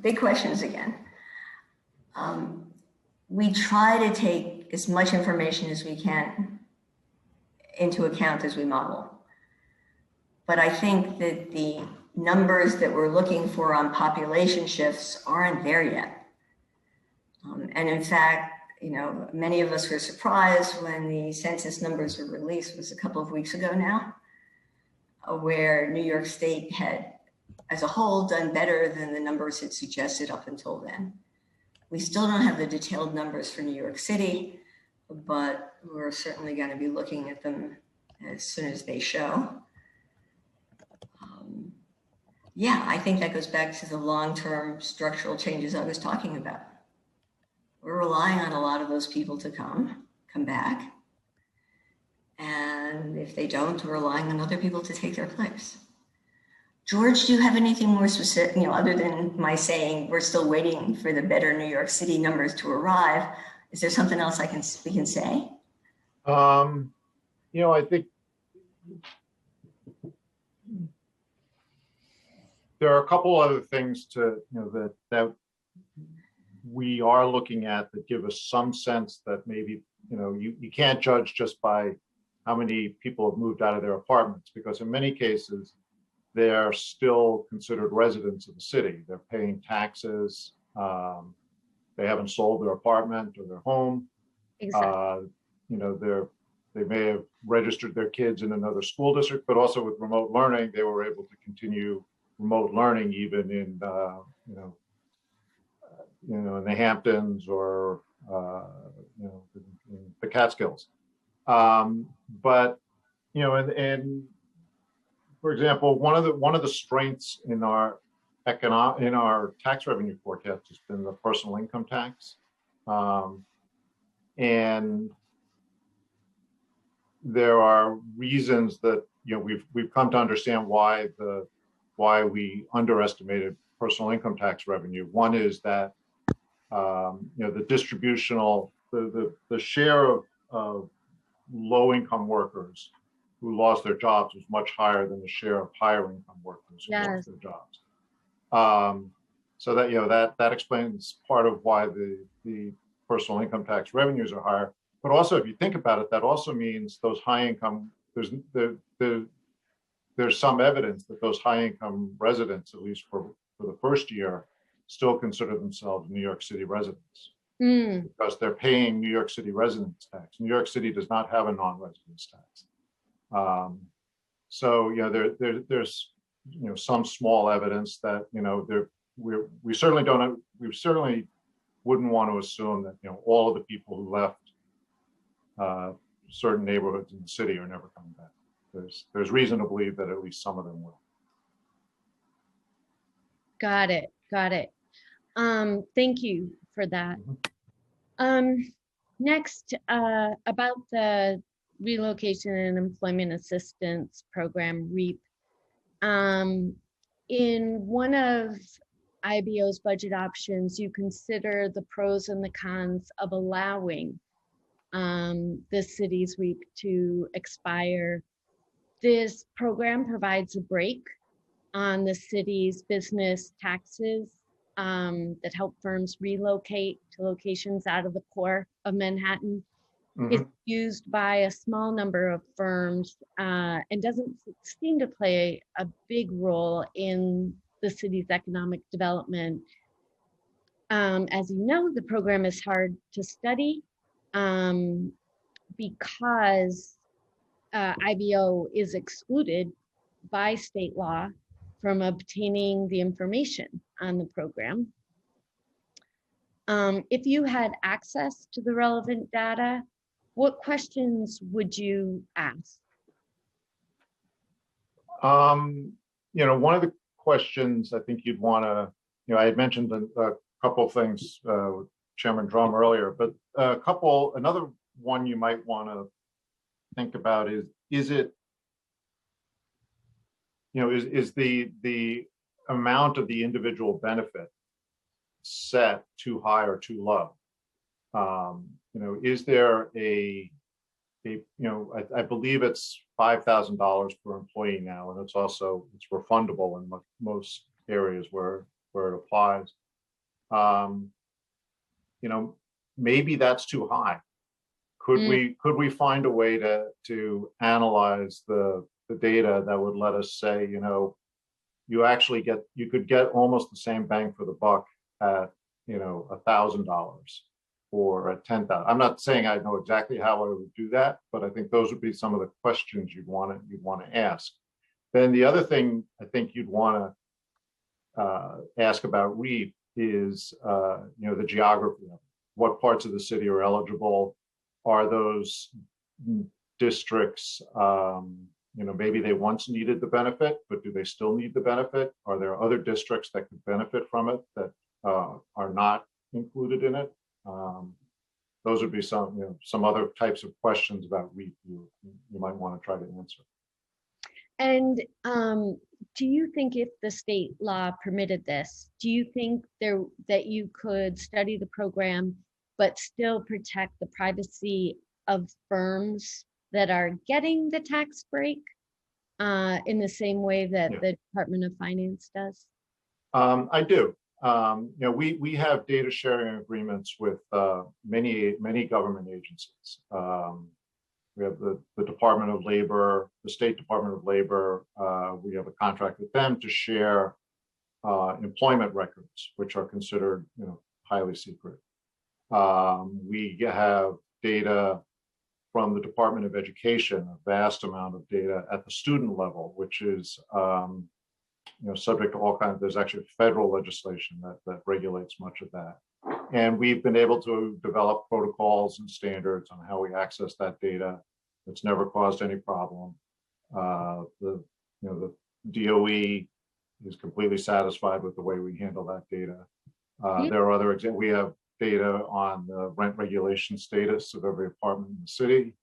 S19: Big questions again. We try to take as much information as we can into account as we model. But I think that the numbers that we're looking for on population shifts aren't there yet. And in fact, many of us were surprised when the census numbers were released. It was a couple of weeks ago now, where New York State had, as a whole, done better than the numbers had suggested up until then. We still don't have the detailed numbers for New York City, but we're certainly going to be looking at them as soon as they show. Yeah, I think that goes back to the long-term structural changes I was talking about. We're relying on a lot of those people to come back. And if they don't, we're relying on other people to take their place. George, do you have anything more specific, other than my saying we're still waiting for the better New York City numbers to arrive? Is there something else we can say?
S21: I think there are a couple other things that we are looking at that give us some sense that maybe, you can't judge just by how many people have moved out of their apartments, because in many cases, they're still considered residents of the city. They're paying taxes. They haven't sold their apartment or their home. Exactly. They may have registered their kids in another school district, but also with remote learning, they were able to continue remote learning even in in the Hamptons or in the Catskills. But and for example, one of the strengths in our tax revenue forecast has been the personal income tax, and there are reasons that we've come to understand why we underestimated personal income tax revenue. One is that the distributional the share of low income workers who lost their jobs was much higher than the share of higher income workers who lost their jobs. So that explains part of why the personal income tax revenues are higher. But also, if you think about it, that also means those high income, there's some evidence that those high income residents, at least for the first year, still consider themselves New York City residents because they're paying New York City residence tax. New York City does not have a non-residence tax. So there's some small evidence that, we certainly don't, we certainly wouldn't want to assume that, all of the people who left certain neighborhoods in the city are never coming back. There's reason to believe that at least some of them will.
S2: Got it. Got it. Thank you for that. Next, about the Relocation and Employment Assistance Program, REAP. In one of IBO's budget options, you consider the pros and the cons of allowing the city's REAP to expire. This program provides a break on the city's business taxes that help firms relocate to locations out of the core of Manhattan. It's used by a small number of firms and doesn't seem to play a big role in the city's economic development. As you know, the program is hard to study because IBO is excluded by state law from obtaining the information on the program. If you had access to the relevant data, what questions would you ask?
S21: One of the questions I think you'd want to, I had mentioned a couple of things with Chairman Drum earlier, but another one you might want to think about is it, is the amount of the individual benefit set too high or too low? Is there I believe it's $5,000 per employee now, and it's refundable in most areas where it applies. Maybe that's too high. Could we find a way to analyze the data that would let us say, you could get almost the same bang for the buck at $1,000 or at $10,000. I'm not saying I know exactly how I would do that, but I think those would be some of the questions you'd want to ask. Then the other thing I think you'd want to ask about REAP is the geography. What parts of the city are eligible? Are those districts, maybe they once needed the benefit, but do they still need the benefit? Are there other districts that could benefit from it that are not included in it? Those would be some other types of questions about REAP you might want to try to answer.
S2: And do you think if the state law permitted this, do you think that you could study the program but still protect the privacy of firms that are getting the tax break in the same way that the Department of Finance does?
S21: I do. We have data sharing agreements with many government agencies. We have the Department of Labor, the State Department of Labor. We have a contract with them to share employment records, which are considered, highly secret. We have data from the Department of Education, a vast amount of data at the student level, which is subject to all kinds. There's actually federal legislation that regulates much of that. And we've been able to develop protocols and standards on how we access that data. It's never caused any problem. The DOE is completely satisfied with the way we handle that data. There are other examples. We have data on the rent regulation status of every apartment in the city.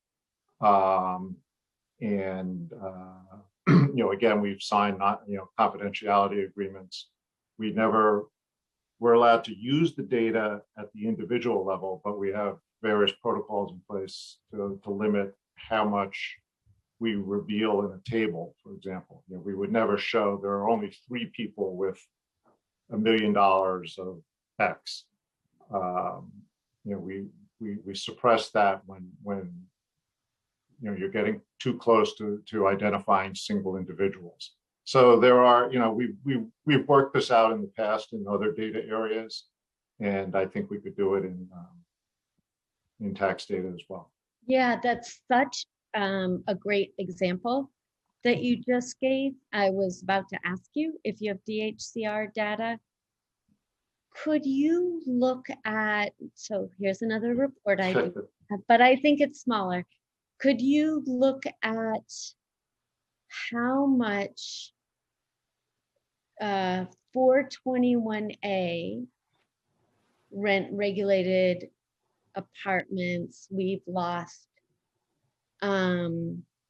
S21: Again, we've signed confidentiality agreements. We're allowed to use the data at the individual level, but we have various protocols in place to limit how much we reveal in a table, for example. We would never show there are only 3 people with $1 million of X. We suppress that when you're getting too close to identifying single individuals. So there are, we've worked this out in the past in other data areas, and I think we could do it in tax data as well.
S2: Yeah, that's such a great example that you just gave, I was about to ask you if you have DHCR data. Could you look at, so here's another report I do, but I think it's smaller. Could you look at how much 421A rent regulated apartments we've lost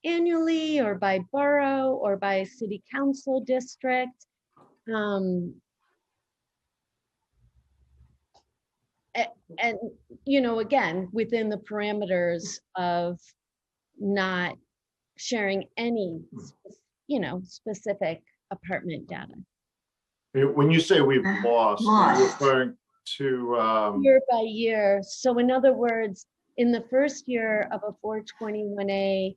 S2: annually, or by borough, or by city council district? And, you know, again, within the parameters of not sharing any, you know, specific apartment data.
S21: When you say we've lost, are you referring to?
S2: Year by year. So in other words, in the first year of a 421A,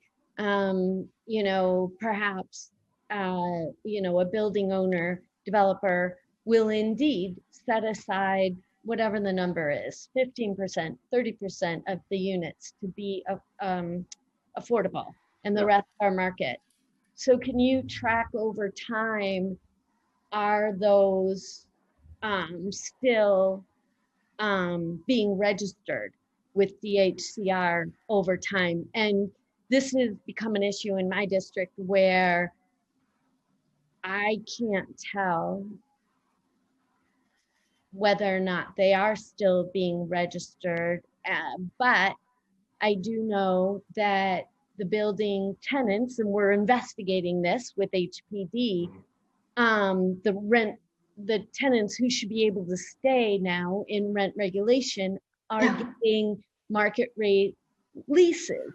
S2: you know, perhaps, you know, a building owner, developer will indeed set aside whatever the number is, 15%, 30% of the units to be affordable, and the rest are market. So can you track over time, are those still being registered with DHCR over time? And this has become an issue in my district where I can't tell whether or not they are still being registered, but I do know that the building tenants, and we're investigating this with HPD, the tenants who should be able to stay now in rent regulation are getting market rate leases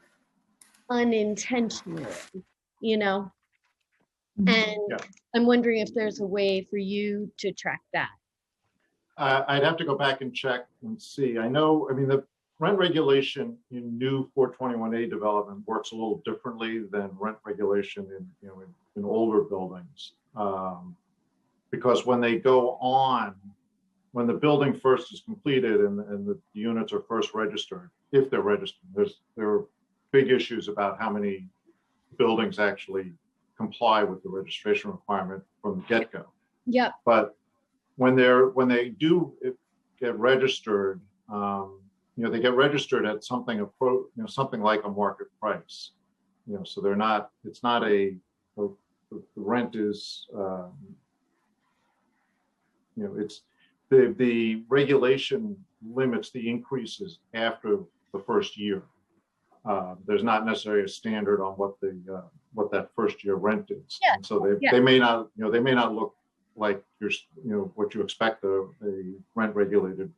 S2: unintentionally, you know? And I'm wondering if there's a way for you to track that.
S21: I'd have to go back and check and see. I know, I mean, the rent regulation in new 421A development works a little differently than rent regulation in, you know, in older buildings. Because when they go on, when the building first is completed and the units are first registered, if they're registered, there are big issues about how many buildings actually comply with the registration requirement from the get-go.
S2: Yep.
S21: But when they do get registered, you know, they get registered at something something like a market price. You know, so they're not. It's not the rent is. You know, it's the regulation limits the increases after the first year. There's not necessarily a standard on what that first year rent is.
S2: Yeah.
S21: And so they may not, you know, they may not look like what you expect a rent regulated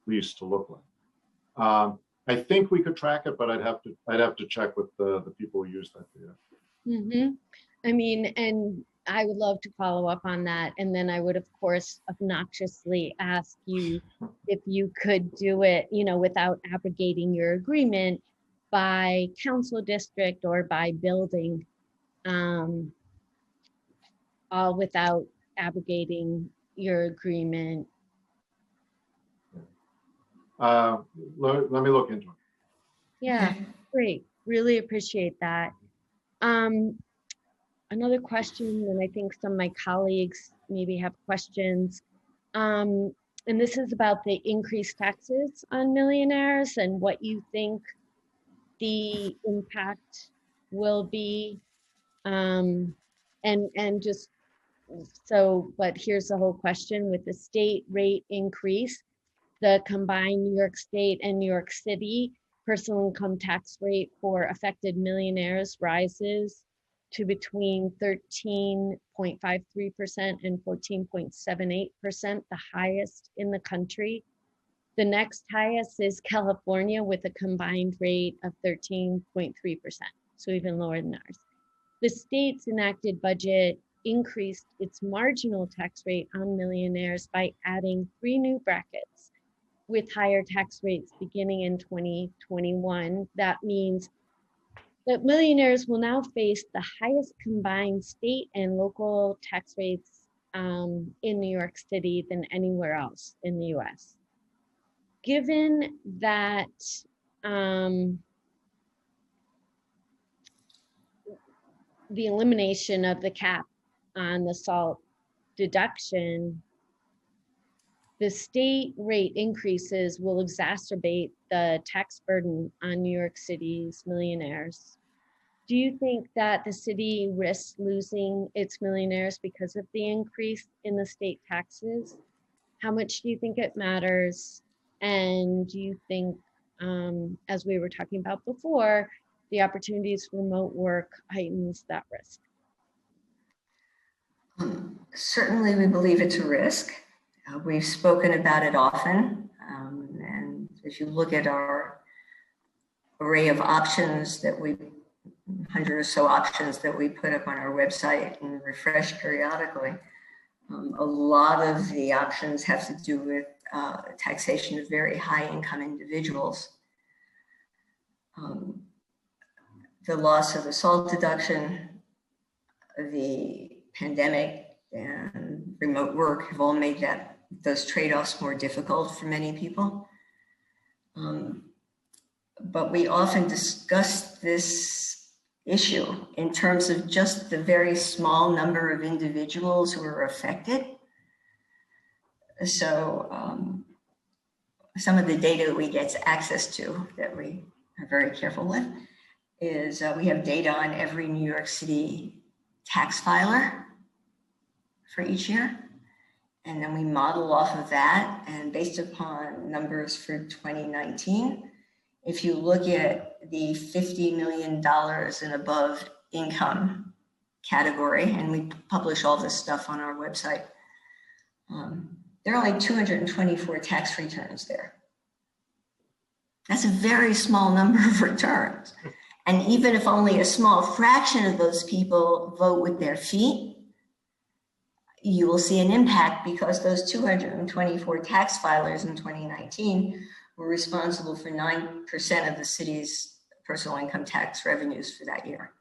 S21: lease to look like. I think we could track it, but I'd have to check with the people who use that data.
S2: Mm-hmm. I mean, and I would love to follow up on that. And then I would, of course, obnoxiously ask you if you could do it, you know, without abrogating your agreement by council district or by building, all without abrogating your agreement.
S21: Let me look into it.
S2: Yeah, great. Really appreciate that. Another question, and I think some of my colleagues maybe have questions. And this is about the increased taxes on millionaires and what you think the impact will be. And just so, but here's the whole question: with the state rate increase, the combined New York State and New York City personal income tax rate for affected millionaires rises to between 13.53% and 14.78%, the highest in the country. The next highest is California with a combined rate of 13.3%, so even lower than ours. The state's enacted budget increased its marginal tax rate on millionaires by adding 3 new brackets with higher tax rates beginning in 2021. That means that millionaires will now face the highest combined state and local tax rates in New York City than anywhere else in the US. Given that the elimination of the cap on the SALT deduction, the state rate increases will exacerbate the tax burden on New York City's millionaires. Do you think that the city risks losing its millionaires because of the increase in the state taxes? How much do you think it matters? And do you think, as we were talking about before, the opportunities for remote work heightens that risk?
S19: Certainly, we believe it's a risk. We've spoken about it often. And if you look at our array of options that 100 or so options that we put up on our website and refresh periodically, a lot of the options have to do with taxation of very high income individuals. The loss of the SALT deduction, the pandemic, and remote work have all made those trade-offs more difficult for many people. But we often discuss this issue in terms of just the very small number of individuals who are affected. So some of the data that we get access to that we are very careful with is we have data on every New York City tax filer for each year. And then we model off of that, and based upon numbers for 2019, if you look at the $50 million and above income category, and we publish all this stuff on our website, there are only 224 tax returns there. That's a very small number of returns. And even if only a small fraction of those people vote with their feet, you will see an impact because those 224 tax filers in 2019 were responsible for 9% of the city's personal income tax revenues for that year,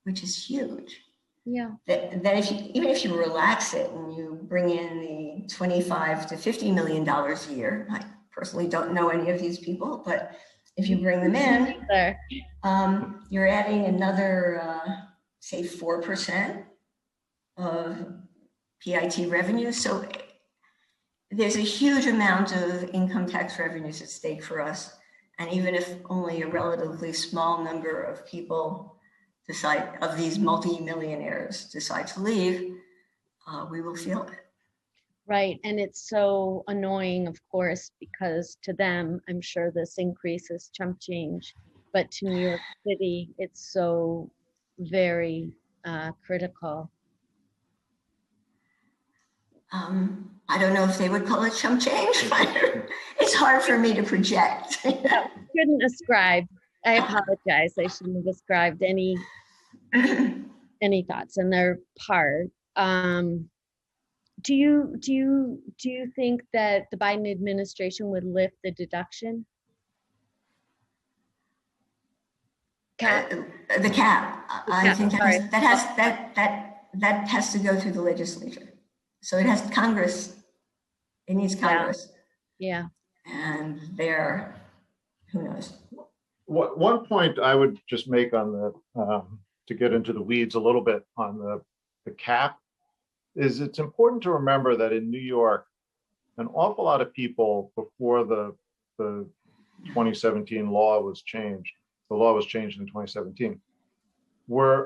S19: which is huge.
S2: Yeah.
S19: That even if you relax it and you bring in the $25 to $50 million a year, I personally don't know any of these people, but if you bring them in, you're adding another, say, 4% of PIT revenue. So there's a huge amount of income tax revenues at stake for us. And even if only a relatively small number of people decide, of these multi-millionaires decide to leave, we will feel it.
S2: Right, and it's so annoying, of course, because to them, I'm sure this increase is chump change, but to New York City, it's so very critical.
S19: I don't know if they would call it chump change, but it's hard for me to project.
S2: Shouldn't ascribe. I apologize. I shouldn't have ascribed any thoughts on their part. Do you think that the Biden administration would lift the deduction cap?
S19: The cap. I think that has to go through the legislature. So it has Congress. It needs Congress.
S2: Yeah.
S19: And who knows?
S21: One point I would just make on the to get into the weeds a little bit on the cap is it's important to remember that in New York, an awful lot of people before the 2017 law was changed, the law was changed in 2017,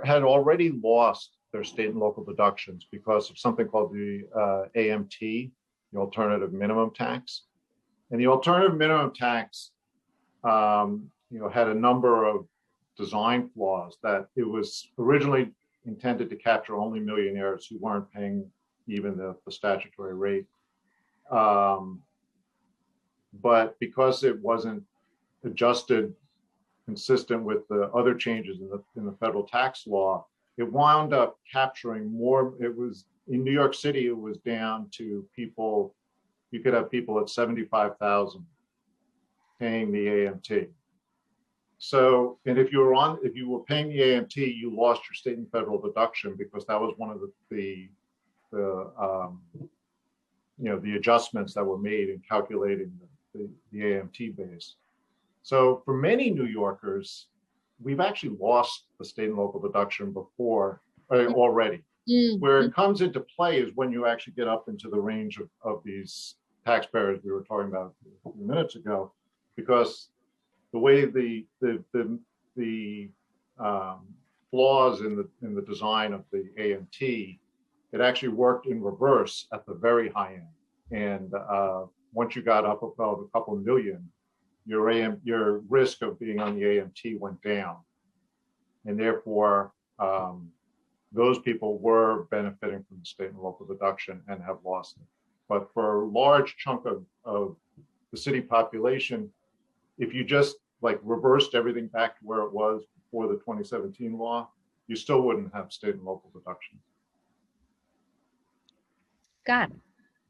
S21: had already lost their state and local deductions because of something called the AMT, the alternative minimum tax. And the alternative minimum tax had a number of design flaws that it was originally intended to capture only millionaires who weren't paying even the statutory rate. But because it wasn't adjusted consistent with the other changes in the federal tax law, it wound up capturing more. It was in New York City, it was down to people, you could have people at 75,000 paying the AMT. So, and if you were paying the AMT, you lost your state and federal deduction because that was one of the adjustments that were made in calculating the AMT base. So for many New Yorkers, we've actually lost the state and local deduction before already. Where it comes into play is when you actually get up into the range of these taxpayers we were talking about a few minutes ago, because the way the flaws in the design of the AMT, it actually worked in reverse at the very high end. And once you got up above a couple million, your risk of being on the AMT went down. And therefore, those people were benefiting from the state and local deduction and have lost it. But for a large chunk of the city population, if you just like reversed everything back to where it was before the 2017 law, you still wouldn't have state and local deductions.
S2: Got it.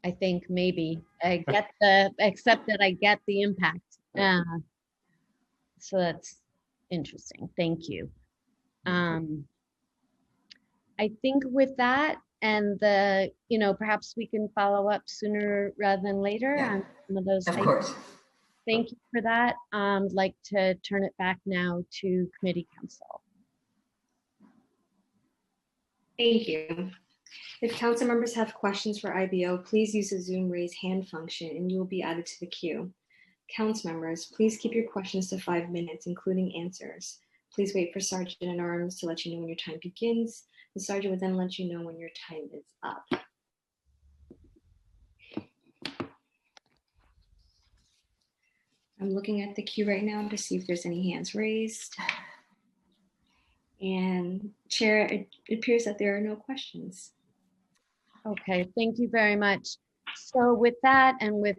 S2: I think maybe I get except that I get the impact. So that's interesting. Thank you. I think with that and perhaps we can follow up sooner rather than later on some of those.
S19: Of course.
S2: Thank you for that. I'd like to turn it back now to committee council.
S20: Thank you. If council members have questions for IBO, please use the Zoom raise hand function and you will be added to the queue. Council members, please keep your questions to 5 minutes, including answers. Please wait for Sergeant at Arms to let you know when your time begins. The Sergeant will then let you know when your time is up. I'm looking at the queue right now to see if there's any hands raised. And Chair, it appears that there are no questions.
S2: Okay, thank you very much. So with that and with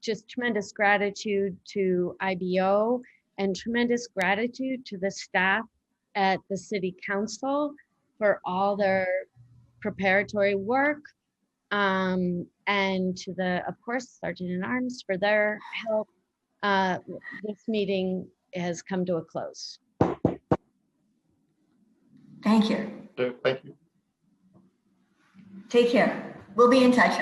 S2: just tremendous gratitude to IBO and tremendous gratitude to the staff at the City Council for all their preparatory work, and to of course, Sergeant at Arms for their help. This meeting has come to a close.
S19: Thank you.
S21: Thank you.
S19: Take care. We'll be in touch.